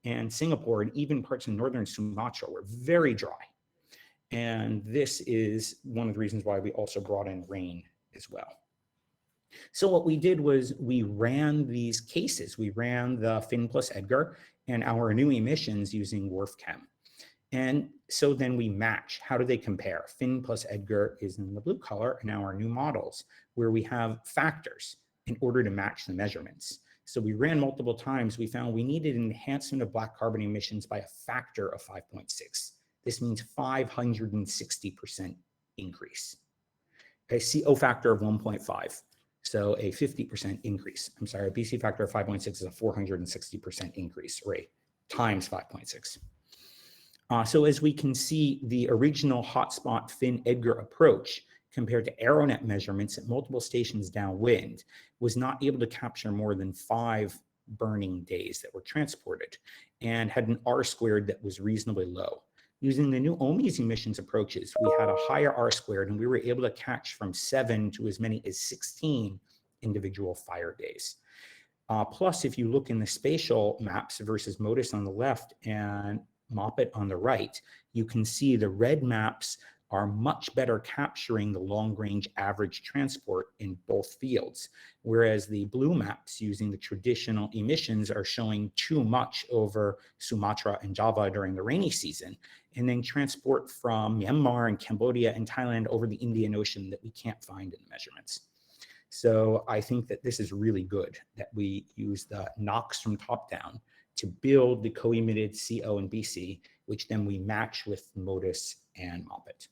M: and Singapore and even parts of northern Sumatra were very dry. And this is one of the reasons why we also brought in rain as well. So what we did was we ran these cases. We ran the Finn plus Edgar and our new emissions using WRF-Chem. And so then we match. How do they compare? Finn plus Edgar is in the blue color, and our new models where we have factors in order to match the measurements. So we ran multiple times. We found we needed an enhancement of black carbon emissions by a factor of 5.6. This means 560% increase. A CO factor of 1.5. So a 50% increase. I'm sorry, a BC factor of 5.6 is a 460% increase, or a times 5.6. So as we can see, the original hotspot Finn-Edgar approach compared to Aeronet measurements at multiple stations downwind was not able to capture more than 5 burning days that were transported and had an R squared that was reasonably low. Using the new OMI's emissions approaches, we had a higher R squared, and we were able to catch from 7 to as many as 16 individual fire days. Plus, if you look in the spatial maps versus MODIS on the left and MOPIT on the right, you can see the red maps are much better capturing the long-range average transport in both fields, whereas the blue maps using the traditional emissions are showing too much over Sumatra and Java during the rainy season, and then transport from Myanmar and Cambodia and Thailand over the Indian Ocean that we can't find in the measurements. So I think that this is really good that we use the NOx from top down to build the co-emitted CO and BC, which then we match with MODIS and MOPIT.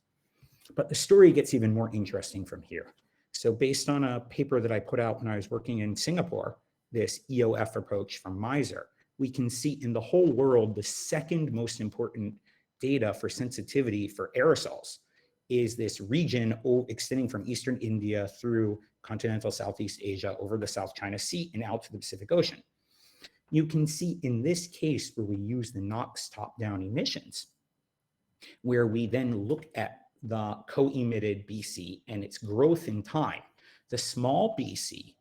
M: But the story gets even more interesting from here. So based on a paper that I put out when I was working in Singapore, this EOF approach from Miser, we can see in the whole world, the second most important data for sensitivity for aerosols is this region extending from Eastern India through continental Southeast Asia over the South China Sea and out to the Pacific Ocean. You can see in this case where we use the NOx top-down emissions, where we then look at the co-emitted BC and its growth in time, the small BC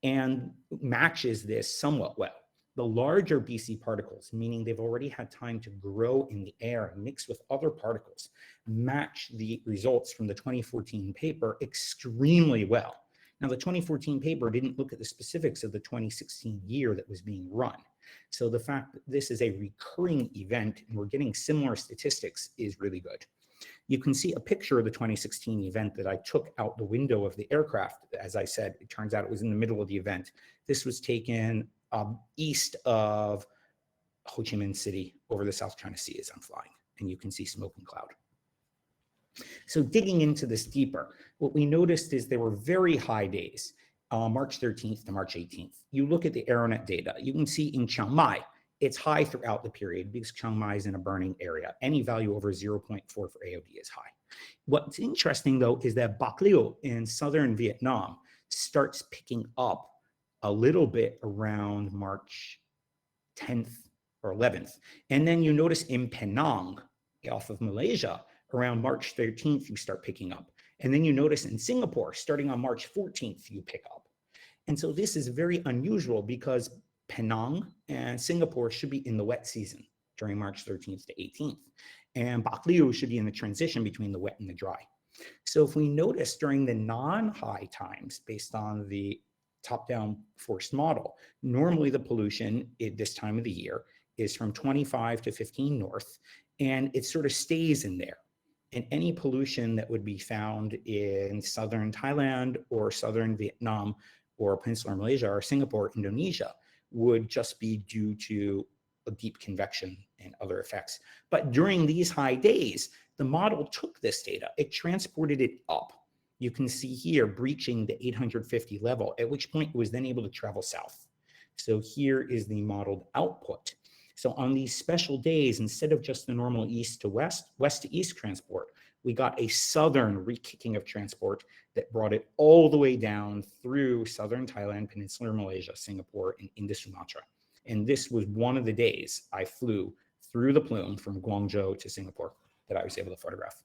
M: and matches this somewhat well. The larger BC particles, meaning they've already had time to grow in the air and mix with other particles, match the results from the 2014 paper extremely well. Now, the 2014 paper didn't look at the specifics of the 2016 year that was being run. So the fact that this is a recurring event and we're getting similar statistics is really good. You can see a picture of the 2016 event that I took out the window of the aircraft. As I said, it turns out it was in the middle of the event. This was taken east of Ho Chi Minh City over the South China Sea as I'm flying, and you can see smoke and cloud. So digging into this deeper, what we noticed is there were very high days, March 13th to March 18th. You look at the Aeronet data, you can see in Chiang Mai, it's high throughout the period because Chiang Mai is in a burning area. Any value over 0.4 for AOD is high. What's interesting though is that Bac Lieu in southern Vietnam starts picking up a little bit around March 10th or 11th. And then you notice in Penang, off of Malaysia, around March 13th, you start picking up. And then you notice in Singapore, starting on March 14th, you pick up. And so this is very unusual because Penang and Singapore should be in the wet season during March 13th to 18th. And Bakliu should be in the transition between the wet and the dry. So if we notice during the non-high times, based on the top-down forced model, normally the pollution at this time of the year is from 25 to 15 north, and it sort of stays in there. And any pollution that would be found in southern Thailand or southern Vietnam or peninsular Malaysia or Singapore, Indonesia, would just be due to a deep convection and other effects. But during these high days, the model took this data, it transported it up. You can see here breaching the 850 level, at which point it was then able to travel south. So here is the modeled output. So on these special days, instead of just the normal east to west, west to east transport, we got a southern re-kicking of transport that brought it all the way down through southern Thailand, peninsular Malaysia, Singapore, and into Sumatra. And this was one of the days I flew through the plume from Guangzhou to Singapore that I was able to photograph.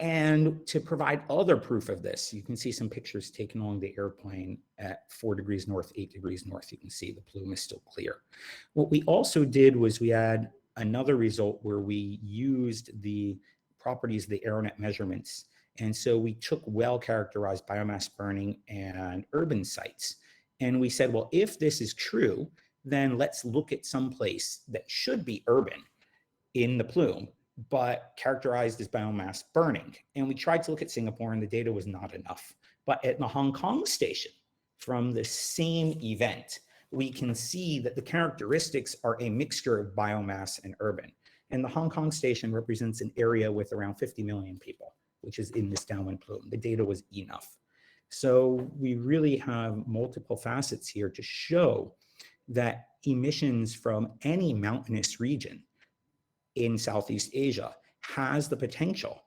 M: And to provide other proof of this, you can see some pictures taken along the airplane at 4 degrees north, 8 degrees north. You can see the plume is still clear. What we also did was we had another result where we used the properties of the aeronet measurements. And so we took well-characterized biomass burning and urban sites. And we said, well, if this is true, then let's look at some place that should be urban in the plume, but characterized as biomass burning. And we tried to look at Singapore and the data was not enough. But at the Hong Kong station, from the same event, we can see that the characteristics are a mixture of biomass and urban. And the Hong Kong station represents an area with around 50 million people, which is in this downwind plume. The data was enough. So we really have multiple facets here to show that emissions from any mountainous region in Southeast Asia has the potential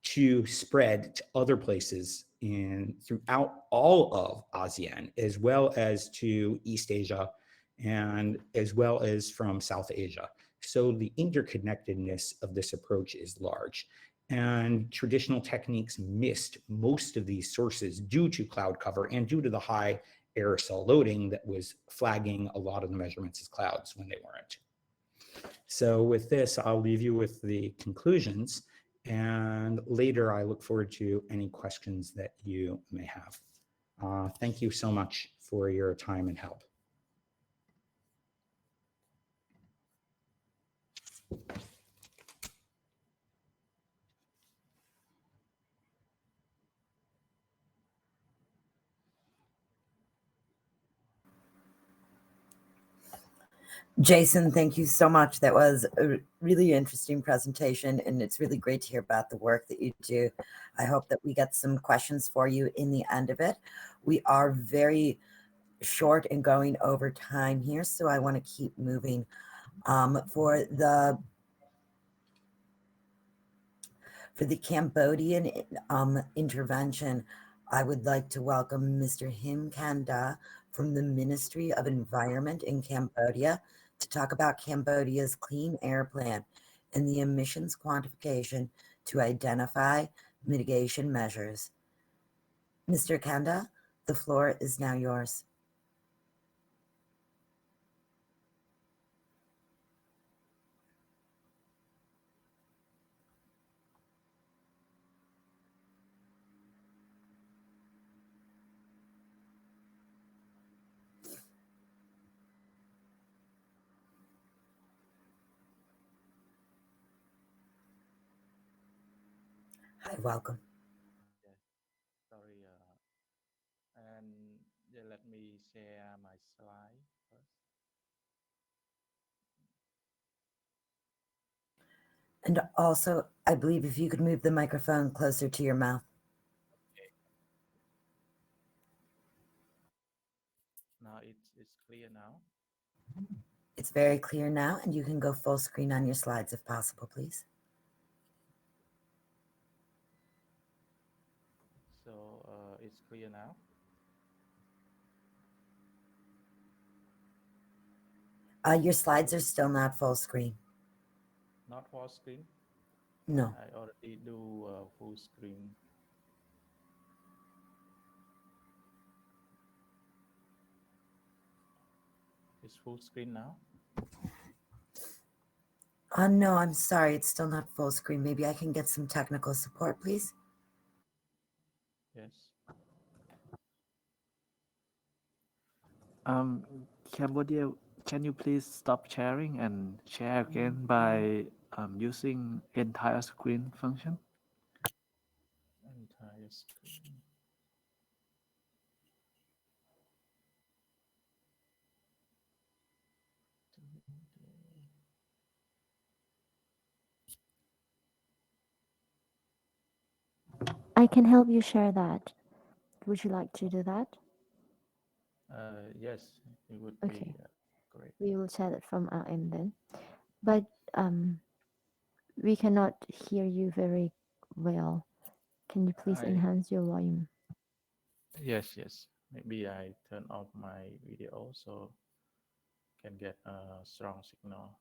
M: to spread to other places throughout all of ASEAN, as well as to East Asia, and as well as from South Asia. So the interconnectedness of this approach is large. And traditional techniques missed most of these sources due to cloud cover and due to the high aerosol loading that was flagging a lot of the measurements as clouds when they weren't. So with this, I'll leave you with the conclusions, and later I look forward to any questions that you may have. Thank you so much for your time and help.
B: Jason, thank you so much. That was a really interesting presentation, and it's really great to hear about the work that you do. I hope that we get some questions for you in the end of it. We are very short and going over time here, so I want to keep moving. For the Cambodian intervention, I would like to welcome Mr. Him Kanda from the Ministry of Environment in Cambodia to talk about Cambodia's clean air plan and the emissions quantification to identify mitigation measures. Mr. Kanda, the floor is now yours. Hi, welcome.
N: Sorry, and yeah, let me share my slide first.
B: And also, I believe if you could move the microphone closer to your mouth.
N: Okay. Now it's clear now.
B: It's very clear now, and you can go full screen on your slides if possible, please.
N: So it's clear now.
B: Your slides are still not full screen.
N: Not full screen?
B: No.
N: I already do full screen. It's full screen now?
B: No, I'm sorry. It's still not full screen. Maybe I can get some technical support, please.
N: Yes. Um, Cambodia, can you please stop sharing and share again by using entire screen function? Entire screen.
L: I can help you share that. Would you like to do that?
N: Yes, it would
L: Okay,
N: be great.
L: we will share it from our end then. But we cannot hear you very well. Can you please
N: I
L: enhance your volume?
N: yes. Maybe I turn off my video so can get a strong signal.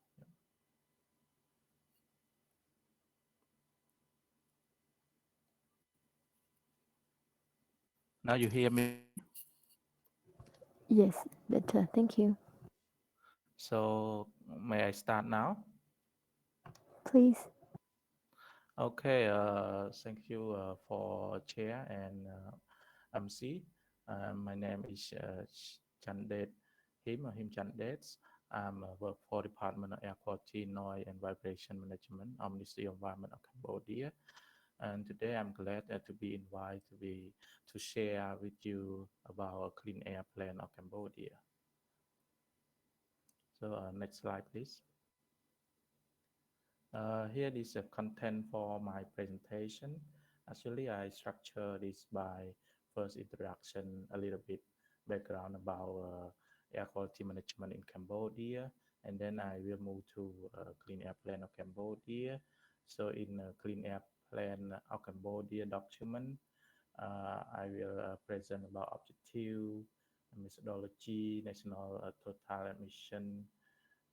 N: Now you hear me.
L: Yes, better. Thank you.
N: So may I start now?
L: Please.
N: Okay. Thank you for chair and MC. My name is Chandet Him Chandet. I'm work for Department of Air Quality, Noise and Vibration Management of Ministry of Environment of Cambodia. And today I'm glad to be invited to share with you about a clean air plan of Cambodia. So next slide, please. Here is the content for my presentation. Actually, I structure this by first introduction, a little bit background about air quality management in Cambodia, and then I will move to Clean Air Plan of Cambodia. So in Clean Air Plan of Cambodia document, I will present about objective, methodology, national total emission,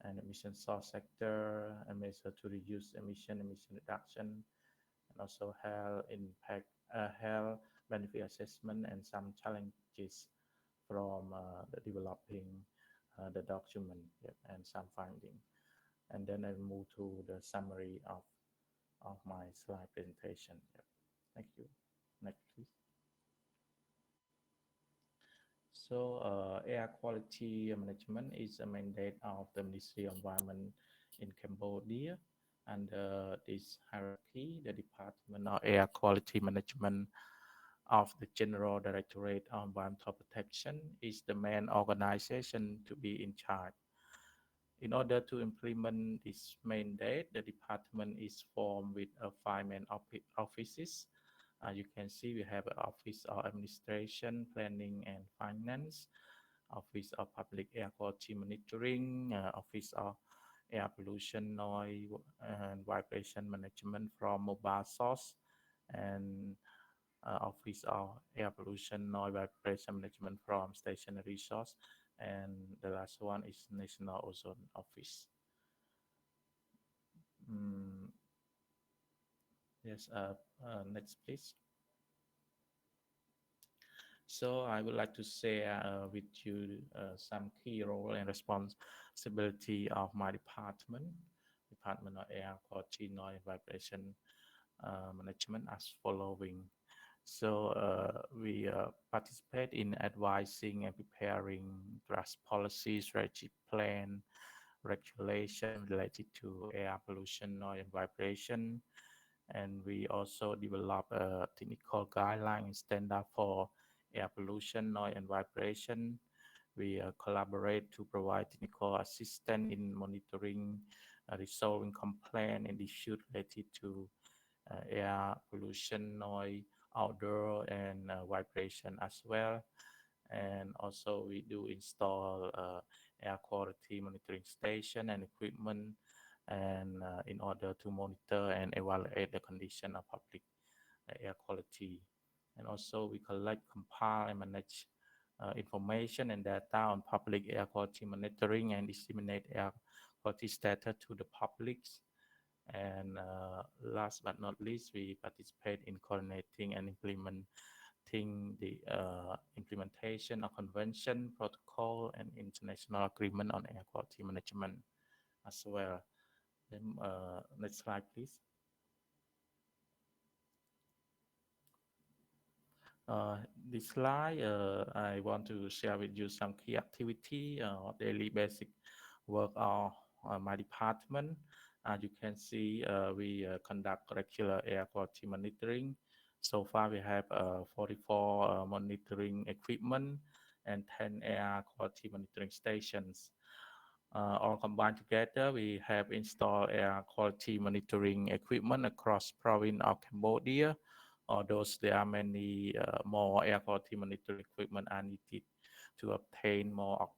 N: and emission source sector, and measure to reduce emission reduction, and also health impact, health benefit assessment, and some challenges from the developing the document, yep, and some finding. And then I move to the summary of my slide presentation. Yep. Thank you. Next, please. So, air quality management is a mandate of the Ministry of Environment in Cambodia. And this hierarchy, the Department of Air Quality Management of the General Directorate of Environmental Protection is the main organization to be in charge. In order to implement this mandate, the department is formed with five main offices. You can see we have an Office of Administration, Planning and Finance, Office of Public Air Quality Monitoring, Office of Air Pollution, Noise and Vibration Management from mobile source, and Office of Air Pollution, Noise Vibration Management from stationary source, and the last one is National Ozone Office. Mm, yes, next please. So I would like to share with you some key role and responsibility of my department, Department of Air Quality, Noise, Vibration Management as following. So we participate in advising and preparing draft policy, strategic plan, regulation related to air pollution, noise, and vibration. And we also develop a technical guideline standard for air pollution, noise, and vibration. We collaborate to provide technical assistance in monitoring, resolving complaints and issues related to air pollution, noise, outdoor, and vibration as well. And also we do install air quality monitoring station and equipment, and in order to monitor and evaluate the condition of public air quality. And also we collect, compile, and manage information and data on public air quality monitoring and disseminate air quality status to the public. And last but not least, we participate in coordinating and implementing the implementation of convention, protocol, and international agreement on air quality management as well. Then, next slide, please. This slide, I want to share with you some key activity, daily basic work of my department. As you can see, we conduct regular air quality monitoring. So far, we have 44 monitoring equipment and 10 air quality monitoring stations. All combined together, we have installed air quality monitoring equipment across province of Cambodia. Although there are many more air quality monitoring equipment are needed to obtain more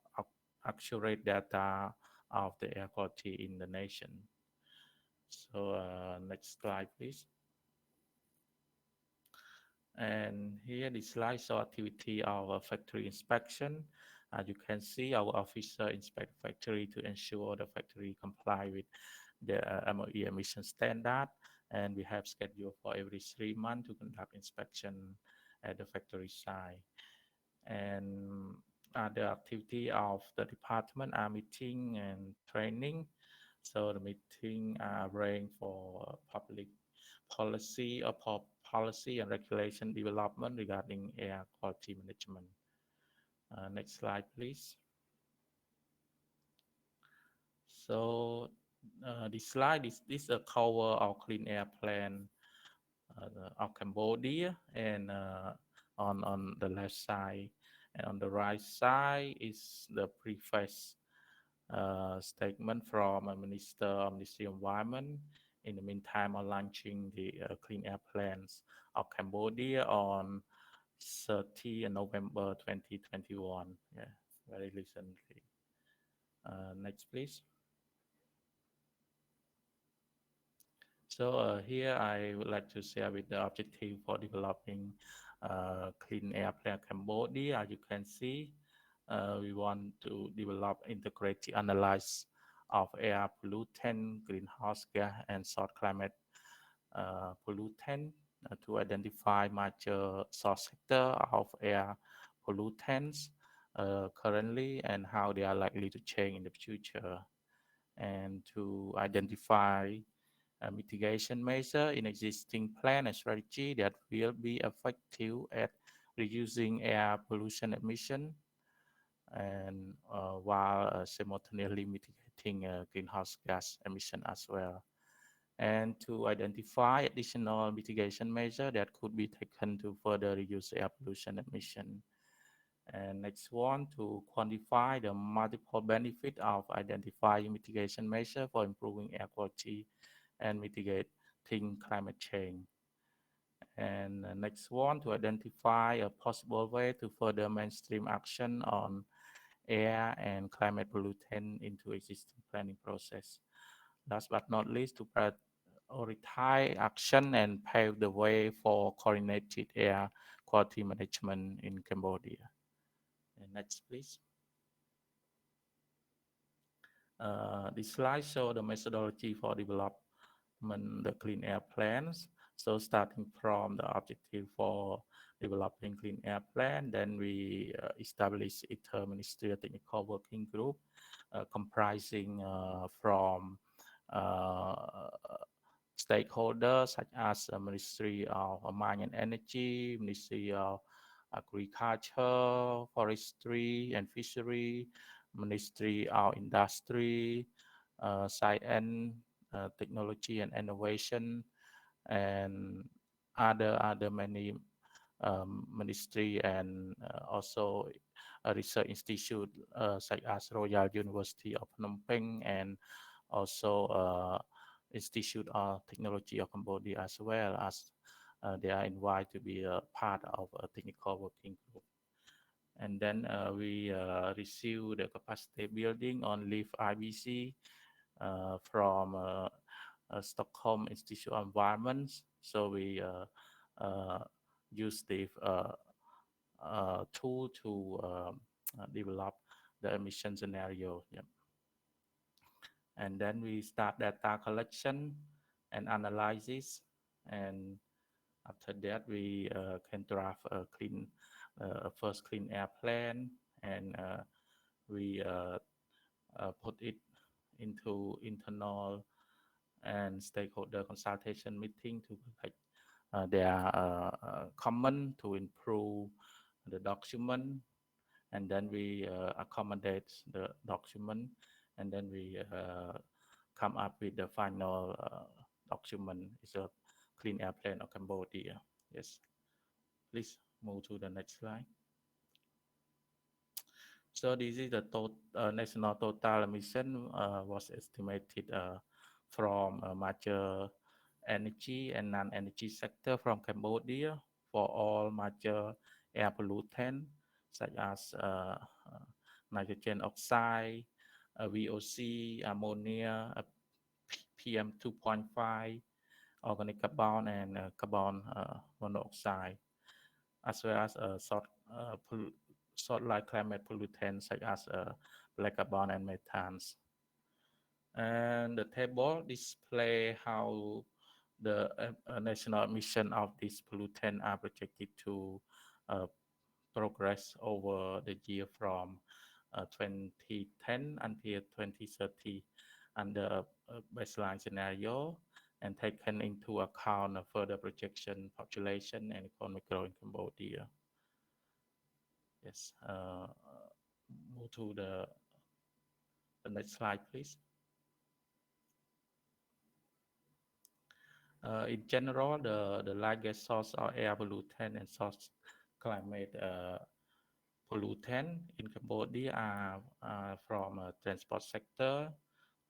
N: accurate data of the air quality in the nation. So next slide, please. And here the slide show activity of a factory inspection. As you can see, our officer inspect factory to ensure the factory comply with the MOE emission standard. And we have scheduled for every 3 months to conduct inspection at the factory site. And other activity of the department are meeting and training. So the meeting are arranged for public policy or policy and regulation development regarding air quality management. Next slide, please. So this slide is a cover of clean air plan of Cambodia, and on the left side and on the right side is the preface statement from a Minister of Ministry of Environment. In the meantime, on launching the clean air plans of Cambodia on 30 November 2021. Yeah, very recently. Next, please. So here I would like to share with the objective for developing clean air plan Cambodia. As you can see, we want to develop integrated analysis of air pollutant, greenhouse gas, and source climate pollutant to identify major source sector of air pollutants currently and how they are likely to change in the future, and to identify a mitigation measure in existing plan and strategy that will be effective at reducing air pollution emission and while simultaneously mitigating greenhouse gas emission as well, and to identify additional mitigation measures that could be taken to further reduce air pollution emission. And next one, to quantify the multiple benefit of identifying mitigation measure for improving air quality and mitigating climate change. And next one, to identify a possible way to further mainstream action on air and climate pollutant into existing planning process. Last but not least, to prioritize action and pave the way for coordinated air quality management in Cambodia. And next, please. This slide shows the methodology for development the clean air plans. So starting from the objective for developing clean air plan, then we establish inter-ministerial technical working group comprising from stakeholders such as the Ministry of Mine and Energy, Ministry of Agriculture, Forestry and Fishery, Ministry of Industry, Science, Technology and Innovation, and other many ministry, and also a research institute such as Royal University of Phnom Penh, and also Institute of Technology of Cambodia, as well as they are invited to be a part of a technical working group. And then we receive the capacity building on LEAF IBC from Stockholm Institute of Environment. So we use the tool to develop the emission scenario. Yep. And then we start data collection and analysis, and after that we can draft a first clean air plan, and we put it into internal and stakeholder consultation meeting to collect their comment to improve the document, and then we accommodate the document, and then we come up with the final document. It's a clean air plan of Cambodia. Yes, please move to the next slide. So this is the national total emission was estimated from major energy and non-energy sector from Cambodia for all major air pollutant such as nitrogen oxide, VOC, ammonia, PM 2.5, organic carbon, and carbon monoxide, as well as salt-like climate pollutants such as black carbon and methane. And the table display how the national emission of these pollutants are projected to progress over the year from 2010 until 2030 under a baseline scenario, and taken into account a further projection, population, and economic growth in Cambodia. Yes, move to the next slide, please. In general, the largest source of air pollutant and source climate pollutant in Cambodia are from transport sector,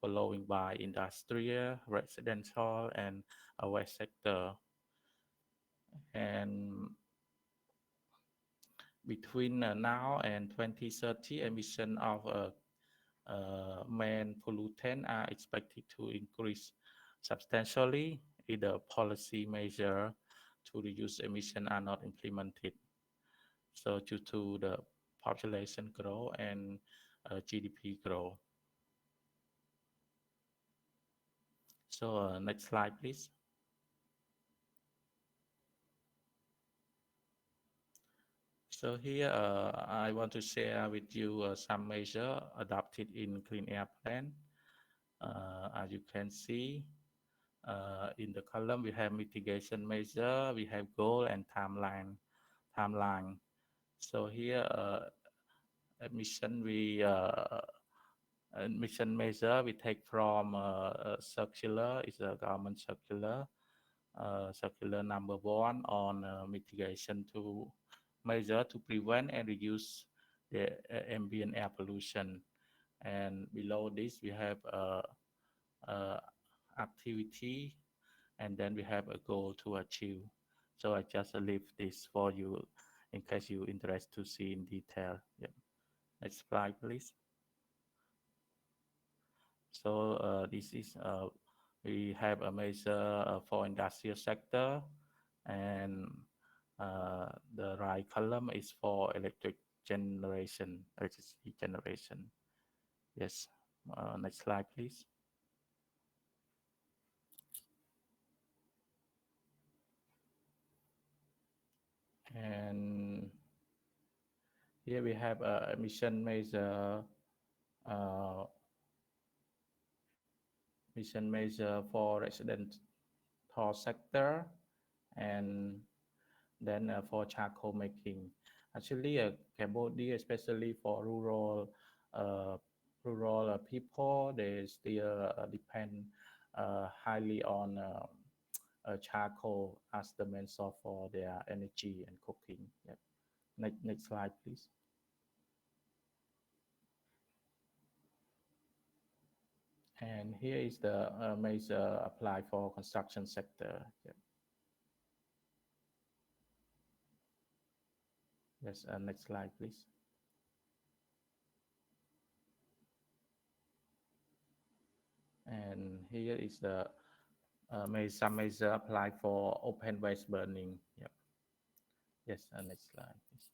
N: following by industrial, residential, and waste sector. And between now and 2030, emission of main pollutant are expected to increase substantially if the policy measure to reduce emission are not implemented. So due to the population growth and GDP growth. So next slide, please. So here I want to share with you some measures adopted in Clean Air Plan. As you can see, in the column we have mitigation measure, we have goal and timeline. So here emission measure we take from circular, is a government circular, circular number 1 on mitigation to measure to prevent and reduce the ambient air pollution. And below this we have activity, and then we have a goal to achieve. So I just leave this for you in case you're interested to see in detail. Yep. Next slide, please. So this is we have a measure for industrial sector, and the right column is for electricity generation. Yes. Next slide, please. And here we have a emission measure. Mission measure for residential sector, and then for charcoal making. Actually, Cambodia, especially for rural people, they still depend highly on charcoal as the main source for their energy and cooking. Yep. Next slide, please. And here is the measure applied for construction sector. Yep. Yes, next slide, please. And here is the some measure applied for open waste burning. Yep. Yes, next slide, please.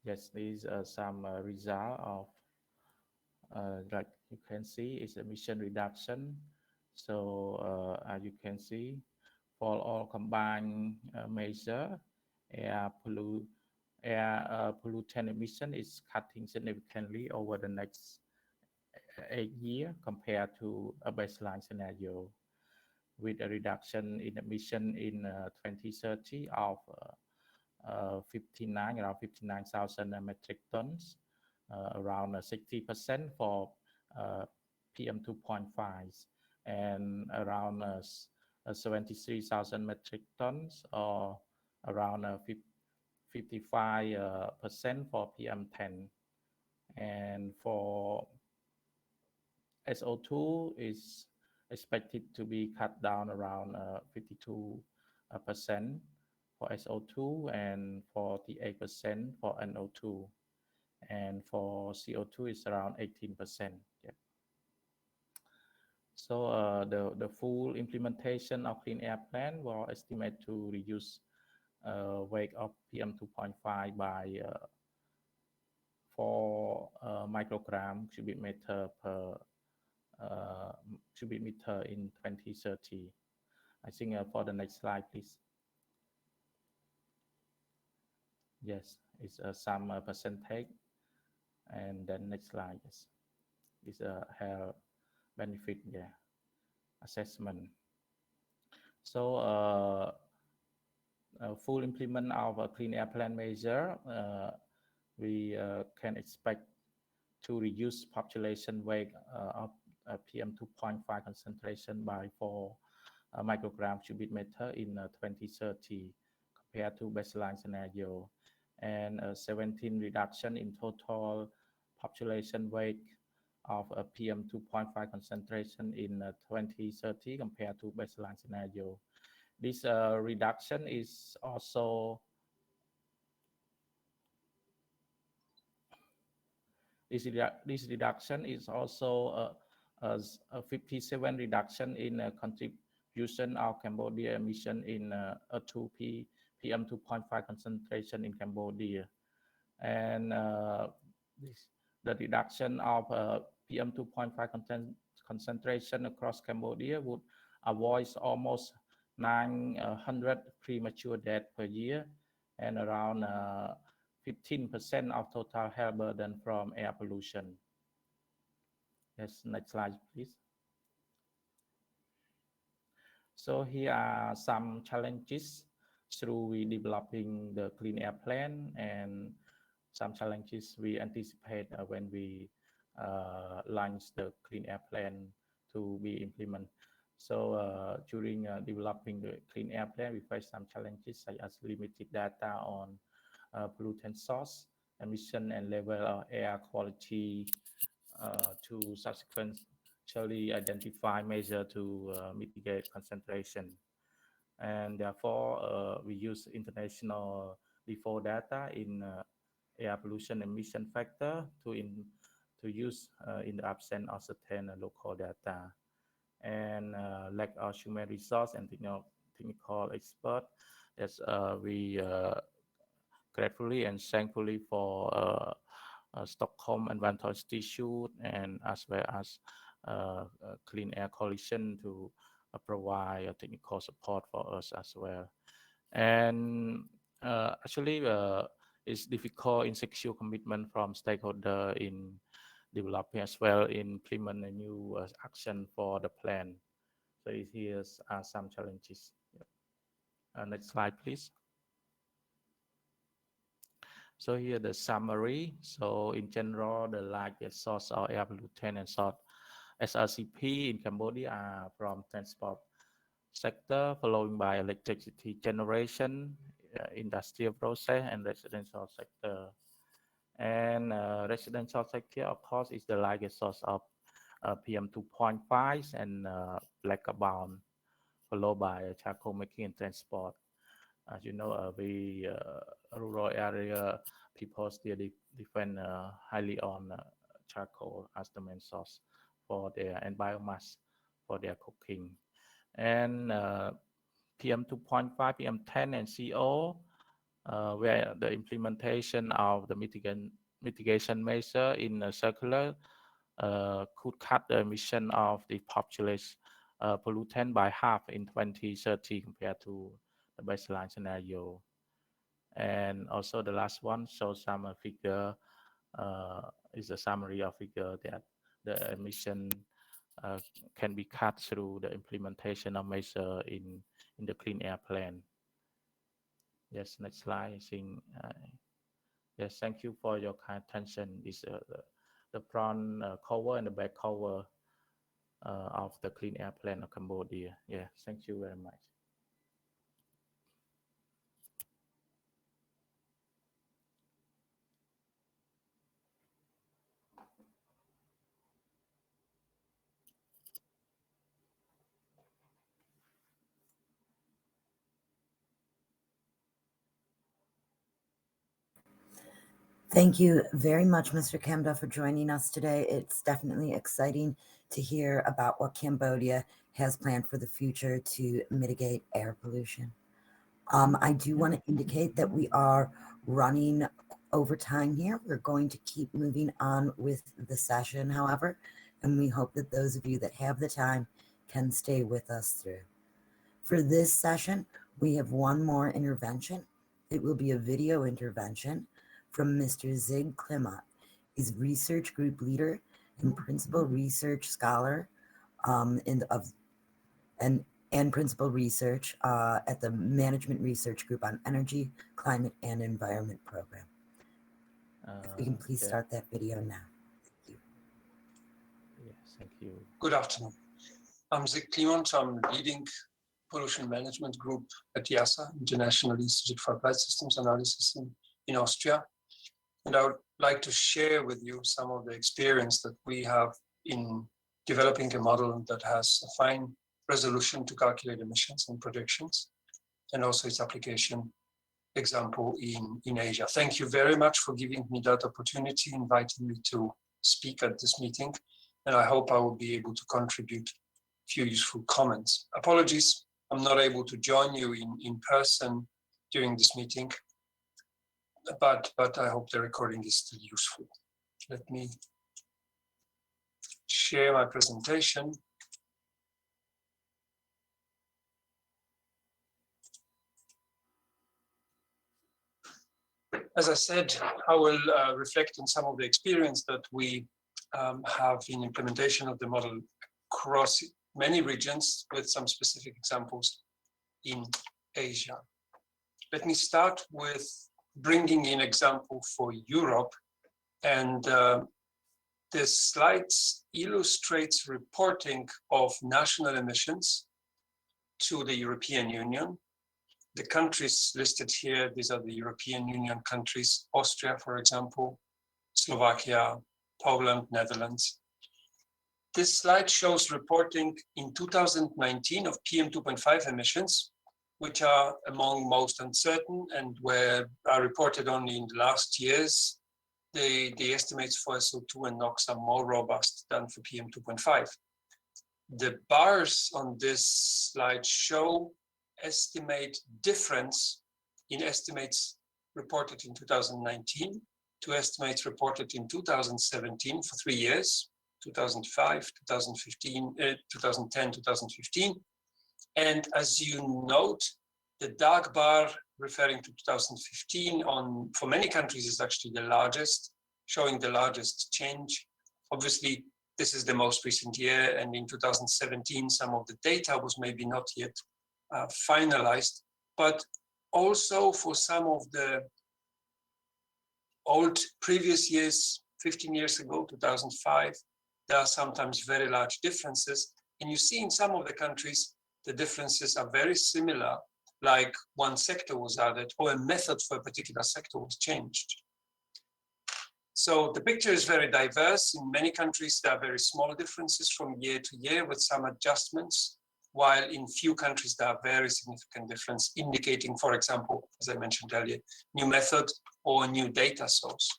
N: Yes, these are some result of like you can see is emission reduction. So as you can see, for all combined measure, air pollutant emission is cutting significantly over the next 8 year compared to a baseline scenario with a reduction in emission in 2030 of 59,000 metric tons, around 60% for PM 2.5 and around 73,000 metric tons or around 55% for PM10. And for SO2 is expected to be cut down around 52% for SO2 and 48% for NO2. And for CO2 is around 18%. Yeah. So the full implementation of Clean Air Plan will estimate to reduce weight of PM 2.5 by 4 microgram cubic meter per cubic meter in 2030. I think for the next slide, please. Yes, it's some percentage. And then next slide, yes, is a health benefit, yeah, assessment. So full implement of a Clean Air Plan measure, we can expect to reduce population weight of PM 2.5 concentration by 4 microgram cubic meter in 2030 compared to baseline scenario, and 17 reduction in total population weight of PM 2.5 concentration in 2030 compared to baseline scenario. This reduction is also this reduction is also a 57 reduction in contribution of Cambodia emission in PM 2.5 concentration in Cambodia, and the reduction of PM 2.5 concentration across Cambodia would avoid almost 900 premature deaths per year and around 15% of total health burden from air pollution. Yes, next slide, please. So here are some challenges through developing the Clean Air Plan and some challenges we anticipate when we launch the Clean Air Plan to be implemented. So during developing the Clean Air Plan, we face some challenges such as limited data on pollutant source, emission, and level of air quality to subsequently identify measures to mitigate concentration. And therefore, we use international default data in air pollution emission factor to use in the absence of certain local data. And lack of human resource and technical expert, as we gratefully and thankfully for Stockholm Environmental Institute and as well as Clean Air Coalition to provide technical support for us as well. And actually, it's difficult in secure commitment from stakeholder in developing as well implement a new action for the plan. So here's some challenges. Next slide, please. So here the summary. So in general, the largest source of air pollutant and source SRCP in Cambodia are from transport sector, followed by electricity generation, industrial process, and residential sector. And residential sector, of course, is the largest source of PM 2.5 and black carbon, followed by charcoal making and transport. As you know, we rural area people still depend highly on charcoal as the main source for their and biomass for their cooking. And PM 2.5, PM10, and CO, where the implementation of the mitigation measure in a circular could cut the emission of the population pollutant by half in 2030 compared to the baseline scenario. And also the last one shows some figure, is a summary of figure that the emission can be cut through the implementation of measure in the clean air plan. Yes, next slide. I think yes, thank you for your kind attention. This the front cover and the back cover of the clean air plan of Cambodia. Yeah, thank you very much.
B: Thank you very much, Mr. Kamda, for joining us today. It's definitely exciting to hear about what Cambodia has planned for the future to mitigate air pollution. I do want to indicate that we are running over time here. We're going to keep moving on with the session, however, and we hope that those of you that have the time can stay with us through. For this session, we have one more intervention. It will be a video intervention from Mr. Zig Klimat. He's research group leader and principal research scholar and principal research at the Management Research Group on Energy, Climate, and Environment Program. If we can please start that video now. Thank you.
N: Yes, thank you.
O: Good afternoon. I'm Zig Klimat. I'm leading pollution management group at IASA, International Institute for Applied Systems Analysis in Austria. And I would like to share with you some of the experience that we have in developing a model that has a fine resolution to calculate emissions and projections, and also its application example in Asia. Thank you very much for giving me that opportunity, inviting me to speak at this meeting, and I hope I will be able to contribute a few useful comments. Apologies, I'm not able to join you in person during this meeting, but I hope the recording is still useful. Let me share my presentation. As I said, I will reflect on some of the experience that we have in implementation of the model across many regions with some specific examples in Asia. Let me start with bringing in example for Europe, and this slides illustrates reporting of national emissions to the European Union. The countries listed here, these are the European Union countries, Austria, for example, Slovakia, Poland, Netherlands. This slide shows reporting in 2019 of PM2.5 emissions, which are among most uncertain and are reported only in the last years. The estimates for SO2 and NOx are more robust than for PM2.5. The bars on this slide show estimate difference in estimates reported in 2019 to estimates reported in 2017 for 3 years, 2005, 2015, 2010, 2015. And as you note, the dark bar referring to 2015 for many countries is actually the largest, showing the largest change. Obviously, this is the most recent year, and in 2017, some of the data was maybe not yet finalized, but also for some of the old previous years, 15 years ago, 2005, there are sometimes very large differences. And you see in some of the countries, the differences are very similar, like one sector was added or a method for a particular sector was changed. So the picture is very diverse. In many countries, there are very small differences from year to year with some adjustments, while in few countries, there are very significant difference, indicating, for example, as I mentioned earlier, new method or new data source.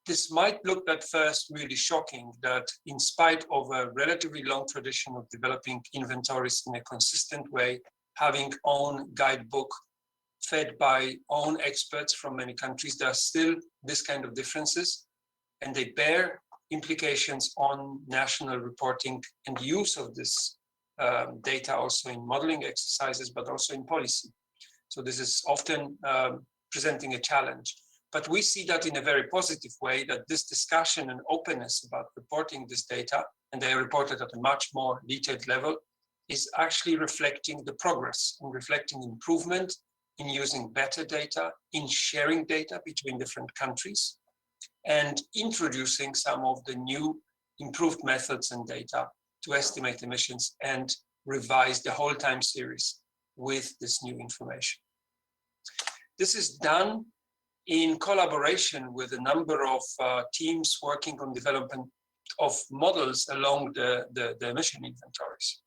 O: This might look at first really shocking that in spite of a relatively long tradition of developing inventories in a consistent way, having own guidebook fed by own experts from many countries, there are still this kind of differences, and they bear implications on national reporting and use of this data also in modeling exercises, but also in policy. So this is often presenting a challenge. But we see that in a very positive way, that this discussion and openness about reporting this data, and they are reported at a much more detailed level, is actually reflecting the progress and reflecting improvement in using better data, in sharing data between different countries, and introducing some of the new improved methods and data to estimate emissions and revise the whole time series with this new information. This is done in collaboration with a number of teams working on development of models along the emission inventories.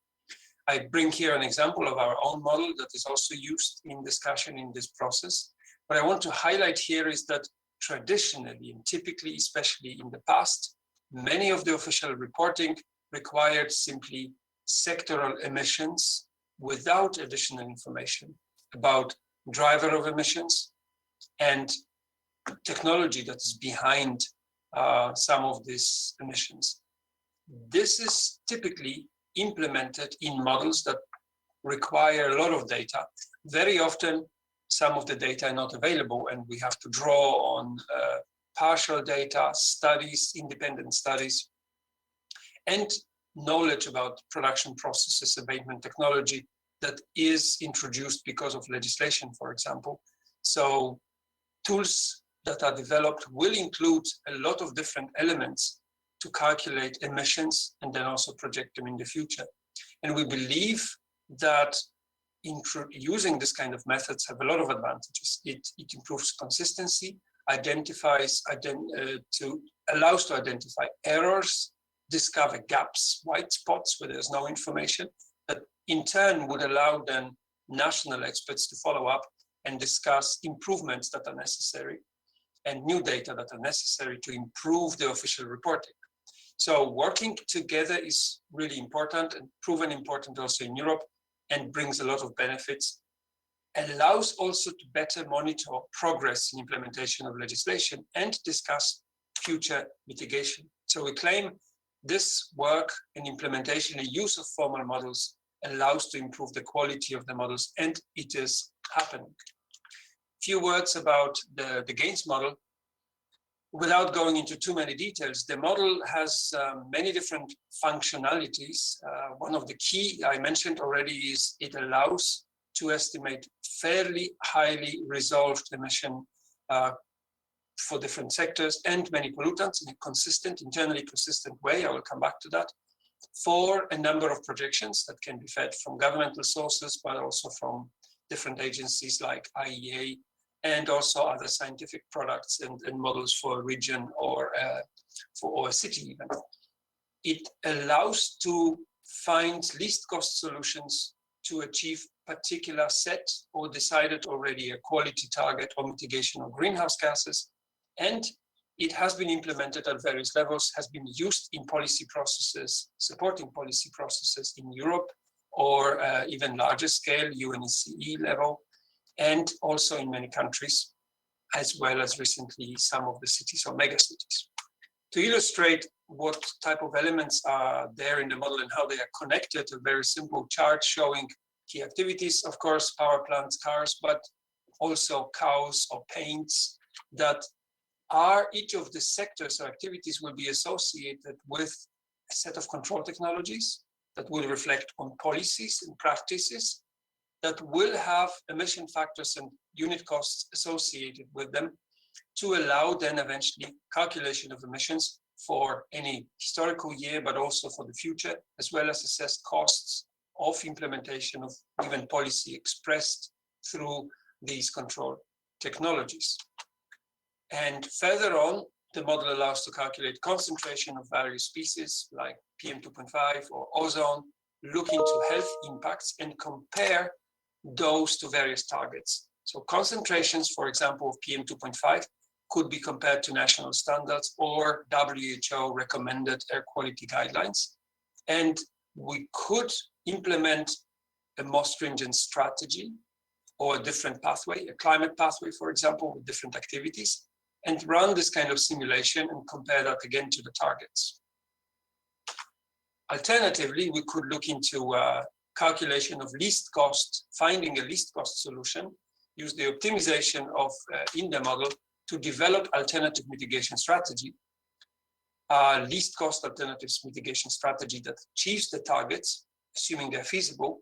O: I bring here an example of our own model that is also used in discussion in this process. What I want to highlight here is that traditionally and typically, especially in the past, many of the official reporting required simply sectoral emissions without additional information about driver of emissions and technology that is behind some of these emissions. This is typically implemented in models that require a lot of data. Very often, some of the data are not available, and we have to draw on partial data, studies, independent studies, and knowledge about production processes, abatement technology that is introduced because of legislation, for example. So tools that are developed will include a lot of different elements to calculate emissions and then also project them in the future. And we believe that using this kind of methods have a lot of advantages. It improves consistency, allows to identify errors, discover gaps, white spots where there's no information, that in turn would allow then national experts to follow up and discuss improvements that are necessary and new data that are necessary to improve the official reporting. So working together is really important and proven important also in Europe, and brings a lot of benefits, allows also to better monitor progress in implementation of legislation and discuss future mitigation. So we claim this work and implementation and use of formal models allows to improve the quality of the models, and it is happening. Few words about the GAINS model. Without going into too many details, the model has many different functionalities. One of the key I mentioned already is it allows to estimate fairly highly resolved emission for different sectors and many pollutants in a consistent, internally consistent way. I will come back to that, for a number of projections that can be fed from governmental sources, but also from different agencies like IEA, and also other scientific products and models for a region or for a city even. It allows to find least cost solutions to achieve particular set or decided already a quality target or mitigation of greenhouse gases. And it has been implemented at various levels, has been used in policy processes, supporting policy processes in Europe, or even larger scale, UNECE level, and also in many countries, as well as recently some of the cities or megacities. To illustrate what type of elements are there in the model and how they are connected, a very simple chart showing key activities, of course, power plants, cars, but also cows or paints, that are each of the sectors or activities will be associated with a set of control technologies that will reflect on policies and practices that will have emission factors and unit costs associated with them, to allow then eventually calculation of emissions for any historical year, but also for the future, as well as assess costs of implementation of even policy expressed through these control technologies. And further on, the model allows to calculate concentration of various species like PM2.5 or ozone, look into health impacts and compare those to various targets. So concentrations, for example, of PM2.5 could be compared to national standards or WHO recommended air quality guidelines. And we could implement a more stringent strategy or a different pathway, a climate pathway, for example, with different activities, and run this kind of simulation and compare that again to the targets. Alternatively, we could look into calculation of least cost, finding a least cost solution, use the optimization of in the model to develop alternative mitigation strategy, least cost alternatives mitigation strategy that achieves the targets, assuming they're feasible,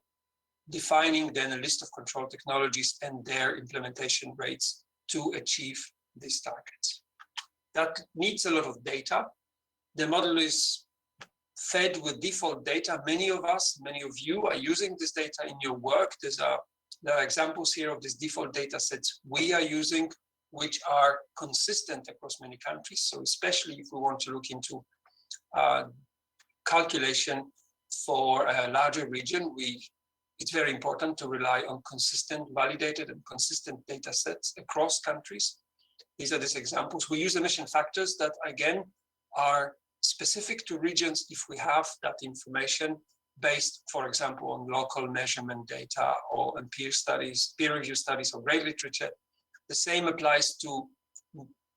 O: defining then a list of control technologies and their implementation rates to achieve these targets. That needs a lot of data. The model is fed with default data. Many of us, many of you are using this data in your work. There are examples here of these default data sets we are using, which are consistent across many countries. So especially if we want to look into calculation for a larger region, it's very important to rely on consistent, validated and consistent data sets across countries. These are these examples. We use emission factors that again are specific to regions if we have that information based, for example, on local measurement data or on peer review studies or great literature. The same applies to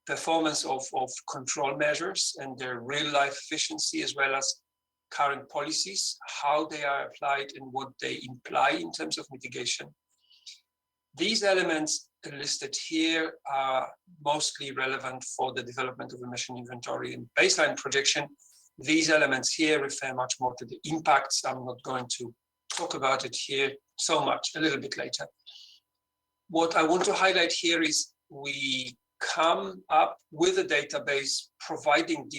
O: performance of control measures and their real life efficiency, as well as current policies, how they are applied and what they imply in terms of mitigation. These elements listed here are mostly relevant for the development of emission inventory and baseline projection. These elements here refer much more to the impacts. I'm not going to talk about it here so much, a little bit later. What I want to highlight here is we come up with a database providing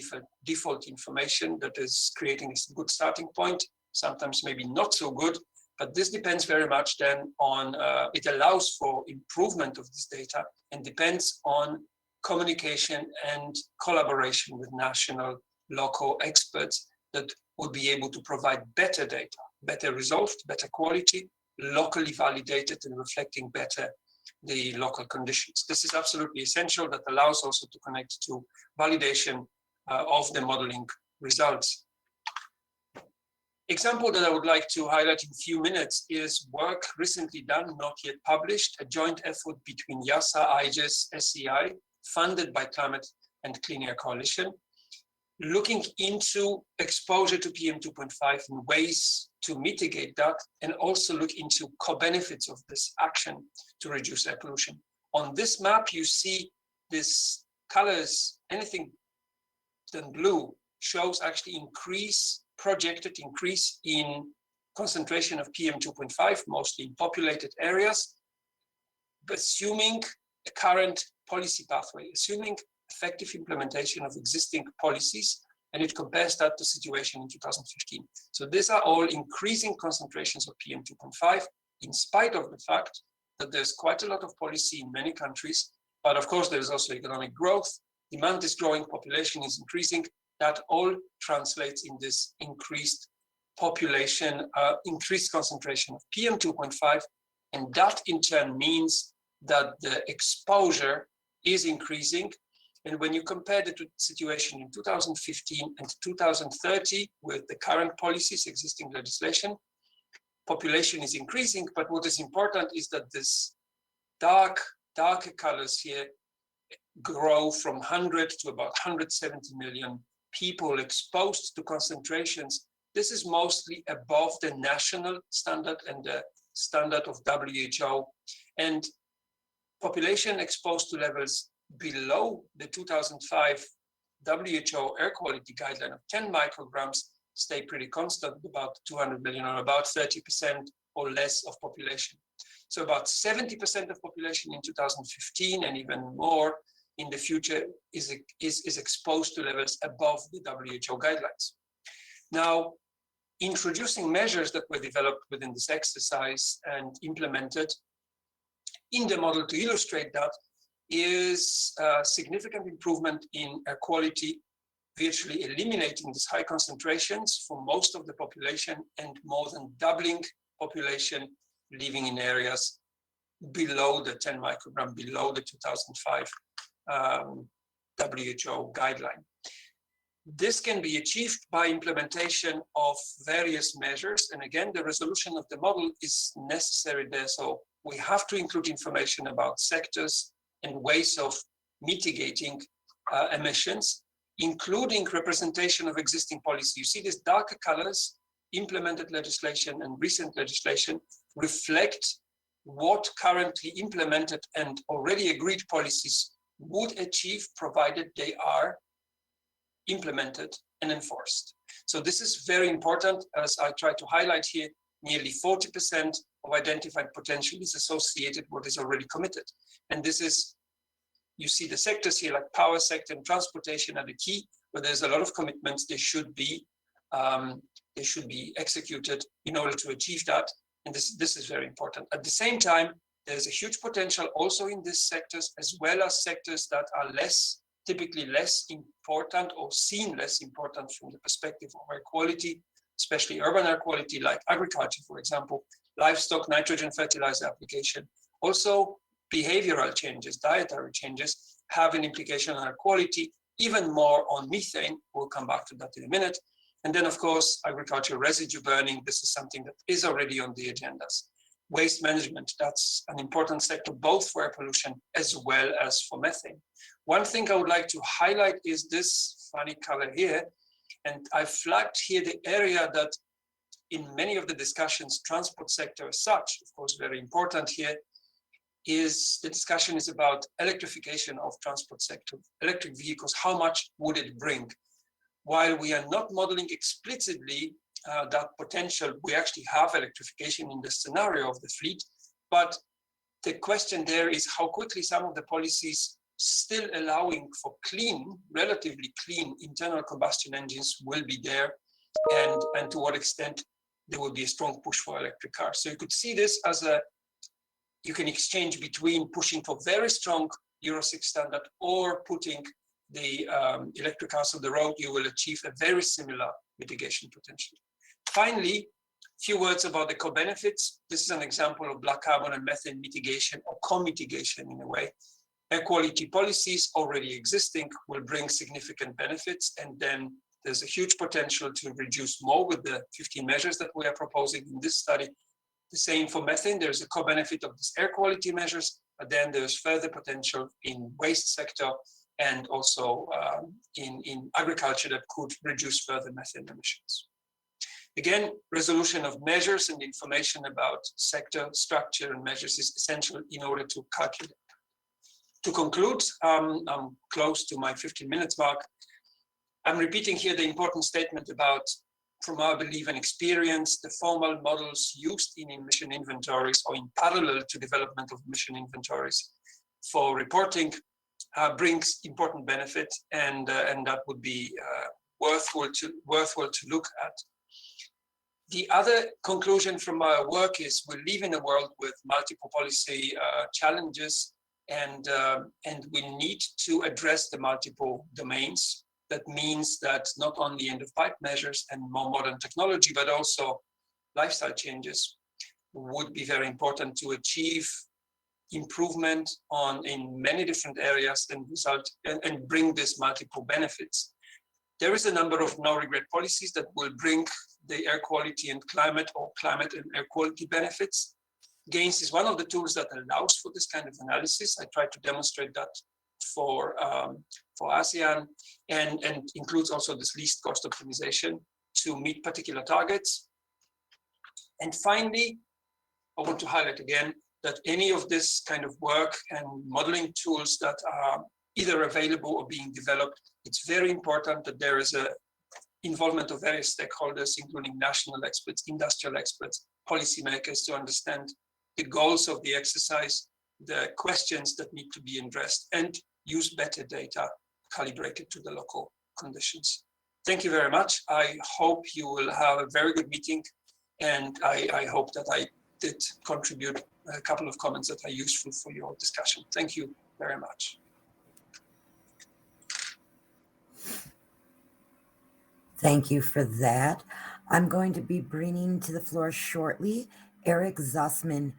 O: default information that is creating a good starting point, sometimes maybe not so good, but this depends very much then on, it allows for improvement of this data and depends on communication and collaboration with national, local experts that will be able to provide better data, better resolved, better quality, locally validated and reflecting better the local conditions. This is absolutely essential. That allows also to connect to validation of the modeling results. Example that I would like to highlight in a few minutes is work recently done, not yet published, a joint effort between YASA, IGES, SEI, funded by Climate and Clean Air Coalition, looking into exposure to PM2.5 and ways to mitigate that, and also look into co-benefits of this action to reduce air pollution. On this map, you see this colors, anything than blue, shows actually projected increase in concentration of PM2.5, mostly in populated areas, assuming a current policy pathway, assuming effective implementation of existing policies, and it compares that to situation in 2015. So these are all increasing concentrations of PM2.5, in spite of the fact that there's quite a lot of policy in many countries, but of course there's also economic growth, demand is growing, population is increasing, that all translates in this increased population, increased concentration of PM2.5, and that in turn means that the exposure is increasing. And when you compare the situation in 2015 and 2030 with the current policies, existing legislation, population is increasing, but what is important is that this darker colors here grow from 100 to about 170 million people exposed to concentrations. This is mostly above the national standard and the standard of WHO, and population exposed to levels below the 2005 WHO air quality guideline of 10 micrograms stay pretty constant, about 200 million, or about 30% or less of population. So about 70% of population in 2015 and even more in the future is exposed to levels above the WHO guidelines. Now, introducing measures that were developed within this exercise and implemented in the model to illustrate that is a significant improvement in air quality, virtually eliminating these high concentrations for most of the population and more than doubling population living in areas below the 10 microgram, below the 2005 WHO guideline. This can be achieved by implementation of various measures. And again, the resolution of the model is necessary there. So we have to include information about sectors and ways of mitigating emissions, including representation of existing policy. You see these darker colors, implemented legislation and recent legislation reflect what currently implemented and already agreed policies would achieve provided they are implemented and enforced. So this is very important, as I try to highlight here. Nearly 40% of identified potential is associated with what is already committed. And this is, you see the sectors here like power sector and transportation are the key, but there's a lot of commitments. They should be executed in order to achieve that. And this is very important. At the same time, there's a huge potential also in these sectors, as well as sectors that are typically less important or seen less important from the perspective of air quality, especially urban air quality, like agriculture, for example, livestock, nitrogen fertilizer application. Also, behavioral changes, dietary changes have an implication on air quality, even more on methane. We'll come back to that in a minute. And then, of course, agricultural residue burning. This is something that is already on the agendas. Waste management, that's an important sector, both for air pollution as well as for methane. One thing I would like to highlight is this funny color here. And I flagged here the area that in many of the discussions, transport sector as such, of course, very important here, is the discussion is about electrification of transport sector, electric vehicles, how much would it bring? While we are not modeling explicitly that potential, we actually have electrification in the scenario of the fleet, but the question there is how quickly some of the policies still allowing for clean, relatively clean internal combustion engines will be there, and to what extent there will be a strong push for electric cars. So you could see this as you can exchange between pushing for very strong Euro 6 standard or putting the electric cars on the road. You will achieve a very similar mitigation potential. Finally, a few words about the co-benefits. This is an example of black carbon and methane mitigation or co-mitigation in a way. Air quality policies already existing will bring significant benefits, and then there's a huge potential to reduce more with the 15 measures that we are proposing in this study. The same for methane, there's a co-benefit of these air quality measures, but then there's further potential in waste sector and also in agriculture that could reduce further methane emissions. Again, resolution of measures and information about sector structure and measures is essential in order to calculate. To conclude, I'm close to my 15 minutes mark. I'm repeating here the important statement about, from our belief and experience, the formal models used in emission inventories or in parallel to development of emission inventories for reporting brings important benefit, and that would be worthwhile to look at. The other conclusion from our work is we live in a world with multiple policy challenges, and we need to address the multiple domains. That means that not only end-of-pipe measures and more modern technology, but also lifestyle changes would be very important to achieve improvement in many different areas and bring this multiple benefits. There is a number of no-regret policies that will bring the air quality and climate, or climate and air quality benefits. GAINS is one of the tools that allows for this kind of analysis. I tried to demonstrate that for ASEAN, and includes also this least cost optimization to meet particular targets. And finally, I want to highlight again that any of this kind of work and modeling tools that are either available or being developed, it's very important that there is a involvement of various stakeholders, including national experts, industrial experts, policymakers, to understand the goals of the exercise, the questions that need to be addressed, and use better data calibrated to the local conditions. Thank you very much. I hope you will have a very good meeting, and I hope that I did contribute a couple of comments that are useful for your discussion. Thank you very much.
B: Thank you for that. I'm going to be bringing to the floor shortly Eric Zussman.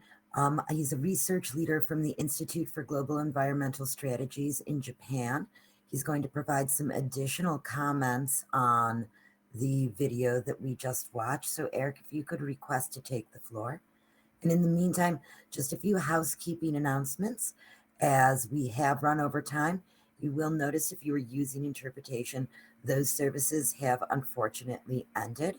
B: He's a research leader from the Institute for Global Environmental Strategies in Japan. He's going to provide some additional comments on the video that we just watched. So Eric, if you could request to take the floor. And in the meantime, just a few housekeeping announcements. As we have run over time, you will notice if you are using interpretation, those services have unfortunately ended.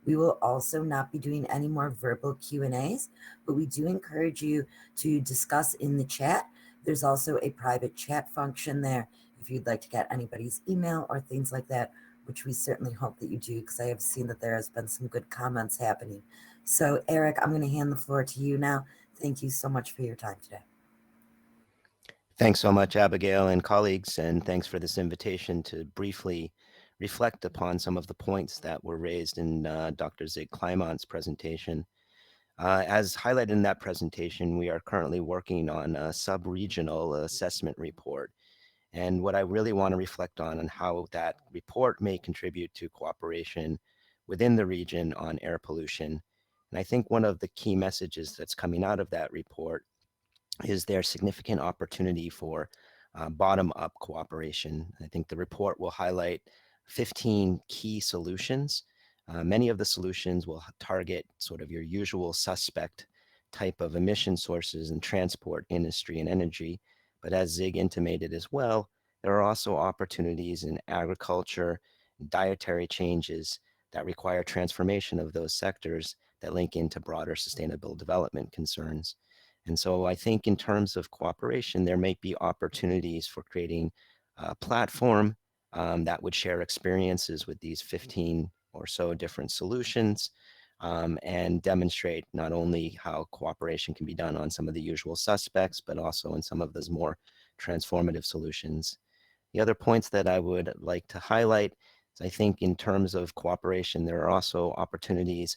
B: We will also not be doing any more verbal Q&As, but we do encourage you to discuss in the chat There's also a private chat function there if you'd like to get anybody's email or things like that, which we certainly hope that you do, because I have seen that there has been some good comments happening. So Eric, I'm going to hand the floor to you now. Thank you so much for your time today.
P: Thanks so much, Abigail and colleagues, and thanks for this invitation to briefly reflect upon some of the points that were raised in Dr. Zig Kleimon's presentation. As highlighted in that presentation, we are currently working on a sub-regional assessment report. And what I really want to reflect on how that report may contribute to cooperation within the region on air pollution. And I think one of the key messages that's coming out of that report is there significant opportunity for bottom-up cooperation. I think the report will highlight 15 key solutions. Many of the solutions will target sort of your usual suspect type of emission sources in transport, industry, and energy. But as Zig intimated as well, there are also opportunities in agriculture, dietary changes that require transformation of those sectors that link into broader sustainable development concerns. And so I think in terms of cooperation, there may be opportunities for creating a platform that would share experiences with these 15 or so different solutions and demonstrate not only how cooperation can be done on some of the usual suspects, but also in some of those more transformative solutions. The other points that I would like to highlight is I think in terms of cooperation, there are also opportunities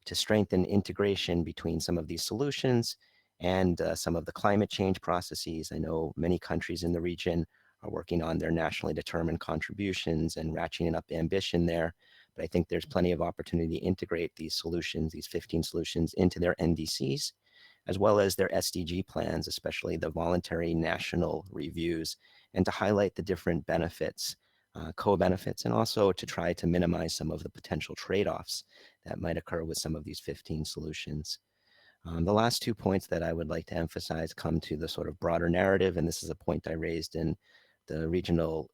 P: to strengthen integration between some of these solutions and some of the climate change processes. I know many countries in the region are working on their nationally determined contributions and ratcheting up ambition there. But I think there's plenty of opportunity to integrate these solutions, these 15 solutions, into their NDCs, as well as their SDG plans, especially the voluntary national reviews, and to highlight the different benefits, co-benefits, and also to try to minimize some of the potential trade-offs that might occur with some of these 15 solutions. The last 2 points that I would like to emphasize come to the sort of broader narrative, and this is a point I raised in the regional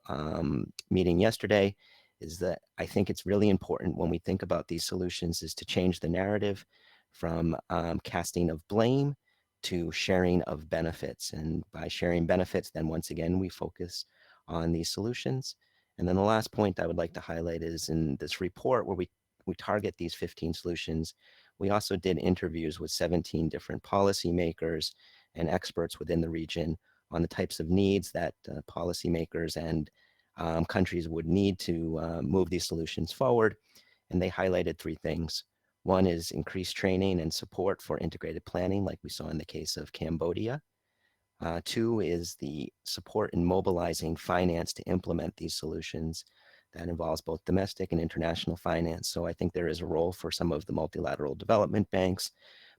P: meeting yesterday, is that I think it's really important when we think about these solutions is to change the narrative from casting of blame to sharing of benefits. And by sharing benefits, then once again, we focus on these solutions. And then the last point I would like to highlight is in this report where we target these 15 solutions, we also did interviews with 17 different policymakers and experts within the region on the types of needs that policymakers and countries would need to move these solutions forward. And they highlighted 3 things. One is increased training and support for integrated planning, like we saw in the case of Cambodia. 2 is the support in mobilizing finance to implement these solutions. That involves both domestic and international finance. So I think there is a role for some of the multilateral development banks,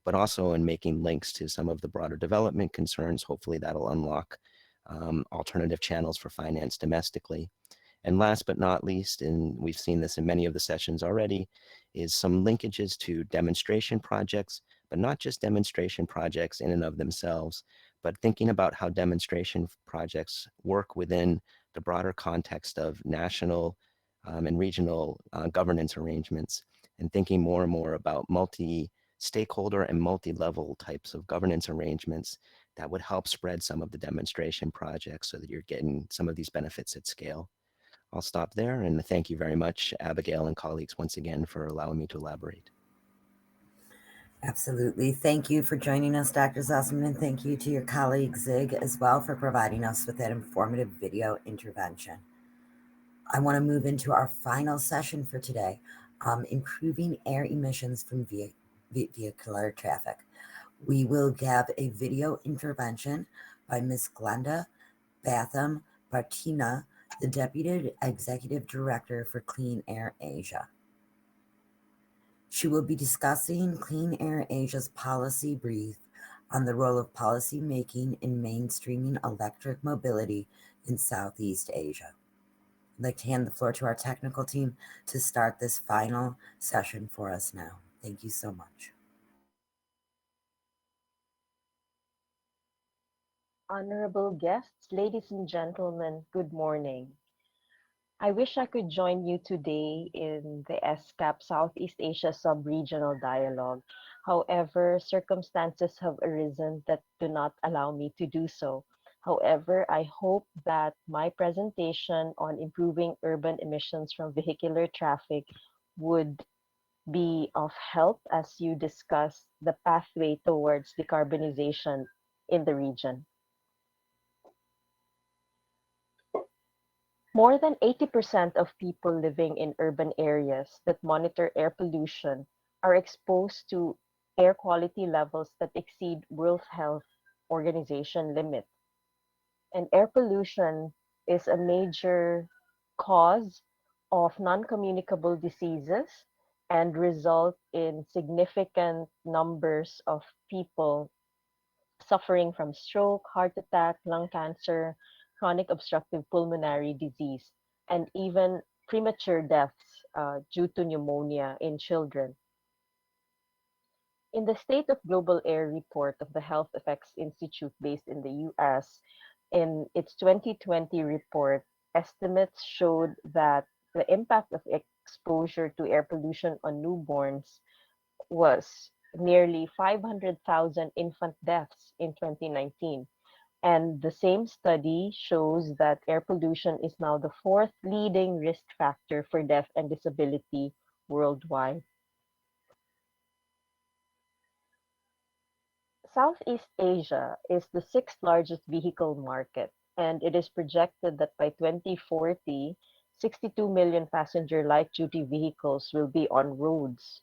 P: but also in making links to some of the broader development concerns. Hopefully that'll unlock alternative channels for finance domestically. And last but not least, and we've seen this in many of the sessions already, is some linkages to demonstration projects, but not just demonstration projects in and of themselves, but thinking about how demonstration projects work within the broader context of national and regional governance arrangements, and thinking more and more about multi-stakeholder and multi-level types of governance arrangements that would help spread some of the demonstration projects so that you're getting some of these benefits at scale. I'll stop there, and thank you very much, Abigail and colleagues, once again for allowing me to elaborate.
B: Absolutely. Thank you for joining us, Dr. Zussman, and thank you to your colleague Zig as well for providing us with that informative video intervention. I want to move into our final session for today, improving air emissions from vehicular traffic. We will have a video intervention by Ms. Glenda Batham Bartina, the Deputy Executive Director for Clean Air Asia. She will be discussing Clean Air Asia's policy brief on the role of policy making in mainstreaming electric mobility in Southeast Asia. I'd like to hand the floor to our technical team to start this final session for us now. Thank you so much.
Q: Honorable guests, ladies and gentlemen, good morning. I wish I could join you today in the ESCAP Southeast Asia Sub-Regional Dialogue. However, circumstances have arisen that do not allow me to do so. However, I hope that my presentation on improving urban emissions from vehicular traffic would be of help as you discuss the pathway towards decarbonization in the region. More than 80% of people living in urban areas that monitor air pollution are exposed to air quality levels that exceed World Health Organization limits. And air pollution is a major cause of non-communicable diseases and result in significant numbers of people suffering from stroke, heart attack, lung cancer, chronic obstructive pulmonary disease, and even premature deaths due to pneumonia in children. In the State of Global Air report of the Health Effects Institute based in the US, in its 2020 report, estimates showed that the impact of exposure to air pollution on newborns was nearly 500,000 infant deaths in 2019. And the same study shows that air pollution is now the fourth leading risk factor for death and disability worldwide. Southeast Asia is the sixth largest vehicle market, and it is projected that by 2040, 62 million passenger light duty vehicles will be on roads.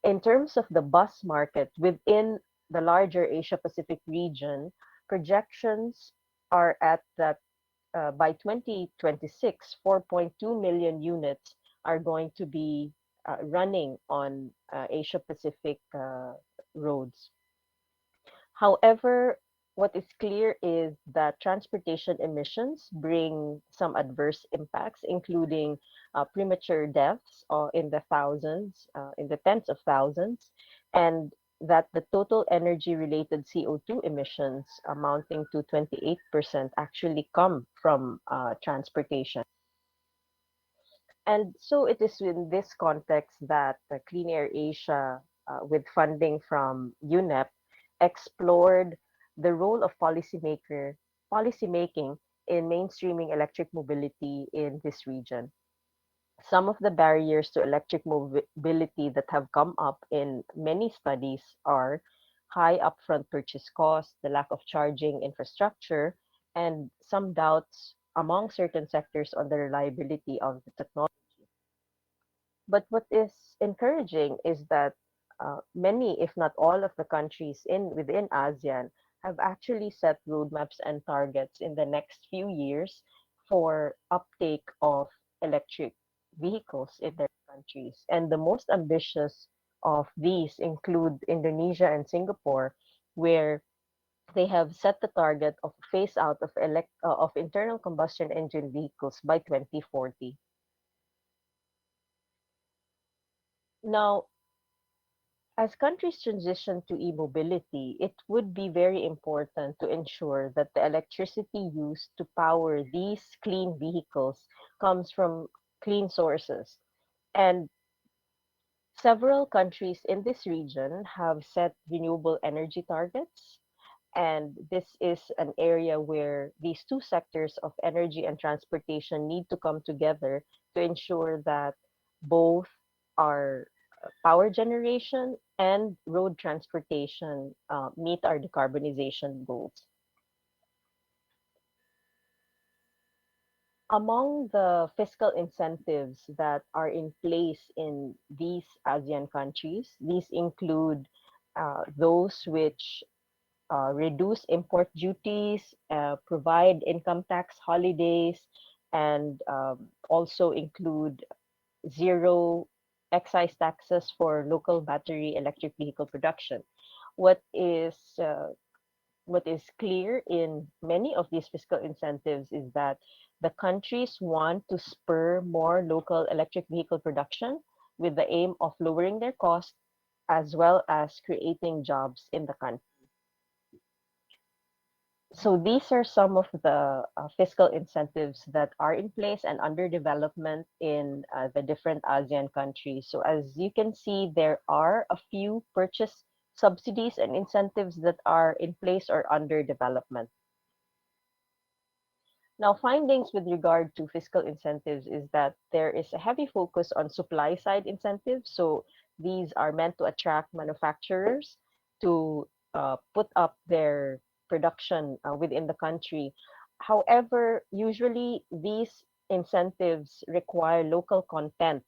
Q: In terms of the bus market within the larger Asia Pacific region, projections are at that by 2026, 4.2 million units are going to be running on Asia Pacific roads. However, what is clear is that transportation emissions bring some adverse impacts, including premature deaths in the thousands, in the tens of thousands, and that the total energy related CO2 emissions amounting to 28% actually come from transportation. And so it is in this context that Clean Air Asia, with funding from UNEP, explored the role of policymaking in mainstreaming electric mobility in this region. Some of the barriers to electric mobility that have come up in many studies are high upfront purchase costs, the lack of charging infrastructure, and some doubts among certain sectors on the reliability of the technology. But what is encouraging is that many, if not all, of the countries within ASEAN have actually set roadmaps and targets in the next few years for uptake of electric vehicles in their countries. And the most ambitious of these include Indonesia and Singapore, where they have set the target of phase out of internal combustion engine vehicles by 2040. Now, as countries transition to e-mobility, it would be very important to ensure that the electricity used to power these clean vehicles comes from clean sources. And several countries in this region have set renewable energy targets. And this is an area where these two sectors of energy and transportation need to come together to ensure that both our power generation and road transportation meet our decarbonization goals. Among the fiscal incentives that are in place in these ASEAN countries, these include those which reduce import duties, provide income tax holidays, and also include zero excise taxes for local battery electric vehicle production. What is uh, what is clear in many of these fiscal incentives is that the countries want to spur more local electric vehicle production with the aim of lowering their costs as well as creating jobs in the country. So these are some of the fiscal incentives that are in place and under development in the different ASEAN countries. So as you can see, there are a few purchase subsidies and incentives that are in place or under development. Now, findings with regard to fiscal incentives is that there is a heavy focus on supply side incentives. So these are meant to attract manufacturers to put up their production within the country. However, usually these incentives require local content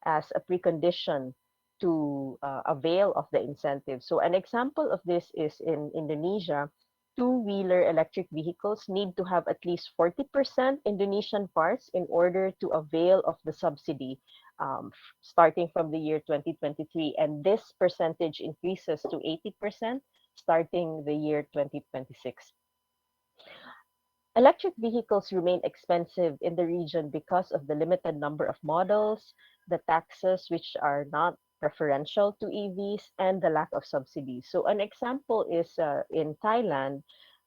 Q: as a precondition to avail of the incentive. So an example of this is in Indonesia, two-wheeler electric vehicles need to have at least 40% Indonesian parts in order to avail of the subsidy starting from the year 2023. And this percentage increases to 80% starting the year 2026. Electric vehicles remain expensive in the region because of the limited number of models, the taxes which are not preferential to EVs, and the lack of subsidies. So an example is in Thailand,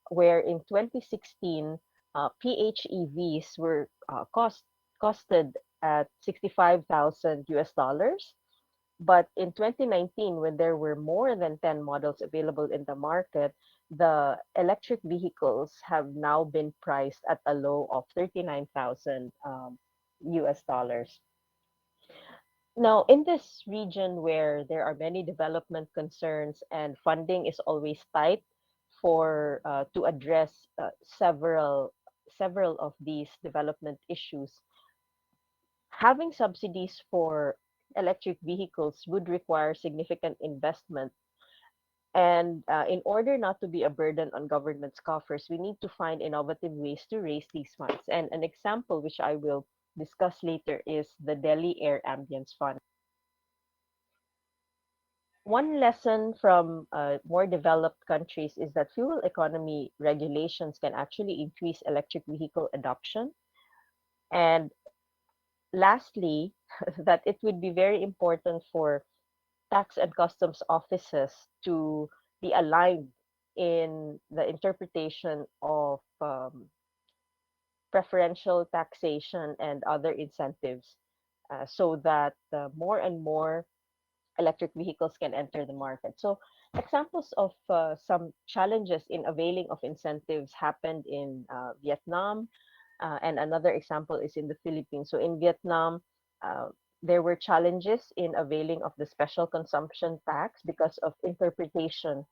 Q: where in 2016, PHEVs were costed at 65,000 US dollars. But in 2019, when there were more than 10 models available in the market, the electric vehicles have now been priced at a low of 39,000 US dollars. Now, in this region where there are many development concerns and funding is always tight for to address several of these development issues, having subsidies for electric vehicles would require significant investment. And in order not to be a burden on government's coffers, we need to find innovative ways to raise these funds. And an example, which I will discuss later, is the Delhi Air Ambience Fund. One lesson from more developed countries is that fuel economy regulations can actually increase electric vehicle adoption. And lastly, that it would be very important for tax and customs offices to be aligned in the interpretation of preferential taxation and other incentives so that more and more electric vehicles can enter the market. So examples of some challenges in availing of incentives happened in Vietnam, and another example is in the Philippines. So in Vietnam, there were challenges in availing of the special consumption tax because of interpretation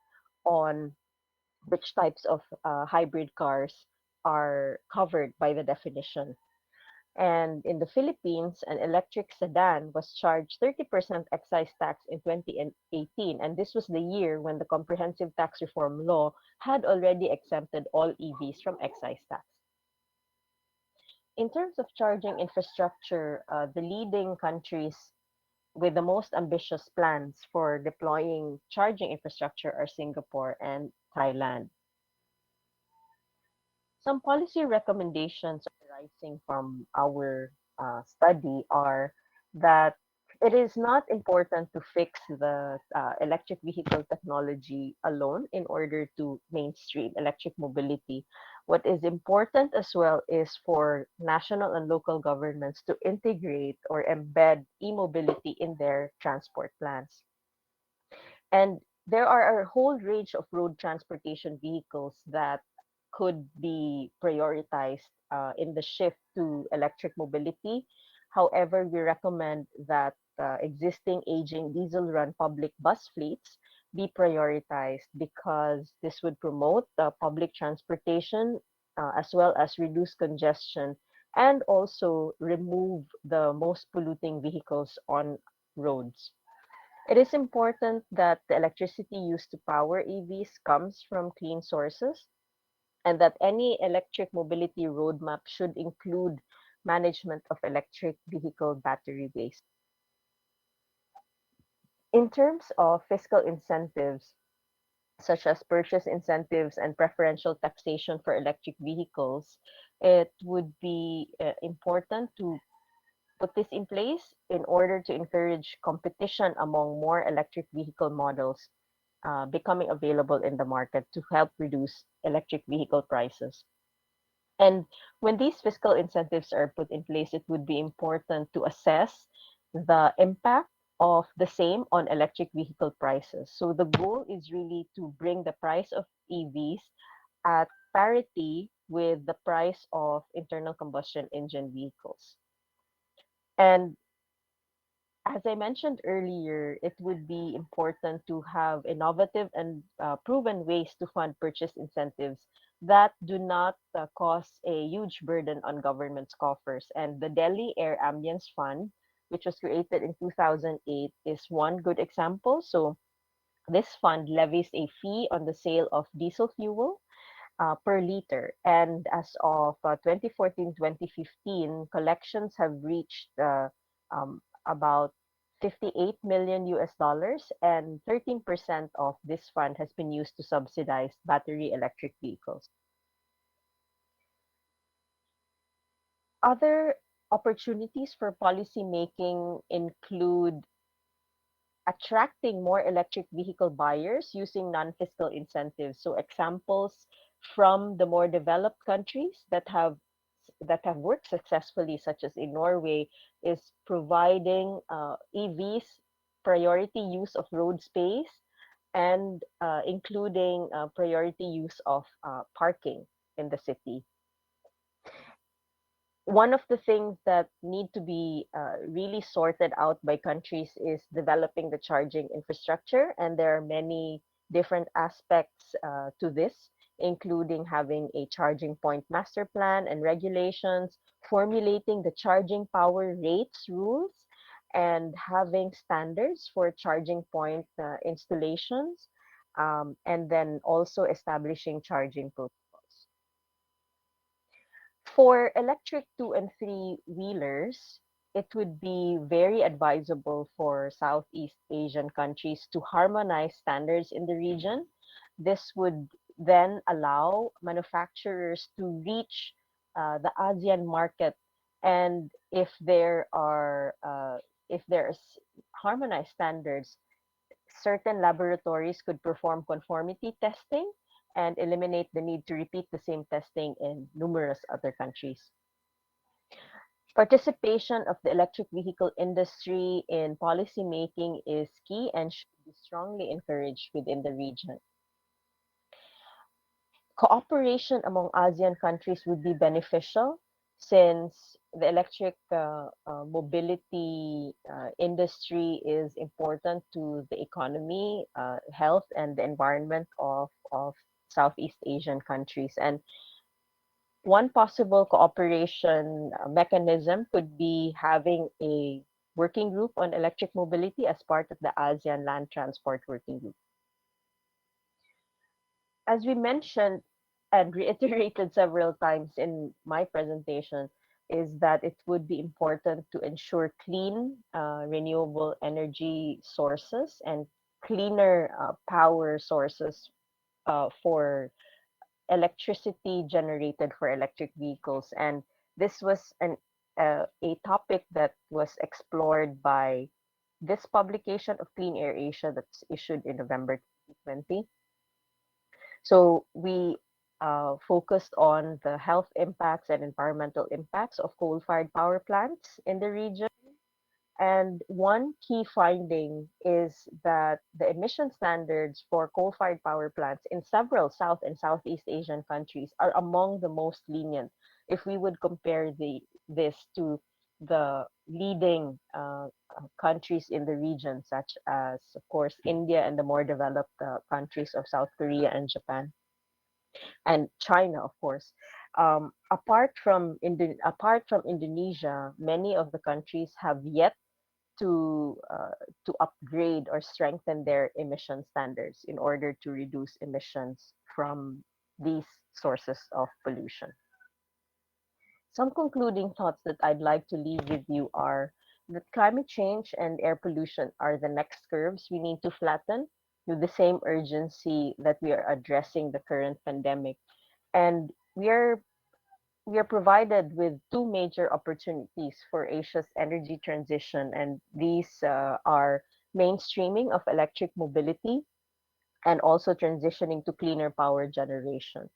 Q: on which types of hybrid cars are covered by the definition. And in the Philippines, an electric sedan was charged 30% excise tax in 2018. And this was the year when the Comprehensive Tax Reform Law had already exempted all EVs from excise tax. In terms of charging infrastructure, the leading countries with the most ambitious plans for deploying charging infrastructure are Singapore and Thailand. Some policy recommendations arising from our study are that it is not important to fix the electric vehicle technology alone in order to mainstream electric mobility. What is important as well is for national and local governments to integrate or embed e-mobility in their transport plans. And there are a whole range of road transportation vehicles that could be prioritized in the shift to electric mobility. However, we recommend that existing aging diesel run public bus fleets be prioritized because this would promote public transportation as well as reduce congestion and also remove the most polluting vehicles on roads. It is important that the electricity used to power EVs comes from clean sources and that any electric mobility roadmap should include management of electric vehicle battery waste. In terms of fiscal incentives, such as purchase incentives and preferential taxation for electric vehicles, it would be important to put this in place in order to encourage competition among more electric vehicle models becoming available in the market to help reduce electric vehicle prices. And when these fiscal incentives are put in place, it would be important to assess the impact of the same on electric vehicle prices. So the goal is really to bring the price of EVs at parity with the price of internal combustion engine vehicles. And as I mentioned earlier, it would be important to have innovative and proven ways to fund purchase incentives that do not cause a huge burden on government's coffers. And the Delhi Air Ambience Fund, which was created in 2008, is one good example. So this fund levies a fee on the sale of diesel fuel per liter. And as of 2014-2015, collections have reached about 58 million US dollars, and 13% of this fund has been used to subsidize battery electric vehicles. Other opportunities for policy making include attracting more electric vehicle buyers using non-fiscal incentives. So examples from the more developed countries that have worked successfully, such as in Norway, is providing EVs priority use of road space and including priority use of parking in the city. One of the things that need to be really sorted out by countries is developing the charging infrastructure, and there are many different aspects to this, including having a charging point master plan and regulations, formulating the charging power rates rules, and having standards for charging point installations, and then also establishing charging protocols. For electric two and three wheelers, it would be very advisable for Southeast Asian countries to harmonize standards in the region. This would then allow manufacturers to reach the ASEAN market, and if there's harmonized standards, certain laboratories could perform conformity testing and eliminate the need to repeat the same testing in numerous other countries. Participation of the electric vehicle industry in policy making is key and should be strongly encouraged within the region. Cooperation among ASEAN countries would be beneficial since the electric mobility industry is important to the economy, health, and the environment of Southeast Asian countries. And one possible cooperation mechanism could be having a working group on electric mobility as part of the ASEAN Land Transport Working Group. As we mentioned and reiterated several times in my presentation, is that it would be important to ensure clean, renewable energy sources and cleaner power sources for electricity generated for electric vehicles. And this was a topic that was explored by this publication of Clean Air Asia that's issued in November 2020. So we focused on the health impacts and environmental impacts of coal-fired power plants in the region. And one key finding is that the emission standards for coal-fired power plants in several South and Southeast Asian countries are among the most lenient if we would compare this to the leading countries in the region, such as, of course, India and the more developed countries of South Korea and Japan and China, of course. Apart from Indonesia, many of the countries have yet to upgrade or strengthen their emission standards in order to reduce emissions from these sources of pollution. Some concluding thoughts that I'd like to leave with you are that climate change and air pollution are the next curves we need to flatten with the same urgency that we are addressing the current pandemic. And we are provided with two major opportunities for Asia's energy transition, and these are mainstreaming of electric mobility and also transitioning to cleaner power generation.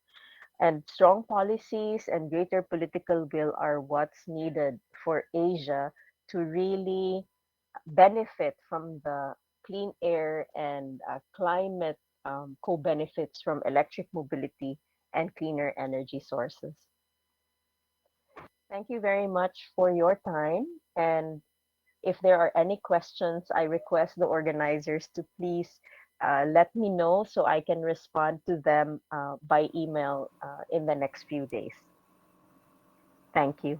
Q: And strong policies and greater political will are what's needed for Asia to really benefit from the clean air and climate co benefits from electric mobility and cleaner energy sources. Thank you very much for your time. And if there are any questions, I request the organizers to please let me know so I can respond to them by email in the next few days. Thank you.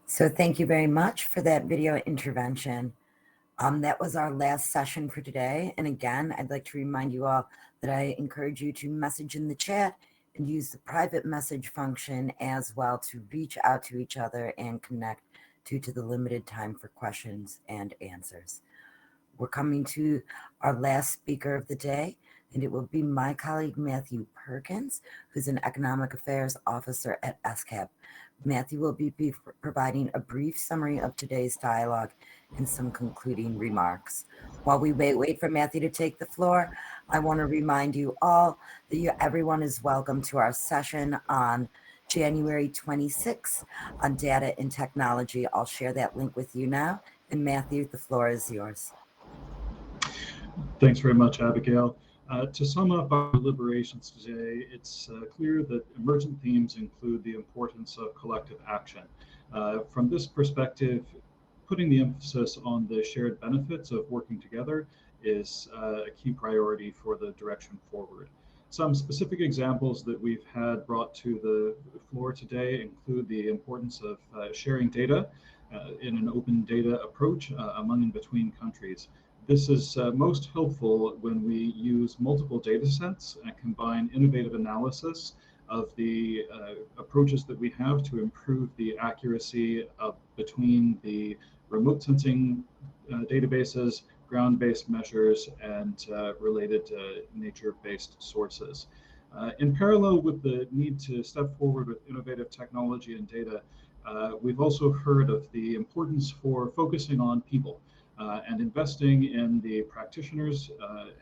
B: So thank you very much for that video intervention. That was our last session for today. And again, I'd like to remind you all that I encourage you to message in the chat and use the private message function as well to reach out to each other and connect due to the limited time for questions and answers. We're coming to our last speaker of the day, and it will be my colleague, Matthew Perkins, who's an Economic Affairs Officer at ESCAP. Matthew will be providing a brief summary of today's dialogue and some concluding remarks. While we wait for Matthew to take the floor, I want to remind you all that everyone is welcome to our session on January 26th on data and technology. I'll share that link with you now. And Matthew, the floor is yours.
F: Thanks very much, Abigail. To sum up our deliberations today, it's clear that emergent themes include the importance of collective action. From this perspective, putting the emphasis on the shared benefits of working together is a key priority for the direction forward. Some specific examples that we've had brought to the floor today include the importance of sharing data in an open data approach among and between countries. This is most helpful when we use multiple data sets and combine innovative analysis of the approaches that we have to improve the accuracy between the remote sensing databases, ground-based measures, and related nature-based sources. In parallel with the need to step forward with innovative technology and data, we've also heard of the importance for focusing on people. And investing in the practitioners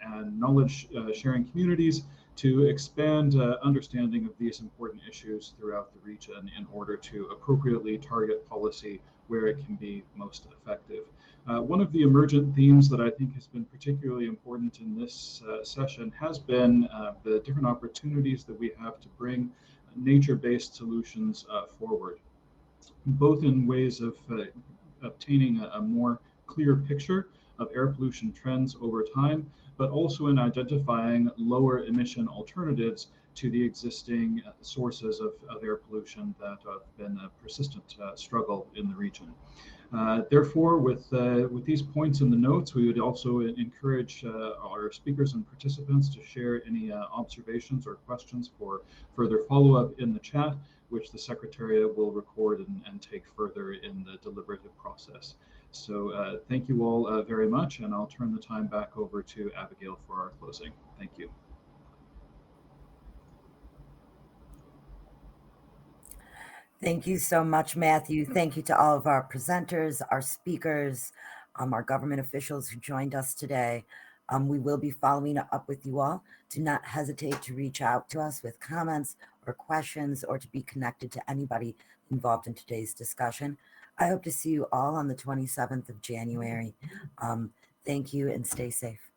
F: and knowledge sharing communities to expand understanding of these important issues throughout the region in order to appropriately target policy where it can be most effective. One of the emergent themes that I think has been particularly important in this session has been the different opportunities that we have to bring nature-based solutions forward, both in ways of obtaining a more clear picture of air pollution trends over time, but also in identifying lower emission alternatives to the existing sources of air pollution that have been a persistent struggle in the region. Therefore, with these points in the notes, we would also encourage our speakers and participants to share any observations or questions for further follow-up in the chat, which the Secretariat will record and take further in the deliberative process. So thank you all very much, and I'll turn the time back over to Abigail for our closing. Thank you.
B: Thank you so much, Matthew. Thank you to all of our presenters, our speakers, our government officials who joined us today. We will be following up with you all. Do not hesitate to reach out to us with comments or questions or to be connected to anybody involved in today's discussion. I hope to see you all on the 27th of January. Thank you and stay safe.